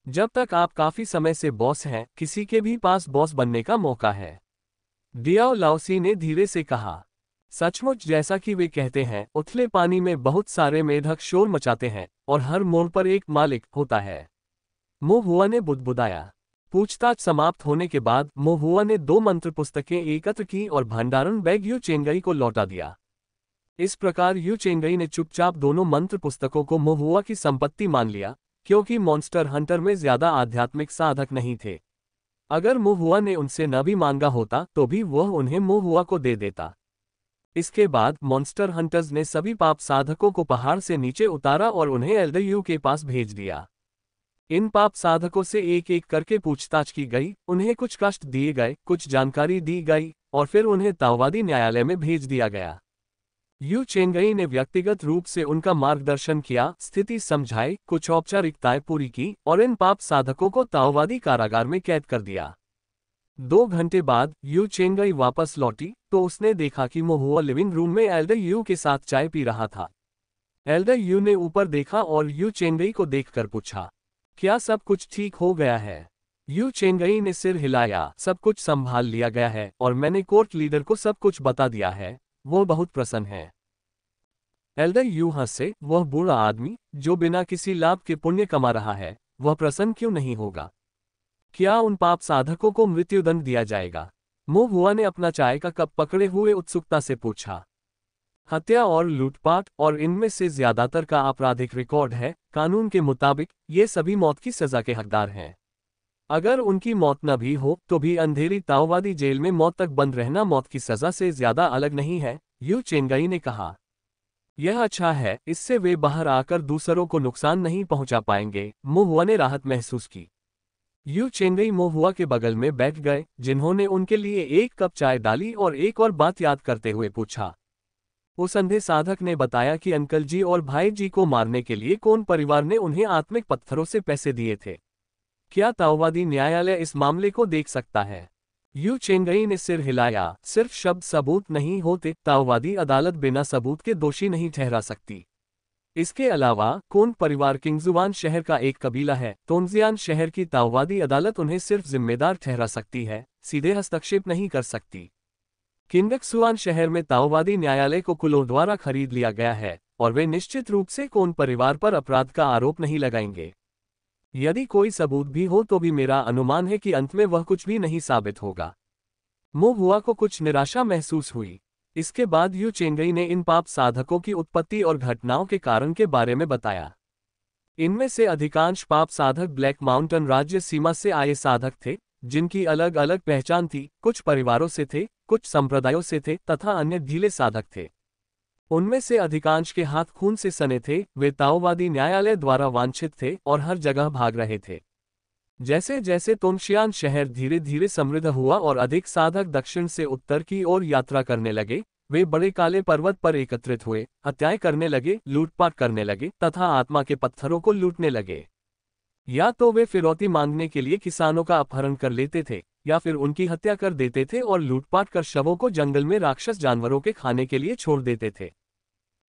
जब तक आप काफी समय से बॉस हैं, किसी के भी पास बॉस बनने का मौका है। डियाओ लाओसी ने धीरे से कहा, सचमुच जैसा कि वे कहते हैं, उथले पानी में बहुत सारे मेढक शोर मचाते हैं और हर मोड़ पर एक मालिक होता है। मो हुआ ने बुदबुदाया। पूछताछ समाप्त होने के बाद मो हुआ ने दो मंत्र पुस्तकें एकत्र की और भंडारण बैग यू चेंगई को लौटा दिया। इस प्रकार यू चेंगई ने चुपचाप दोनों मंत्र पुस्तकों को मो हुआ की संपत्ति मान लिया, क्योंकि मॉन्स्टर हंटर में ज्यादा आध्यात्मिक साधक नहीं थे। अगर मो हुआ ने उनसे न भी मांगा होता तो भी वह उन्हें मो हुआ को दे देता। इसके बाद मॉन्स्टर हंटर्स ने सभी पाप साधकों को पहाड़ से नीचे उतारा और उन्हें एल्डर यू के पास भेज दिया। इन पाप साधकों से एक एक करके पूछताछ की गई, उन्हें कुछ कष्ट दिए गए, कुछ जानकारी दी गई और फिर उन्हें ताओवादी न्यायालय में भेज दिया गया। यू चेंगई ने व्यक्तिगत रूप से उनका मार्गदर्शन किया, स्थिति समझाई, कुछ औपचारिकताएं पूरी की और इन पाप साधकों को ताओवादी कारागार में कैद कर दिया। 2 घंटे बाद यू चेंगई वापस लौटी तो उसने देखा कि मो हुआ लिविंग रूम में एल्डर यू के साथ चाय पी रहा था। एल्डर यू ने ऊपर देखा और यू चेंगई को देखकर पूछा, क्या सब कुछ ठीक हो गया है? यू चेंगई ने सिर हिलाया, सब कुछ संभाल लिया गया है और मैंने कोर्ट लीडर को सब कुछ बता दिया है, वो बहुत प्रसन्न है। एल्डर यू हंसे, वह बूढ़ा आदमी जो बिना किसी लाभ के पुण्य कमा रहा है, वह प्रसन्न क्यों नहीं होगा? क्या उन पाप साधकों को मृत्युदंड दिया जाएगा? मो हुआ ने अपना चाय का कप पकड़े हुए उत्सुकता से पूछा। हत्या और लूटपाट और इनमें से ज्यादातर का आपराधिक रिकॉर्ड है। कानून के मुताबिक ये सभी मौत की सजा के हकदार हैं। अगर उनकी मौत न भी हो तो भी अंधेरी ताओवादी जेल में मौत तक बंद रहना मौत की सजा से ज्यादा अलग नहीं है, यू चेंगई ने कहा। यह अच्छा है, इससे वे बाहर आकर दूसरों को नुकसान नहीं पहुंचा पाएंगे। मो हुआ ने राहत महसूस की। यू चेंगई मो हुआ के बगल में बैठ गए, जिन्होंने उनके लिए एक कप चाय डाली और एक और बात याद करते हुए पूछा। उस अंधे साधक ने बताया कि अंकल जी और भाई जी को मारने के लिए कौन परिवार ने उन्हें आत्मिक पत्थरों से पैसे दिए थे। क्या ताओवादी न्यायालय इस मामले को देख सकता है? यू चेंगई ने सिर हिलाया। सिर्फ शब्द सबूत नहीं होते, ताओवादी अदालत बिना सबूत के दोषी नहीं ठहरा सकती। इसके अलावा कौन परिवार किंगजुआन शहर का एक कबीला है। तोंगजियान शहर की ताओवादी अदालत उन्हें सिर्फ जिम्मेदार ठहरा सकती है, सीधे हस्तक्षेप नहीं कर सकती। किंगक्सुआन शहर में ताओवादी न्यायालय को कुलों द्वारा खरीद लिया गया है और वे निश्चित रूप से कौन परिवार पर अपराध का आरोप नहीं लगाएंगे। यदि कोई सबूत भी हो तो भी मेरा अनुमान है कि अंत में वह कुछ भी नहीं साबित होगा। मो हुआ को कुछ निराशा महसूस हुई। इसके बाद यू चेंगई ने इन पाप साधकों की उत्पत्ति और घटनाओं के कारण के बारे में बताया। इनमें से अधिकांश पाप साधक ब्लैक माउंटेन राज्य सीमा से आए साधक थे, जिनकी अलग अलग पहचान थी। कुछ परिवारों से थे, कुछ संप्रदायों से थे तथा अन्य ढीले साधक थे। उनमें से अधिकांश के हाथ खून से सने थे। वे ताओवादी न्यायालय द्वारा वांछित थे और हर जगह भाग रहे थे। जैसे जैसे तोंगशियान शहर धीरे धीरे समृद्ध हुआ और अधिक साधक दक्षिण से उत्तर की ओर यात्रा करने लगे, वे बड़े काले पर्वत पर एकत्रित हुए, हत्याएं करने लगे, लूटपाट करने लगे तथा आत्मा के पत्थरों को लूटने लगे। या तो वे फिरौती मांगने के लिए किसानों का अपहरण कर लेते थे या फिर उनकी हत्या कर देते थे और लूटपाट कर शवों को जंगल में राक्षस जानवरों के खाने के लिए छोड़ देते थे।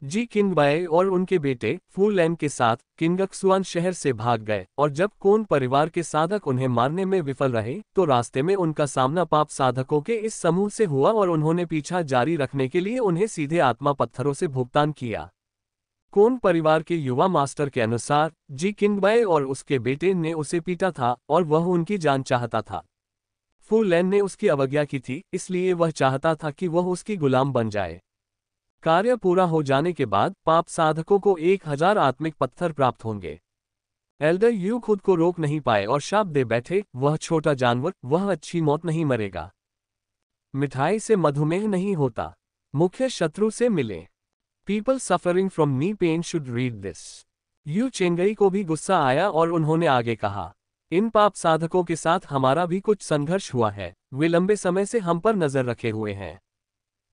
जी किंगबाई और उनके बेटे फूलैन के साथ किंगक्सुआन शहर से भाग गए और जब कोन परिवार के साधक उन्हें मारने में विफल रहे तो रास्ते में उनका सामना पाप साधकों के इस समूह से हुआ और उन्होंने पीछा जारी रखने के लिए उन्हें सीधे आत्मा पत्थरों से भुगतान किया। कोन परिवार के युवा मास्टर के अनुसार जी किंगबाई और उसके बेटे ने उसे पीटा था और वह उनकी जान चाहता था। फूलैन ने उसकी अवज्ञा की थी, इसलिए वह चाहता था कि वह उसकी गुलाम बन जाए। कार्य पूरा हो जाने के बाद पाप साधकों को 1000 आत्मिक पत्थर प्राप्त होंगे। एल्डर यू खुद को रोक नहीं पाए और शाप दे बैठे, वह छोटा जानवर, वह अच्छी मौत नहीं मरेगा। मिठाई से मधुमेह नहीं होता। मुख्य शत्रु से मिले। People suffering from knee pain should read this. Yu Chengyi को भी गुस्सा आया और उन्होंने आगे कहा, इन पाप साधकों के साथ हमारा भी कुछ संघर्ष हुआ है। वे लंबे समय से हम पर नजर रखे हुए हैं।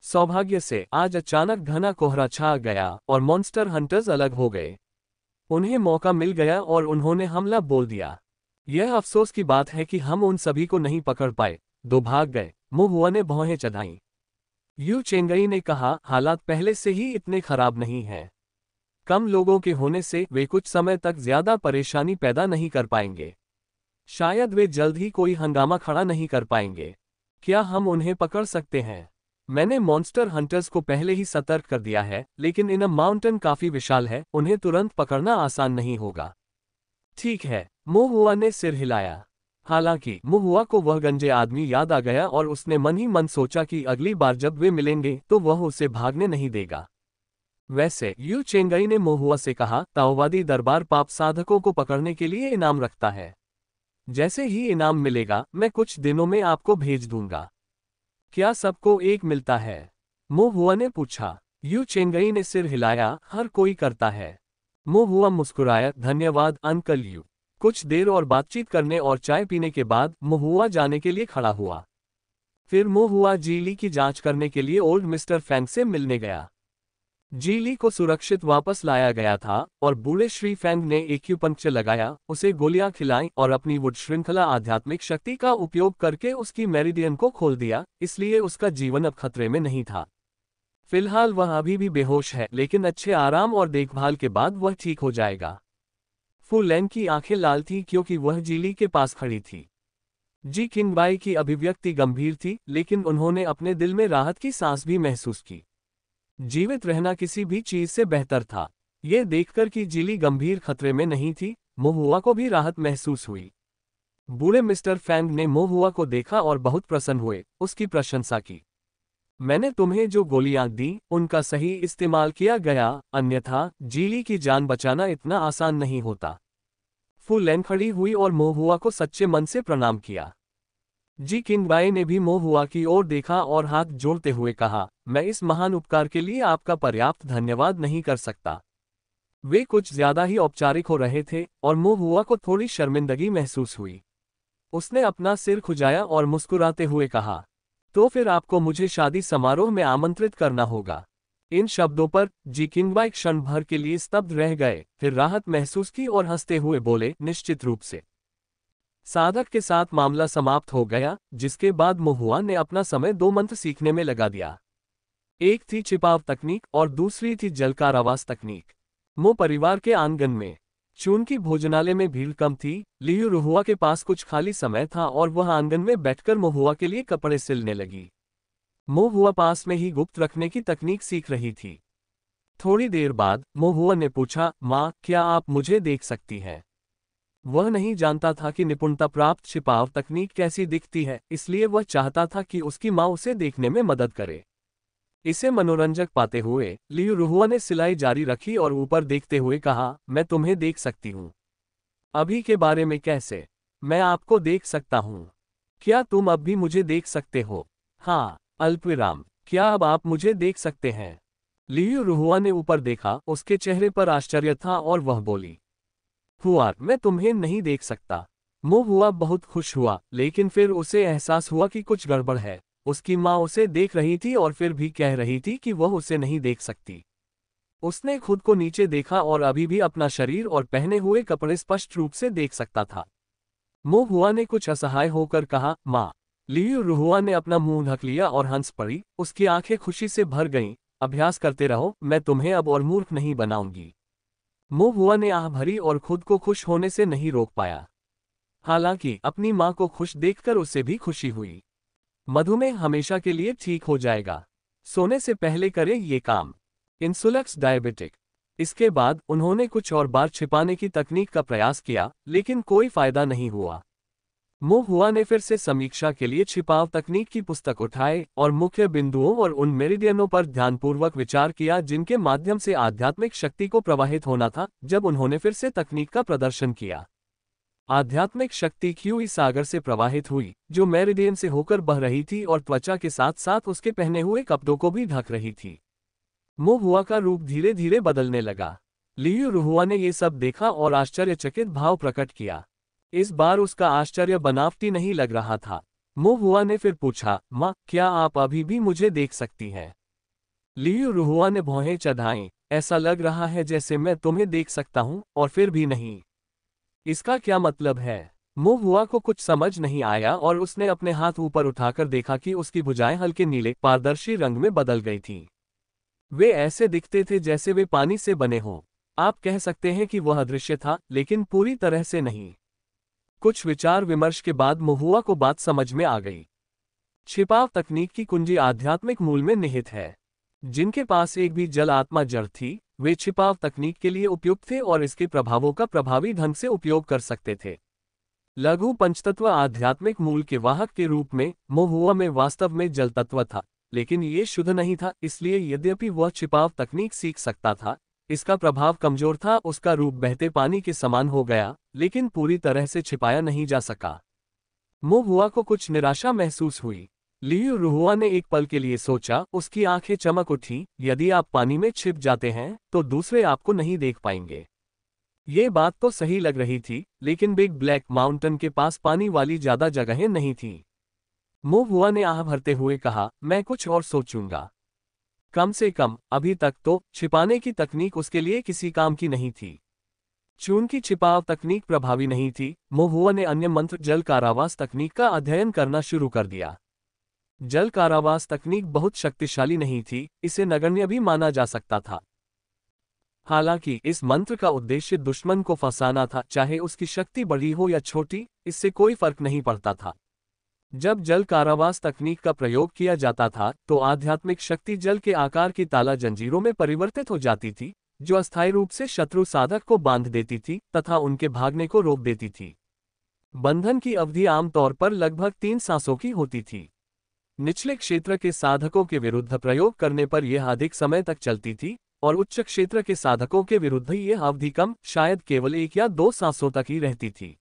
सौभाग्य से आज अचानक घना कोहरा छा गया और मॉन्स्टर हंटर्स अलग हो गए। उन्हें मौका मिल गया और उन्होंने हमला बोल दिया। यह अफसोस की बात है कि हम उन सभी को नहीं पकड़ पाए। दो भाग गए। मो हुआ ने भौहें चढ़ाईं। यू चेंगई ने कहा, हालात पहले से ही इतने खराब नहीं हैं। कम लोगों के होने से वे कुछ समय तक ज्यादा परेशानी पैदा नहीं कर पाएंगे। शायद वे जल्द ही कोई हंगामा खड़ा नहीं कर पाएंगे। क्या हम उन्हें पकड़ सकते हैं? मैंने मॉन्स्टर हंटर्स को पहले ही सतर्क कर दिया है, लेकिन इन माउंटेन काफी विशाल है, उन्हें तुरंत पकड़ना आसान नहीं होगा। ठीक है, मो हुआ ने सिर हिलाया। हालांकि मो हुआ को वह गंजे आदमी याद आ गया और उसने मन ही मन सोचा कि अगली बार जब वे मिलेंगे तो वह उसे भागने नहीं देगा। वैसे यू चेंगई ने मो हुआ से कहा, ताओवादी दरबार पाप साधकों को पकड़ने के लिए इनाम रखता है। जैसे ही इनाम मिलेगा मैं कुछ दिनों में आपको भेज दूंगा। क्या सबको एक मिलता है? मो हुआ ने पूछा। यू चेंगई ने सिर हिलाया, हर कोई करता है। मो हुआ मुस्कुराया, धन्यवाद अंकल यू। कुछ देर और बातचीत करने और चाय पीने के बाद मो हुआ जाने के लिए खड़ा हुआ। फिर मो हुआ जीली की जांच करने के लिए ओल्ड मिस्टर फैंग से मिलने गया। जीली को सुरक्षित वापस लाया गया था और बूढ़े श्री फैंग ने एक्यूपंक्चर लगाया, उसे गोलियां खिलाईं और अपनी वुड श्रृंखला आध्यात्मिक शक्ति का उपयोग करके उसकी मेरिडियन को खोल दिया, इसलिए उसका जीवन अब खतरे में नहीं था। फिलहाल वह अभी भी बेहोश है, लेकिन अच्छे आराम और देखभाल के बाद वह ठीक हो जाएगा। फुलैन की आंखें लाल थीं क्योंकि वह जीली के पास खड़ी थी। जी किंगबाई की अभिव्यक्ति गंभीर थी, लेकिन उन्होंने अपने दिल में राहत की सांस भी महसूस की। जीवित रहना किसी भी चीज से बेहतर था। यह देखकर कि जीली गंभीर खतरे में नहीं थी, मोहुआ को भी राहत महसूस हुई। बूढ़े मिस्टर फैंग ने मोहुआ को देखा और बहुत प्रसन्न हुए, उसकी प्रशंसा की। मैंने तुम्हें जो गोलियां दी, उनका सही इस्तेमाल किया गया, अन्यथा जीली की जान बचाना इतना आसान नहीं होता। फू लैन खड़ी हुई और मोहुआ को सच्चे मन से प्रणाम किया। जी किंगबाई ने भी मोहुआ की ओर देखा और हाथ जोड़ते हुए कहा, मैं इस महान उपकार के लिए आपका पर्याप्त धन्यवाद नहीं कर सकता। वे कुछ ज्यादा ही औपचारिक हो रहे थे और मोहुआ को थोड़ी शर्मिंदगी महसूस हुई। उसने अपना सिर खुजाया और मुस्कुराते हुए कहा, तो फिर आपको मुझे शादी समारोह में आमंत्रित करना होगा। इन शब्दों पर जी किंगबाई क्षण भर के लिए स्तब्ध रह गए, फिर राहत महसूस की और हंसते हुए बोले, निश्चित रूप से। साधक के साथ मामला समाप्त हो गया, जिसके बाद मोहुआ ने अपना समय 2 मंत्र सीखने में लगा दिया। एक थी छिपाव तकनीक और दूसरी थी जल कारावास तकनीक। मो परिवार के आंगन में चून की भोजनालय में भीड़ कम थी। लियू रुहुआ के पास कुछ खाली समय था और वह आंगन में बैठकर मोहुआ के लिए कपड़े सिलने लगी। मोहुआ पास में ही गुप्त रखने की तकनीक सीख रही थी। थोड़ी देर बाद मोहुआ ने पूछा, माँ, क्या आप मुझे देख सकती हैं? वह नहीं जानता था कि निपुणता प्राप्त छिपाव तकनीक कैसी दिखती है, इसलिए वह चाहता था कि उसकी माँ उसे देखने में मदद करे। इसे मनोरंजक पाते हुए लियू रुहुआ ने सिलाई जारी रखी और ऊपर देखते हुए कहा, मैं तुम्हें देख सकती हूँ। अभी के बारे में कैसे? मैं आपको देख सकता हूँ। क्या तुम अब भी मुझे देख सकते हो? हाँ। अल्पविराम, क्या अब आप मुझे देख सकते हैं? लियू रुहुआ ने ऊपर देखा, उसके चेहरे पर आश्चर्य था और वह बोली, हुआ, मैं तुम्हें नहीं देख सकता। मोहुआ बहुत खुश हुआ, लेकिन फिर उसे एहसास हुआ कि कुछ गड़बड़ है। उसकी माँ उसे देख रही थी और फिर भी कह रही थी कि वह उसे नहीं देख सकती। उसने खुद को नीचे देखा और अभी भी अपना शरीर और पहने हुए कपड़े स्पष्ट रूप से देख सकता था। मोहुआ ने कुछ असहाय होकर कहा, माँ। लियू रुहुआ ने अपना मुंह ढक लिया और हंस पड़ी, उसकी आंखें खुशी से भर गईं। अभ्यास करते रहो, मैं तुम्हें अब और मूर्ख नहीं बनाऊंगी। मोहुआ ने आह भरी और खुद को खुश होने से नहीं रोक पाया। हालांकि अपनी मां को खुश देखकर उसे भी खुशी हुई। मधुमेह हमेशा के लिए ठीक हो जाएगा। सोने से पहले करें ये काम। इंसुलक्स डायबिटिक। इसके बाद उन्होंने कुछ और बार छिपाने की तकनीक का प्रयास किया, लेकिन कोई फायदा नहीं हुआ। मोहुआ ने फिर से समीक्षा के लिए छिपाव तकनीक की पुस्तक उठाए और मुख्य बिंदुओं और उन मेरिडियनों पर ध्यानपूर्वक विचार किया जिनके माध्यम से आध्यात्मिक शक्ति को प्रवाहित होना था। जब उन्होंने फिर से तकनीक का प्रदर्शन किया, आध्यात्मिक शक्ति क्यूई सागर से प्रवाहित हुई, जो मेरिडियन से होकर बह रही थी और त्वचा के साथ साथ उसके पहने हुए कपड़ों को भी ढक रही थी। मोहुआ का रूप धीरे धीरे बदलने लगा। लियू रुहुआ ने ये सब देखा और आश्चर्यचकित भाव प्रकट किया। इस बार उसका आश्चर्य बनावटी नहीं लग रहा था। मोहुआ ने फिर पूछा, माँ, क्या आप अभी भी मुझे देख सकती हैं? लियू रुहुआ ने भौहें चढ़ाईं, ऐसा लग रहा है जैसे मैं तुम्हें देख सकता हूँ और फिर भी नहीं। इसका क्या मतलब है? मोहुआ को कुछ समझ नहीं आया और उसने अपने हाथ ऊपर उठाकर देखा कि उसकी भुजाएं हल्के नीले पारदर्शी रंग में बदल गई थीं। वे ऐसे दिखते थे जैसे वे पानी से बने हों। आप कह सकते हैं कि वह अदृश्य था, लेकिन पूरी तरह से नहीं। कुछ विचार विमर्श के बाद मोहुआ को बात समझ में आ गई। छिपाव तकनीक की कुंजी आध्यात्मिक मूल में निहित है। जिनके पास एक भी जल आत्मा जड़ थी, वे छिपाव तकनीक के लिए उपयुक्त थे और इसके प्रभावों का प्रभावी ढंग से उपयोग कर सकते थे। लघु पंचतत्व आध्यात्मिक मूल के वाहक के रूप में मोहुआ में वास्तव में जल तत्व था, लेकिन ये शुद्ध नहीं था। इसलिए यद्यपि वह छिपाव तकनीक सीख सकता था, इसका प्रभाव कमजोर था। उसका रूप बहते पानी के समान हो गया, लेकिन पूरी तरह से छिपाया नहीं जा सका। मोहुआ को कुछ निराशा महसूस हुई। लियू रुहुआ ने एक पल के लिए सोचा, उसकी आंखें चमक उठी। यदि आप पानी में छिप जाते हैं तो दूसरे आपको नहीं देख पाएंगे। ये बात तो सही लग रही थी, लेकिन बिग ब्लैक माउंटेन के पास पानी वाली ज्यादा जगहें नहीं थीं। मोहुआ ने आह भरते हुए कहा, मैं कुछ और सोचूंगा। कम से कम अभी तक तो छिपाने की तकनीक उसके लिए किसी काम की नहीं थी। चून की छिपाव तकनीक प्रभावी नहीं थी, मोहुआ ने अन्य मंत्र जल कारावास तकनीक का अध्ययन करना शुरू कर दिया। जल कारावास तकनीक बहुत शक्तिशाली नहीं थी, इसे नगण्य भी माना जा सकता था। हालांकि इस मंत्र का उद्देश्य दुश्मन को फंसाना था, चाहे उसकी शक्ति बड़ी हो या छोटी, इससे कोई फर्क नहीं पड़ता था। जब जल कारावास तकनीक का प्रयोग किया जाता था तो आध्यात्मिक शक्ति जल के आकार की ताला जंजीरों में परिवर्तित हो जाती थी, जो अस्थायी रूप से शत्रु साधक को बांध देती थी तथा उनके भागने को रोक देती थी। बंधन की अवधि आमतौर पर लगभग 3 सांसों की होती थी। निचले क्षेत्र के साधकों के विरुद्ध प्रयोग करने पर यह अधिक समय तक चलती थी और उच्च क्षेत्र के साधकों के विरुद्ध यह अवधि कम, शायद केवल 1 या 2 सांसों तक ही रहती थी।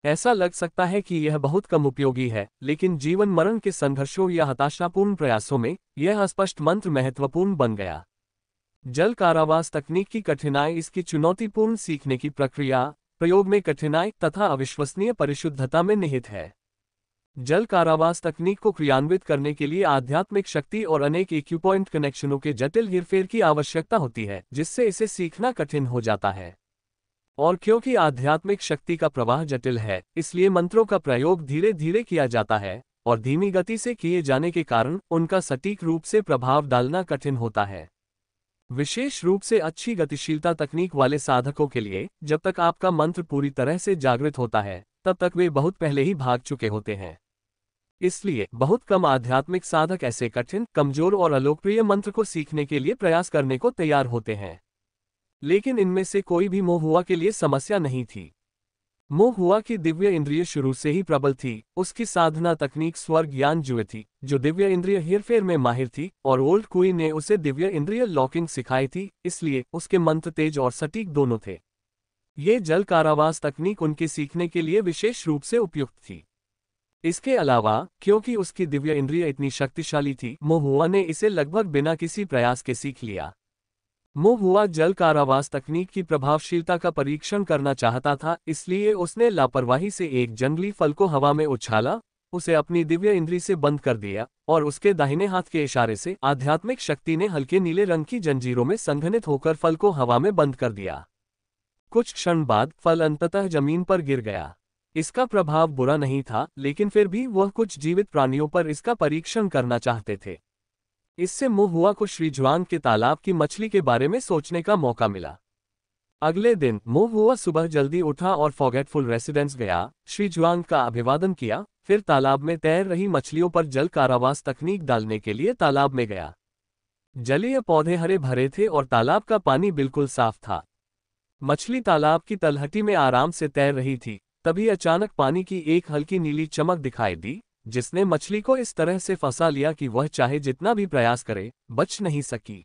ऐसा लग सकता है कि यह बहुत कम उपयोगी है, लेकिन जीवन मरण के संघर्षों या हताशापूर्ण प्रयासों में यह अस्पष्ट मंत्र महत्वपूर्ण बन गया। जल कारावास तकनीक की कठिनाई इसकी चुनौतीपूर्ण सीखने की प्रक्रिया, प्रयोग में कठिनाई तथा अविश्वसनीय परिशुद्धता में निहित है। जल कारावास तकनीक को क्रियान्वित करने के लिए आध्यात्मिक शक्ति और अनेक एक्यूपॉइंट कनेक्शनों के जटिल हेरफेर की आवश्यकता होती है, जिससे इसे सीखना कठिन हो जाता है। और क्योंकि आध्यात्मिक शक्ति का प्रवाह जटिल है, इसलिए मंत्रों का प्रयोग धीरे धीरे किया जाता है और धीमी गति से किए जाने के कारण उनका सटीक रूप से प्रभाव डालना कठिन होता है। विशेष रूप से अच्छी गतिशीलता तकनीक वाले साधकों के लिए, जब तक आपका मंत्र पूरी तरह से जागृत होता है, तब तक वे बहुत पहले ही भाग चुके होते हैं। इसलिए बहुत कम आध्यात्मिक साधक ऐसे कठिन, कमजोर और अलोकप्रिय मंत्र को सीखने के लिए प्रयास करने को तैयार होते हैं। लेकिन इनमें से कोई भी मोहुआ के लिए समस्या नहीं थी। मोहुआ की दिव्य इंद्रिय शुरू से ही प्रबल थी। उसकी साधना तकनीक स्वर्ग ज्ञान जुए थी, जो दिव्य इंद्रिय हेरफेर में माहिर थी, और ओल्ड क्वीन ने उसे दिव्य इंद्रिय लॉकिंग सिखाई थी, इसलिए उसके मंत्र तेज और सटीक दोनों थे। ये जल कारावास तकनीक उनके सीखने के लिए विशेष रूप से उपयुक्त थी। इसके अलावा, क्योंकि उसकी दिव्य इंद्रिय इतनी शक्तिशाली थी, मोहुआ ने इसे लगभग बिना किसी प्रयास के सीख लिया। मोहुआ जल कारावास तकनीक की प्रभावशीलता का परीक्षण करना चाहता था, इसलिए उसने लापरवाही से एक जंगली फल को हवा में उछाला, उसे अपनी दिव्य इंद्री से बंद कर दिया और उसके दाहिने हाथ के इशारे से आध्यात्मिक शक्ति ने हल्के नीले रंग की जंजीरों में संघनित होकर फल को हवा में बंद कर दिया। कुछ क्षण बाद फल अंततः जमीन पर गिर गया। इसका प्रभाव बुरा नहीं था, लेकिन फिर भी वह कुछ जीवित प्राणियों पर इसका परीक्षण करना चाहते थे। इससे मोहुआ को श्री जुआंग के तालाब की मछली के बारे में सोचने का मौका मिला। अगले दिन मोहुआ सुबह जल्दी उठा और फॉरगेटफुल रेसिडेंस गया, श्री जुआंग का अभिवादन किया, फिर तालाब में तैर रही मछलियों पर जल कारावास तकनीक डालने के लिए तालाब में गया। जलीय पौधे हरे भरे थे और तालाब का पानी बिल्कुल साफ था। मछली तालाब की तलहटी में आराम से तैर रही थी। तभी अचानक पानी की एक हल्की नीली चमक दिखाई दी, जिसने मछली को इस तरह से फंसा लिया कि वह चाहे जितना भी प्रयास करे, बच नहीं सकी।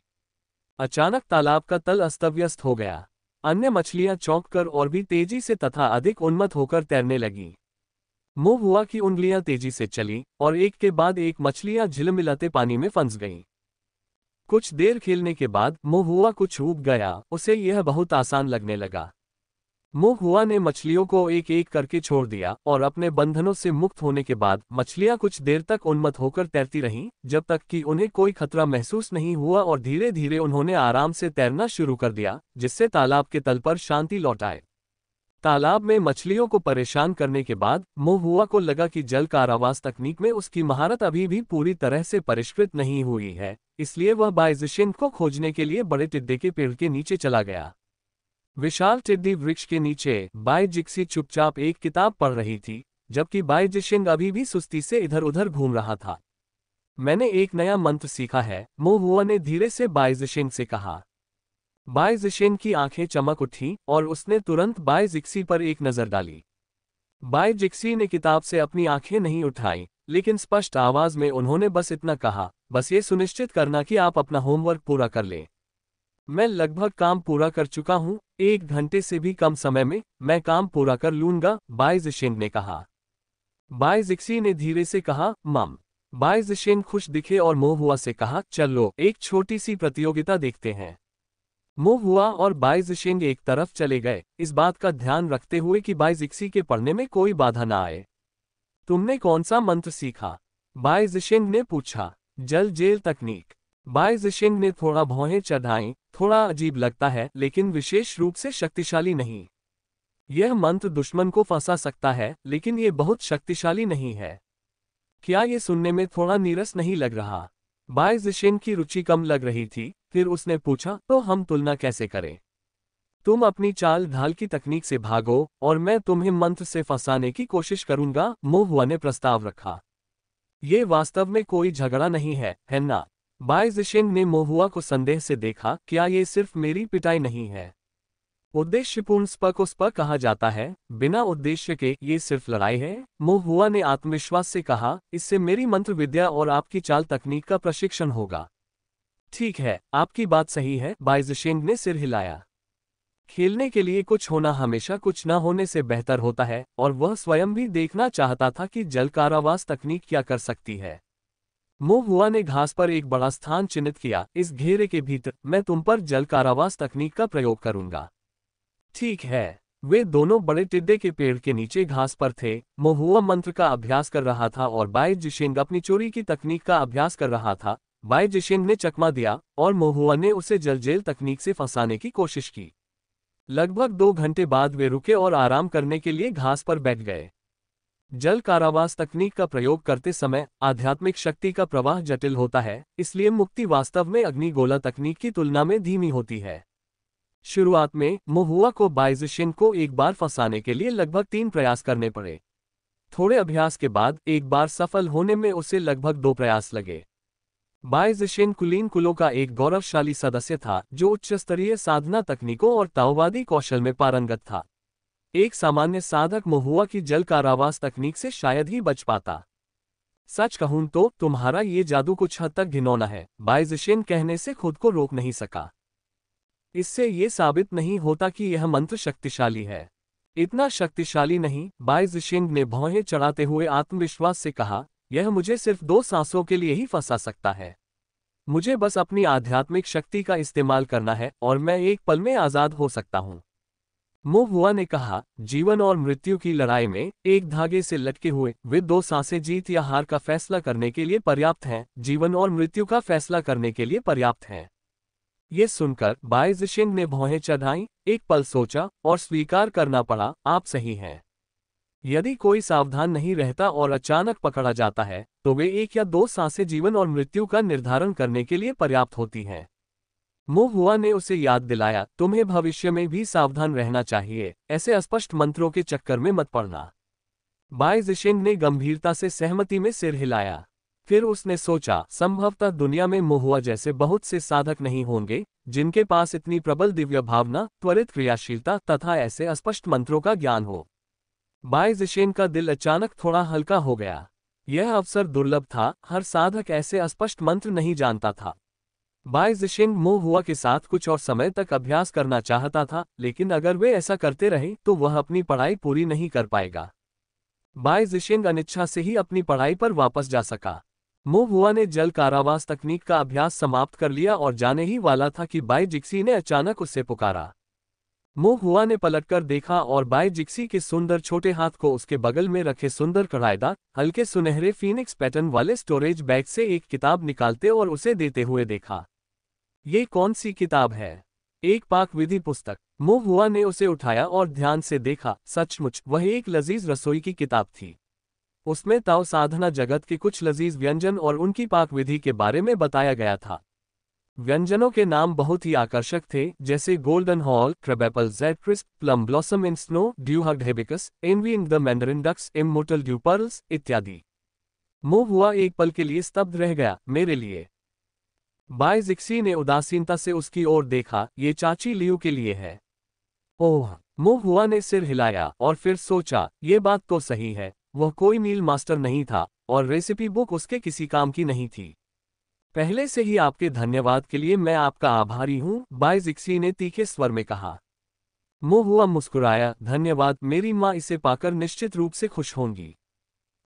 अचानक तालाब का तल अस्तव्यस्त हो गया। अन्य मछलियां चौंक कर और भी तेजी से तथा अधिक उन्मत्त होकर तैरने लगीं। मोहुआ की उंगलियां तेजी से चलीं और एक के बाद एक मछलियां झिलमिलाते पानी में फंस गईं। कुछ देर खेलने के बाद मोहुआ कुछ ऊब गया, उसे यह बहुत आसान लगने लगा। मोहुआ ने मछलियों को एक एक करके छोड़ दिया और अपने बंधनों से मुक्त होने के बाद मछलियां कुछ देर तक उन्मत्त होकर तैरती रहीं, जब तक कि उन्हें कोई खतरा महसूस नहीं हुआ और धीरे धीरे उन्होंने आराम से तैरना शुरू कर दिया, जिससे तालाब के तल पर शांति लौट आए। तालाब में मछलियों को परेशान करने के बाद मोहुआ को लगा कि जल कारावास तकनीक में उसकी महारत अभी भी पूरी तरह से परिष्कृत नहीं हुई है, इसलिए वह बाइज़िशिंग को खोजने के लिए बड़े टिड्डे के पेड़ के नीचे चला गया। विशाल टिड्डी वृक्ष के नीचे बाइजिक्सी चुपचाप एक किताब पढ़ रही थी, जबकि बाइजिशिंग अभी भी सुस्ती से इधर उधर घूम रहा था। मैंने एक नया मंत्र सीखा है, मोहुआ ने धीरे से बाइजिशिंग से कहा। बाइजिशिंग की आंखें चमक उठीं और उसने तुरंत बाइजिक्सी पर एक नजर डाली। बाइजिक्सी ने किताब से अपनी आंखें नहीं उठाईं, लेकिन स्पष्ट आवाज में उन्होंने बस इतना कहा, बस ये सुनिश्चित करना कि आप अपना होमवर्क पूरा कर लें। मैं लगभग काम पूरा कर चुका हूं, 1 घंटे से भी कम समय में मैं काम पूरा कर लूंगा, बाइजिशिंग ने कहा। बाइजिक्सी ने धीरे से कहा, मम। बाइजिशिंग खुश दिखे और मोहुआ से कहा, चलो एक छोटी सी प्रतियोगिता देखते हैं। मोहुआ और बाइजिशिंग एक तरफ चले गए, इस बात का ध्यान रखते हुए कि बाइजिक्सी के पढ़ने में कोई बाधा ना आए। तुमने कौन सा मंत्र सीखा? बाइजिशिंग ने पूछा। जल जेल तकनीक। बाइजिशिंग ने थोड़ा भौहें चढ़ाईं, थोड़ा अजीब लगता है, लेकिन विशेष रूप से शक्तिशाली नहीं। यह मंत्र दुश्मन को फंसा सकता है, लेकिन यह बहुत शक्तिशाली नहीं है। क्या ये सुनने में थोड़ा नीरस नहीं लग रहा? बाइजिशिंग की रुचि कम लग रही थी, फिर उसने पूछा, तो हम तुलना कैसे करें? तुम अपनी चाल ढाल की तकनीक से भागो और मैं तुम्हें मंत्र से फंसाने की कोशिश करूंगा, मोहुआ ने प्रस्ताव रखा। ये वास्तव में कोई झगड़ा नहीं है ना? बाई जिशेंग ने मोहुआ को संदेह से देखा, क्या ये सिर्फ मेरी पिटाई नहीं है? उद्देश्यपूर्ण स्प को स्प कहा जाता है, बिना उद्देश्य के ये सिर्फ लड़ाई है। मोहुआ ने आत्मविश्वास से कहा, इससे मेरी मंत्र विद्या और आपकी चाल तकनीक का प्रशिक्षण होगा। ठीक है, आपकी बात सही है, बाई जिशेंग ने सिर हिलाया। खेलने के लिए कुछ होना हमेशा कुछ न होने से बेहतर होता है, और वह स्वयं भी देखना चाहता था कि जल कारावास तकनीक क्या कर सकती है। मोहुआ ने घास पर एक बड़ा स्थान चिन्हित किया, इस घेरे के भीतर मैं तुम पर जल कारावास तकनीक का प्रयोग करूंगा। ठीक है। वे दोनों बड़े टिड्डे के पेड़ के नीचे घास पर थे। मोहुआ मंत्र का अभ्यास कर रहा था और बाई जिशेंग अपनी चोरी की तकनीक का अभ्यास कर रहा था। बाई जिशेंग ने चकमा दिया और मोहुआ ने उसे जलजेल तकनीक से फंसाने की कोशिश की। लगभग 2 घंटे बाद वे रुके और आराम करने के लिए घास पर बैठ गए। जल कारावास तकनीक का प्रयोग करते समय आध्यात्मिक शक्ति का प्रवाह जटिल होता है, इसलिए मुक्ति वास्तव में अग्निगोला तकनीक की तुलना में धीमी होती है। शुरुआत में मोहुआ को बाई जिशेंग को एक बार फंसाने के लिए लगभग 3 प्रयास करने पड़े। थोड़े अभ्यास के बाद एक बार सफल होने में उसे लगभग 2 प्रयास लगे। बाई जिशेंग कुलीन कुलों का एक गौरवशाली सदस्य था जो उच्च स्तरीय साधना तकनीकों और ताओवादी कौशल में पारंगत था। एक सामान्य साधक मोहुआ की जल कारावास तकनीक से शायद ही बच पाता। सच कहूं तो तुम्हारा ये जादू कुछ हद तक घिनौना है, बाई जिशेंग कहने से खुद को रोक नहीं सका। इससे ये साबित नहीं होता कि यह मंत्र शक्तिशाली है। इतना शक्तिशाली नहीं, बाई जिशेंग ने भौहें चढ़ाते हुए आत्मविश्वास से कहा, यह मुझे सिर्फ 2 सांसों के लिए ही फंसा सकता है। मुझे बस अपनी आध्यात्मिक शक्ति का इस्तेमाल करना है और मैं एक पल में आजाद हो सकता हूँ। मोहुआ ने कहा, जीवन और मृत्यु की लड़ाई में एक धागे से लटके हुए वे 2 सांसें जीत या हार का फैसला करने के लिए पर्याप्त हैं, जीवन और मृत्यु का फैसला करने के लिए पर्याप्त हैं। ये सुनकर बाई जिशेंग ने भौहें चढ़ाईं, एक पल सोचा और स्वीकार करना पड़ा, आप सही हैं। यदि कोई सावधान नहीं रहता और अचानक पकड़ा जाता है, तो वे 1 या 2 सांसें जीवन और मृत्यु का निर्धारण करने के लिए पर्याप्त होती हैं। मोहुआ ने उसे याद दिलाया, तुम्हें भविष्य में भी सावधान रहना चाहिए, ऐसे अस्पष्ट मंत्रों के चक्कर में मत पड़ना। बाई जिशेंग ने गंभीरता से सहमति में सिर हिलाया। फिर उसने सोचा, संभवतः दुनिया में मोहुआ जैसे बहुत से साधक नहीं होंगे जिनके पास इतनी प्रबल दिव्य भावना, त्वरित क्रियाशीलता तथा ऐसे अस्पष्ट मंत्रों का ज्ञान हो। बाई जिशेंग का दिल अचानक थोड़ा हल्का हो गया। यह अवसर दुर्लभ था, हर साधक ऐसे अस्पष्ट मंत्र नहीं जानता था। बाई जिशेंग मोहुआ के साथ कुछ और समय तक अभ्यास करना चाहता था, लेकिन अगर वे ऐसा करते रहे तो वह अपनी पढ़ाई पूरी नहीं कर पाएगा। बाई जिशेंग अनिच्छा से ही अपनी पढ़ाई पर वापस जा सका। मोहुआ ने जल कारावास तकनीक का अभ्यास समाप्त कर लिया और जाने ही वाला था कि बाई जिक्सी ने अचानक उससे पुकारा। मोहुआ ने पलटकर देखा और बाई जिक्सी के सुंदर छोटे हाथ को उसके बगल में रखे सुंदर कढ़ाईदार, हल्के सुनहरे फीनिक्स पैटर्न वाले स्टोरेज बैग से एक किताब निकालते और उसे देते हुए देखा। ये कौन सी किताब है? एक पाक विधि पुस्तक। मोहुआ ने उसे उठाया और ध्यान से देखा, सचमुच वह एक लजीज रसोई की किताब थी। उसमें ताओ साधना जगत के कुछ लजीज व्यंजन और उनकी पाक विधि के बारे में बताया गया था। व्यंजनों के नाम बहुत ही आकर्षक थे, जैसे golden hall, crabapple jade crisp, plum blossom in snow, dew hugged hibiscus, envying the mandarin ducks, immortal dew pearls इत्यादि। मोहुआ एक पल के लिए स्तब्ध रह गया, मेरे लिए? बाई जिक्सी ने उदासीनता से उसकी ओर देखा, ये चाची लियू के लिए है। ओह, मोहुआ ने सिर हिलाया और फिर सोचा, ये बात तो सही है, वह कोई मील मास्टर नहीं था और रेसिपी बुक उसके किसी काम की नहीं थी। पहले से ही आपके धन्यवाद के लिए मैं आपका आभारी हूँ, बाई जिक्सी ने तीखे स्वर में कहा। मोहुआ मुस्कुराया, धन्यवाद, मेरी माँ इसे पाकर निश्चित रूप से खुश होंगी।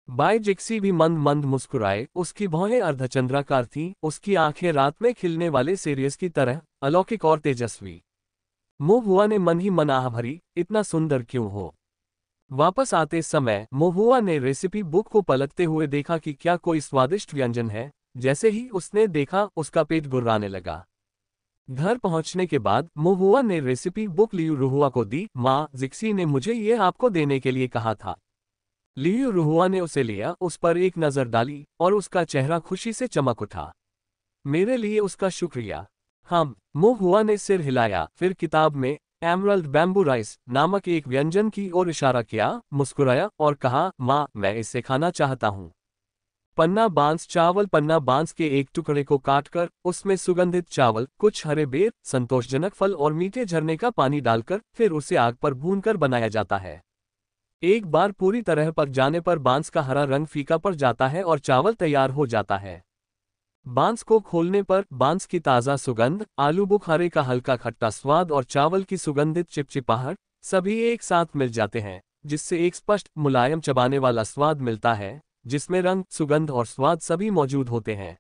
बाई जिक्सी भी मंद मंद मुस्कुराए, उसकी भौहें अर्धचंद्राकार थीं, उसकी आंखें रात में खिलने वाले सीरियस की तरह अलौकिक और तेजस्वी। मोहुआ ने मन ही मन आह भरी, इतना सुंदर क्यों हो? वापस आते समय मोहुआ ने रेसिपी बुक को पलटते हुए देखा कि क्या कोई स्वादिष्ट व्यंजन है। जैसे ही उसने देखा, उसका पेट गुर्राने लगा। घर पहुंचने के बाद मोहुआ ने रेसिपी बुक लियू रुहुआ को दी। माँ जिक्सी ने मुझे ये आपको देने के लिए कहा था। लियू रुहुआ ने उसे लिया, उस पर एक नजर डाली और उसका चेहरा खुशी से चमक उठा। मेरे लिए उसका शुक्रिया। हम। मोहुआ ने सिर हिलाया, फिर किताब में एमरल्ड बैम्बू राइस नामक एक व्यंजन की ओर इशारा किया, मुस्कुराया और कहा, माँ मैं इसे खाना चाहता हूँ। पन्ना बांस चावल पन्ना बांस के एक टुकड़े को काटकर उसमें सुगंधित चावल, कुछ हरे बेर, संतोषजनक फल और मीठे झरने का पानी डालकर फिर उसे आग पर भूनकर बनाया जाता है। एक बार पूरी तरह पक जाने पर बांस का हरा रंग फीका पड़ जाता है और चावल तैयार हो जाता है। बांस को खोलने पर बांस की ताज़ा सुगंध, आलू बुखारे का हल्का खट्टा स्वाद और चावल की सुगंधित चिपचिपाहट सभी एक साथ मिल जाते हैं, जिससे एक स्पष्ट, मुलायम चबाने वाला स्वाद मिलता है, जिसमें रंग, सुगंध और स्वाद सभी मौजूद होते हैं।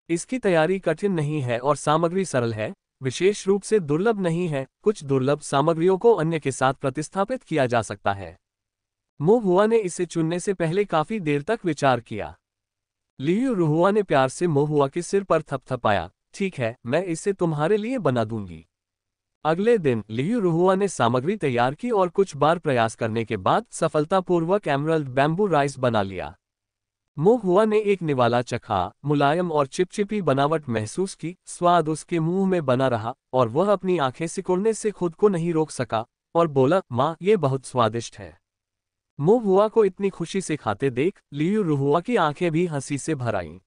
इसकी तैयारी कठिन नहीं है और सामग्री सरल है, विशेष रूप से दुर्लभ नहीं है। कुछ दुर्लभ सामग्रियों को अन्य के साथ प्रतिस्थापित किया जा सकता है। मो हुआ ने इसे चुनने से पहले काफी देर तक विचार किया। लियू रुहुआ ने प्यार से मो हुआ के सिर पर थपथपाया। ठीक है, मैं इसे तुम्हारे लिए बना दूंगी। अगले दिन लियू रुहुआ ने सामग्री तैयार की और कुछ बार प्रयास करने के बाद सफलतापूर्वक एमरल्ड बैम्बू राइस बना लिया। मो हुआ ने एक निवाला चखा, मुलायम और चिपचिपी बनावट महसूस की, स्वाद उसके मुंह में बना रहा और वह अपनी आंखें सिकुड़ने से खुद को नहीं रोक सका और बोला, माँ, ये बहुत स्वादिष्ट है। मो हुआ को इतनी खुशी से खाते देख लियू रुहुआ की आंखें भी हंसी से भर आईं।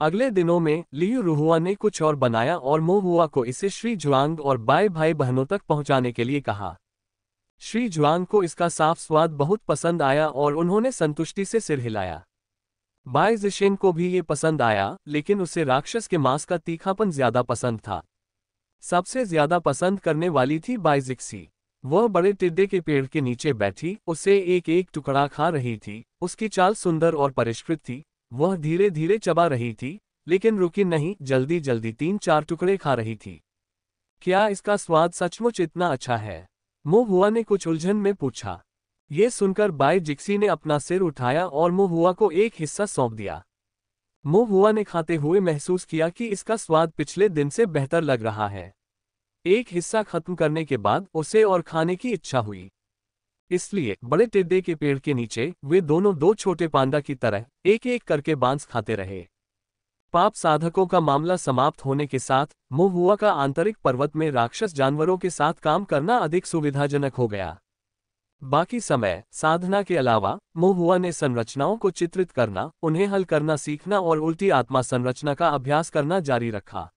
अगले दिनों में लियू रुहुआ ने कुछ और बनाया और मो हुआ को इसे श्री जुआंग और बाय भाई बहनों तक पहुंचाने के लिए कहा। श्री जुआंग को इसका साफ स्वाद बहुत पसंद आया और उन्होंने संतुष्टि से सिर हिलाया। बाय जिशेन को भी ये पसंद आया, लेकिन उसे राक्षस के मांस का तीखापन ज्यादा पसंद था। सबसे ज्यादा पसंद करने वाली थी बाय जिक्सी। वह बड़े टिड्डे के पेड़ के नीचे बैठी उसे एक एक टुकड़ा खा रही थी। उसकी चाल सुंदर और परिष्कृत थी। वह धीरे धीरे चबा रही थी, लेकिन रुकी नहीं, जल्दी जल्दी 3-4 टुकड़े खा रही थी। क्या इसका स्वाद सचमुच इतना अच्छा है? मो हुआ ने कुछ उलझन में पूछा। ये सुनकर बाय जिक्सी ने अपना सिर उठाया और मो हुआ को एक हिस्सा सौंप दिया। मो हुआ ने खाते हुए महसूस किया कि इसका स्वाद पिछले दिन से बेहतर लग रहा है। एक हिस्सा खत्म करने के बाद उसे और खाने की इच्छा हुई। इसलिए बड़े टिड्डे के पेड़ के नीचे वे दोनों दो छोटे पांडा की तरह एक एक करके बांस खाते रहे। पाप साधकों का मामला समाप्त होने के साथ मो हुआ का आंतरिक पर्वत में राक्षस जानवरों के साथ काम करना अधिक सुविधाजनक हो गया। बाकी समय साधना के अलावा मो हुआ ने संरचनाओं को चित्रित करना, उन्हें हल करना सीखना और उल्टी आत्मा संरचना का अभ्यास करना जारी रखा।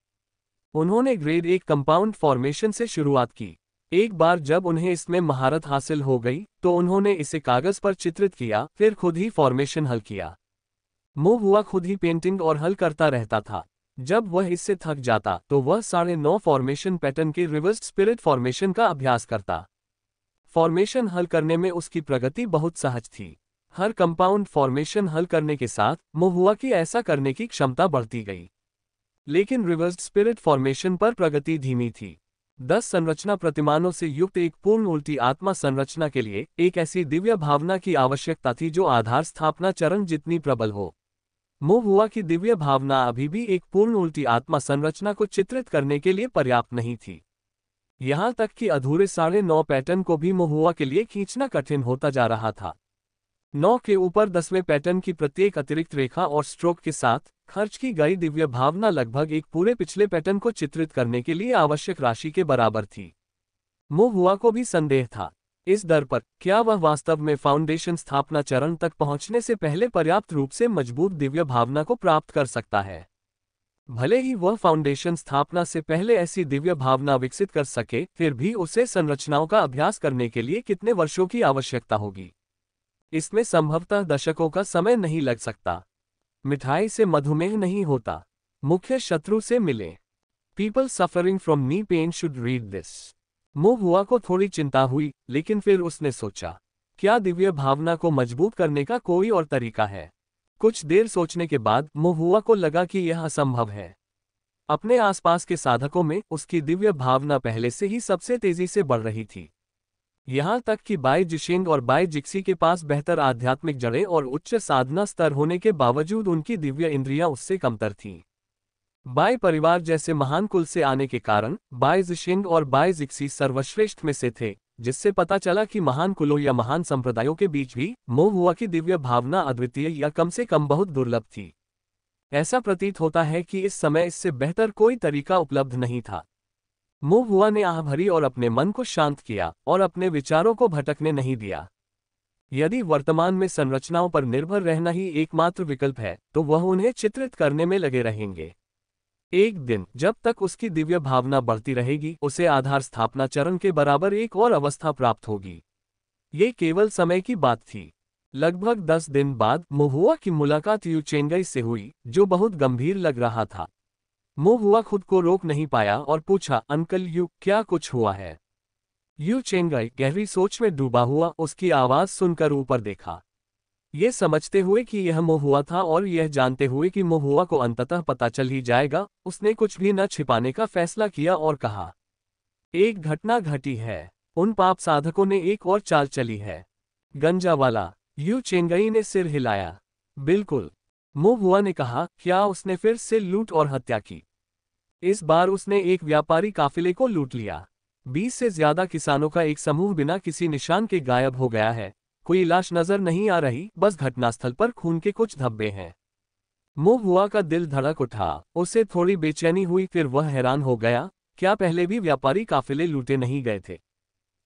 उन्होंने ग्रेड 1 कंपाउंड फॉर्मेशन से शुरुआत की। एक बार जब उन्हें इसमें महारत हासिल हो गई तो उन्होंने इसे कागज पर चित्रित किया, फिर खुद ही फॉर्मेशन हल किया। मो हुआ खुद ही पेंटिंग और हल करता रहता था। जब वह इससे थक जाता तो वह 9.5 फॉर्मेशन पैटर्न के रिवर्स्ड स्पिरिट फॉर्मेशन का अभ्यास करता। फॉर्मेशन हल करने में उसकी प्रगति बहुत सहज थी। हर कंपाउंड फॉर्मेशन हल करने के साथ मो हुआ की ऐसा करने की क्षमता बढ़ती गई। लेकिन रिवर्स्ड स्पिरिट फॉर्मेशन पर प्रगति धीमी थी। 10 संरचना प्रतिमानों से युक्त एक पूर्ण उल्टी आत्मा संरचना के लिए एक ऐसी दिव्य भावना की आवश्यकता थी जो आधार स्थापना चरण जितनी प्रबल हो। मो हुआ की दिव्य भावना अभी भी एक पूर्ण उल्टी आत्मा संरचना को चित्रित करने के लिए पर्याप्त नहीं थी। यहां तक कि अधूरे 9.5 पैटर्न को भी मो हुआ के लिए खींचना कठिन होता जा रहा था। 9 के ऊपर 10वें पैटर्न की प्रत्येक अतिरिक्त रेखा और स्ट्रोक के साथ खर्च की गई दिव्य भावना लगभग एक पूरे पिछले पैटर्न को चित्रित करने के लिए आवश्यक राशि के बराबर थी। मो हुआ को भी संदेह था इस दर पर, क्या वह वास्तव में फाउंडेशन स्थापना चरण तक पहुंचने से पहले पर्याप्त रूप से मजबूत दिव्य भावना को प्राप्त कर सकता है। भले ही वह फाउंडेशन स्थापना से पहले ऐसी दिव्य भावना विकसित कर सके, फिर भी उसे संरचनाओं का अभ्यास करने के लिए कितने वर्षों की आवश्यकता होगी। इसमें संभवतः दशकों का समय नहीं लग सकता। मिठाई से मधुमेह नहीं होता। मुख्य शत्रु से मिले। People suffering from knee pain should read this. मो हुआ को थोड़ी चिंता हुई, लेकिन फिर उसने सोचा, क्या दिव्य भावना को मजबूत करने का कोई और तरीका है? कुछ देर सोचने के बाद मो हुआ को लगा कि यह असंभव है। अपने आसपास के साधकों में उसकी दिव्य भावना पहले से ही सबसे तेजी से बढ़ रही थी। यहां तक कि बाय जिशेंग और बाय जिक्सी के पास बेहतर आध्यात्मिक जड़ें और उच्च साधना स्तर होने के बावजूद उनकी दिव्य इंद्रियां उससे कमतर थीं। बाय परिवार जैसे महान कुल से आने के कारण बाय जिशेंग और बाय जिक्सी सर्वश्रेष्ठ में से थे, जिससे पता चला कि महान कुलों या महान संप्रदायों के बीच भी मो हुआ की दिव्य भावना अद्वितीय या कम से कम बहुत दुर्लभ थी। ऐसा प्रतीत होता है कि इस समय इससे बेहतर कोई तरीका उपलब्ध नहीं था। मो हुआ ने आह भरी और अपने मन को शांत किया और अपने विचारों को भटकने नहीं दिया। यदि वर्तमान में संरचनाओं पर निर्भर रहना ही एकमात्र विकल्प है, तो वह उन्हें चित्रित करने में लगे रहेंगे। एक दिन, जब तक उसकी दिव्य भावना बढ़ती रहेगी, उसे आधार स्थापना चरण के बराबर एक और अवस्था प्राप्त होगी। ये केवल समय की बात थी। लगभग 10 दिन बाद मोहुआ की मुलाकात यू चेंगई से हुई, जो बहुत गंभीर लग रहा था। मोहुआ खुद को रोक नहीं पाया और पूछा, अंकल यू, क्या कुछ हुआ है? यू चेंगई गहरी सोच में डूबा हुआ उसकी आवाज सुनकर ऊपर देखा। ये समझते हुए कि यह मोहुआ था और यह जानते हुए कि मोहुआ को अंततः पता चल ही जाएगा, उसने कुछ भी न छिपाने का फैसला किया और कहा, एक घटना घटी है। उन पाप साधकों ने एक और चाल चली है। गंजा वाला। यू चेंगई ने सिर हिलाया। बिल्कुल। मोहुआ ने कहा, क्या उसने फिर से लूट और हत्या की? इस बार उसने एक व्यापारी काफिले को लूट लिया। 20 से ज्यादा किसानों का एक समूह बिना किसी निशान के गायब हो गया है। कोई लाश नजर नहीं आ रही, बस घटनास्थल पर खून के कुछ धब्बे हैं। मोहुआ का दिल धड़क उठा। उसे थोड़ी बेचैनी हुई, फिर वह हैरान हो गया, क्या पहले भी व्यापारी काफिले लूटे नहीं गए थे?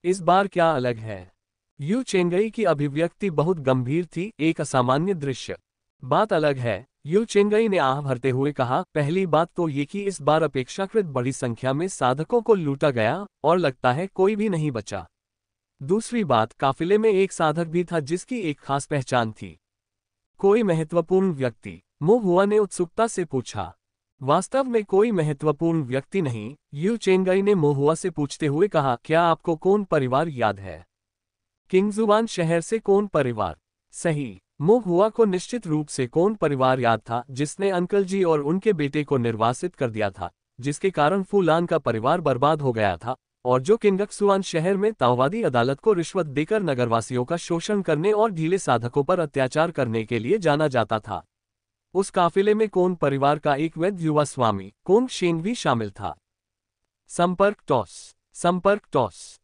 इस बार क्या अलग है? यू चेंगई की अभिव्यक्ति बहुत गंभीर थी, एक असामान्य दृश्य। बात अलग है, यू चेंगई ने आह भरते हुए कहा। पहली बात तो ये कि इस बार अपेक्षाकृत बड़ी संख्या में साधकों को लूटा गया और लगता है कोई भी नहीं बचा। दूसरी बात, काफिले में एक साधक भी था जिसकी एक खास पहचान थी। कोई महत्वपूर्ण व्यक्ति? मोहुआ ने उत्सुकता से पूछा। वास्तव में कोई महत्वपूर्ण व्यक्ति नहीं, यू चेंगई ने मोहुआ से पूछते हुए कहा। क्या आपको कौन परिवार याद है? किंगजुआन शहर से कौन परिवार? सही। मोहुआ को निश्चित रूप से कौन परिवार याद था जिसने अंकल जी और उनके बेटे को निर्वासित कर दिया था, जिसके कारण फूलान का परिवार बर्बाद हो गया था, और जो किंगक्सुआन शहर में ताओवादी अदालत को रिश्वत देकर नगरवासियों का शोषण करने और ढीले साधकों पर अत्याचार करने के लिए जाना जाता था। उस काफिले में कौन परिवार का एक वैद्य युवा स्वामी कोंग शेंग भी शामिल था। संपर्क टॉस।